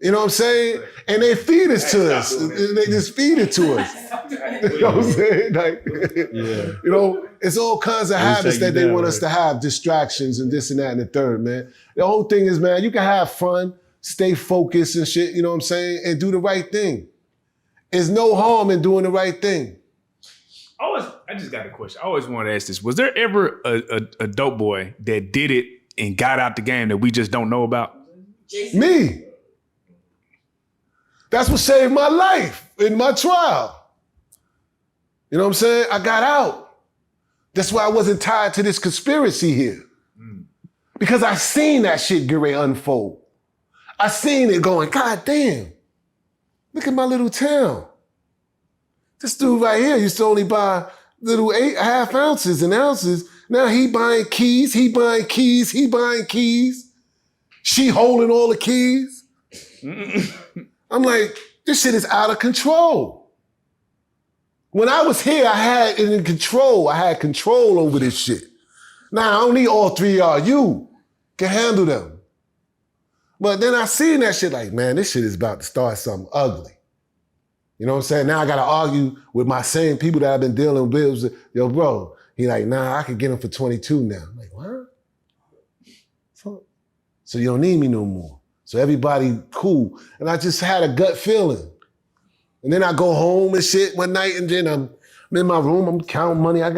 You know what I'm saying? And they feed it to us. They just feed it to us. You know what I'm saying? Like, you know, it's all kinds of habits that they want us to have, distractions and this and that and the third, man. The whole thing is, man, you can have fun, stay focused and shit, you know what I'm saying? And do the right thing. There's no harm in doing the right thing. I just got a question. I always want to ask this. Was there ever a dope boy that did it and got out the game that we just don't know about? Me. That's what saved my life in my trial. You know what I'm saying? I got out. That's why I wasn't tied to this conspiracy here. Because I seen that shit get ready to unfold. I seen it going, God damn, look at my little town. This dude right here used to only buy little half ounces and ounces. Now he buying keys, he buying keys. She holding all the keys. I'm like, this shit is out of control. When I was here, I had control over this shit. Now, I don't need all three of y'all. You can handle them. But then I seen that shit like, man, this shit is about to start something ugly. You know what I'm saying? Now I got to argue with my same people that I've been dealing with. Yo, bro, he like, nah, I could get him for 22 now. I'm like, what? So you don't need me no more. So everybody cool. And I just had a gut feeling. And then I go home and shit one night, and then I'm in my room, I'm counting money I'm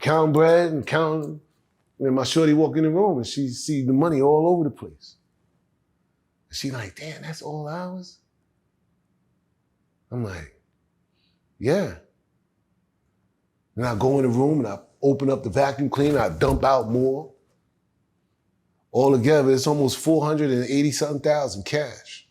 counting bread and counting. And then my shorty walk in the room and she see the money all over the place. And she like, damn, that's all ours? I'm like, yeah. And I go in the room and I open up the vacuum cleaner, I dump out more. All together, it's almost 480-something thousand cash.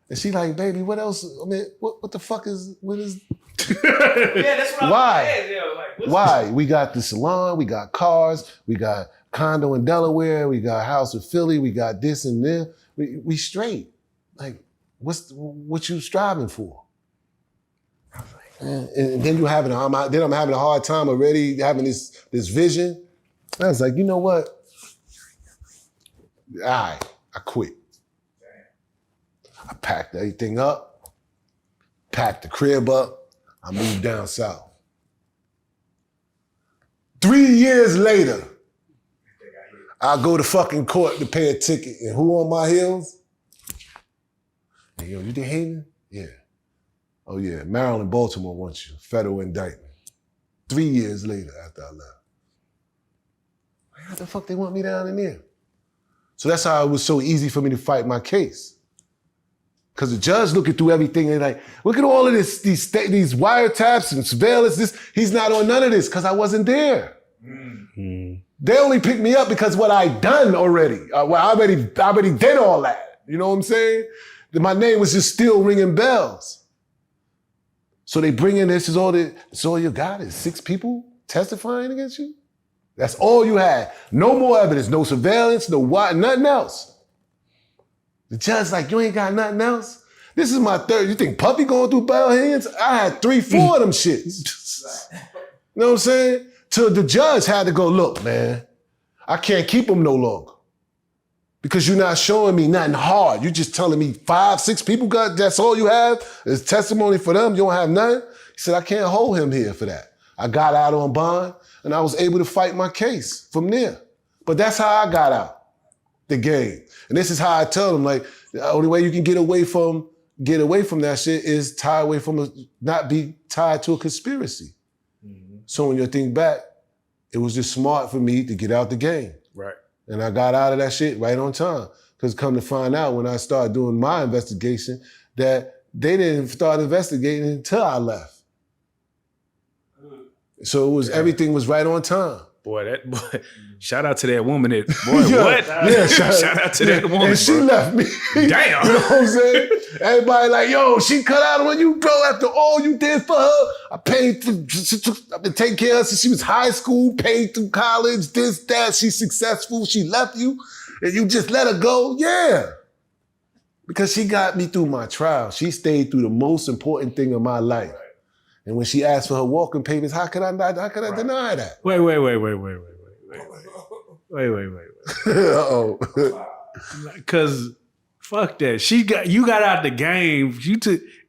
And she like, baby, what else? I mean, what the fuck is, what is? Yeah, that's what Why? I was saying. Yeah, like, Why? We got the salon, we got cars, we got condo in Delaware, we got a house in Philly, we got this and this. We straight. Like, what you striving for? And then I'm having a hard time already having this vision. I was like, you know what? All right, I quit. I packed everything up, packed the crib up, I moved down south. 3 years later, I go to fucking court to pay a ticket, and who on my heels? Hey, yo, you DeHaven? Yeah. Oh yeah, Maryland, Baltimore wants you, federal indictment. 3 years later after I left. How the fuck they want me down in there? So that's how it was so easy for me to fight my case. Because the judge looking through everything and like, look at all of this, these wiretaps and surveillance, he's not on none of this because I wasn't there. Mm-hmm. They only picked me up because what I done already. I already did all that. You know what I'm saying? My name was just still ringing bells. So they bring in this, is all you got is 6 people testifying against you? That's all you had. No more evidence, no surveillance, nothing else. The judge like, you ain't got nothing else? This is my third. You think Puppy going through bail hands? I had 3, 4 of them shits. You know what I'm saying? till the judge had to go, look, man, I can't keep him no longer. Because you're not showing me nothing hard. You're just telling me 5, 6 people that's all you have is testimony for them. You don't have nothing. He said, I can't hold him here for that. I got out on bond and I was able to fight my case from there. But that's how I got out the game. And this is how I tell them, like, the only way you can get away from that shit is not be tied to a conspiracy. Mm-hmm. So when you think back, it was just smart for me to get out the game. Right. And I got out of that shit right on time. Because come to find out when I started doing my investigation that they didn't start investigating until I left. So it was everything was right on time. Boy, shout out to that woman that, what? Yeah, shout out to that woman, and she left me. Damn. You know what I'm saying? Everybody like, yo, she cut out on you, bro, after all you did for her. I've been taking care of her since she was high school, paid through college, this, that. She's successful. She left you and you just let her go? Yeah. Because she got me through my trial. She stayed through the most important thing of my life. And when she asked for her walking papers, how could I deny that? Wait. Uh-oh. Because fuck that. You got out the game.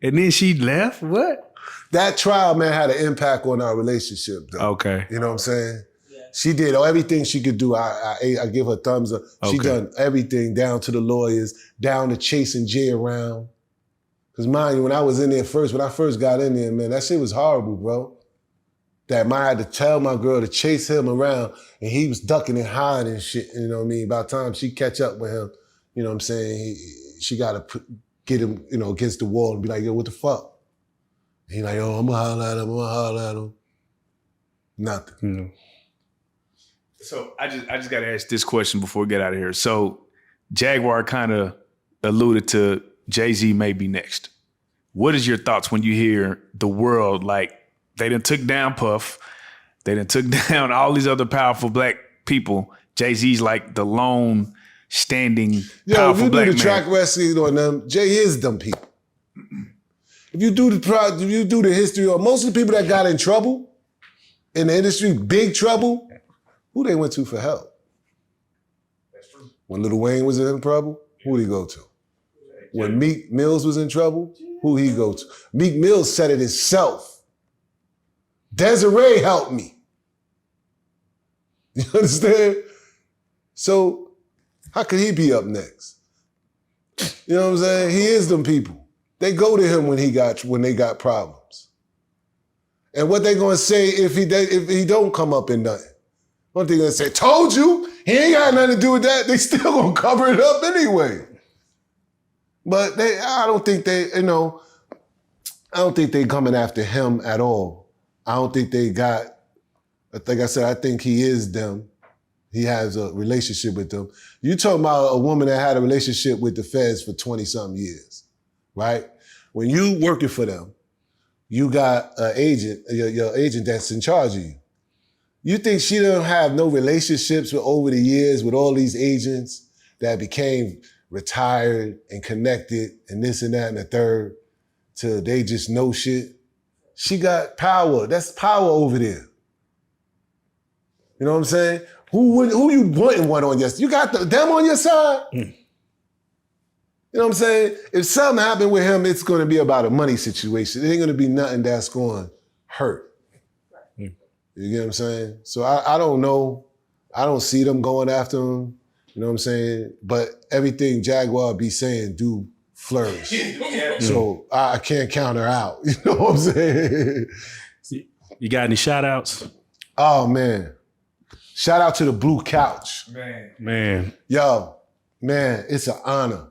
And then she left? What? That trial, man, had an impact on our relationship, though. Okay. You know what I'm saying? Yeah. She did everything she could do. I give her thumbs up. She done everything, down to the lawyers, down to chasing Jay around. Because mind you, when I was in there when I first got in there, man, that shit was horrible, bro. That I had to tell my girl to chase him around and he was ducking and hiding and shit, you know what I mean? By the time she catch up with him, you know what I'm saying, she got to get him, you know, against the wall and be like, yo, what the fuck? And he like, yo, I'm going to holler at him. Nothing. Mm-hmm. So I just got to ask this question before we get out of here. So Jaguar kind of alluded to Jay-Z may be next. What is your thoughts when you hear the world, like, they done took down Puff, they done took down all these other powerful black people. Jay-Z's like the lone standing powerful black man. If you do the track wrestling on them, Jay is them people. If you do the history of most of the people that got in trouble in the industry, big trouble, who they went to for help? That's true. When Lil Wayne was in trouble, who did he go to? When Meek Mills was in trouble, who he go to? Meek Mills said it himself. Desiree helped me. You understand? So how could he be up next? You know what I'm saying? He is them people. They go to him when they got problems. And what they gonna say if he don't come up in nothing? One thing they say, told you, he ain't got nothing to do with that. They still gonna cover it up anyway. But I don't think they coming after him at all. I don't think they got, like I said, I think he is them. He has a relationship with them. You talking about a woman that had a relationship with the feds for 20-something years, right? When you working for them, you got an agent, your agent that's in charge of you. You think she don't have no relationships with over the years with all these agents that became retired and connected and this and that and the third till they just know shit? She got power. That's power over there. You know what I'm saying? Who you wanting one on your side? You got them on your side? You know what I'm saying? If something happened with him, it's going to be about a money situation. It ain't going to be nothing that's going to hurt. You get what I'm saying? So I don't know. I don't see them going after him. You know what I'm saying? But everything Jaguar be saying do flourish. So I can't count her out. You know what I'm saying? You got any shout outs? Oh, man. Shout out to the Blue Couch. Man. Yo, man, it's an honor.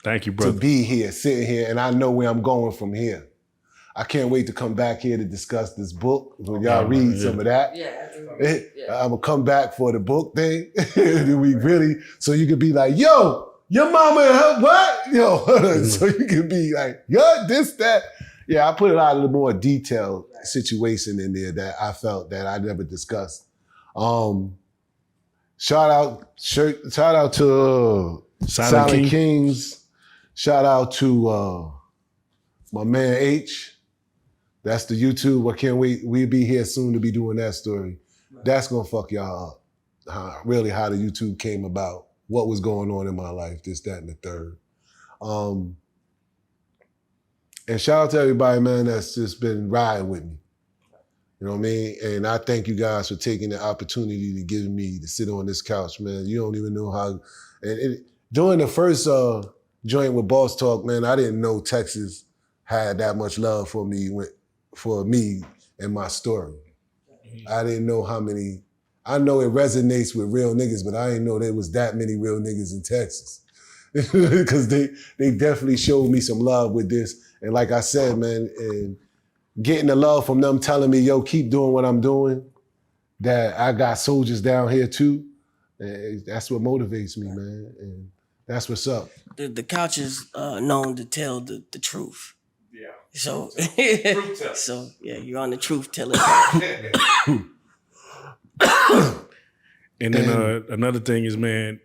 Thank you, brother. To be here, sitting here, and I know where I'm going from here. I can't wait to come back here to discuss this book. When y'all read some of that. I'm gonna come back for the book thing. We really, so you could be like, yo, your mama and her, what? Yo, so you could be like, yo, this, that. Yeah, I put a lot of the more detailed situation in there that I felt that I never discussed. Shout out to Silent Kings. Shout out to my man H. That's the YouTube. I can't wait. We'll be here soon to be doing that story. That's gonna fuck y'all up. How the YouTube came about, what was going on in my life, this, that, and the third. And shout out to everybody, man, that's just been riding with me. You know what I mean? And I thank you guys for taking the opportunity to give me to sit on this couch, man. You don't even know how. And during the first joint with Boss Talk, man, I didn't know Texas had that much love for me and my story. I didn't know how many. I know it resonates with real niggas, but I didn't know there was that many real niggas in Texas. Because they definitely showed me some love with this. And like I said, man, and getting the love from them telling me, yo, keep doing what I'm doing, that I got soldiers down here too, and that's what motivates me, man. And that's what's up. The couch is known to tell the truth. Yeah. So, Truth teller. so yeah, you're on the truth telling. And then another thing is, man,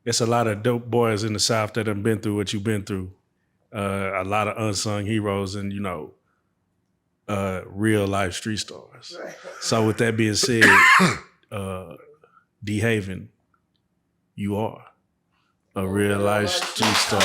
there's a lot of dope boys in the South that have been through what you've been through. A lot of unsung heroes and, real life street stars. Right. So with that being said, DeHaven, you are a real life street star.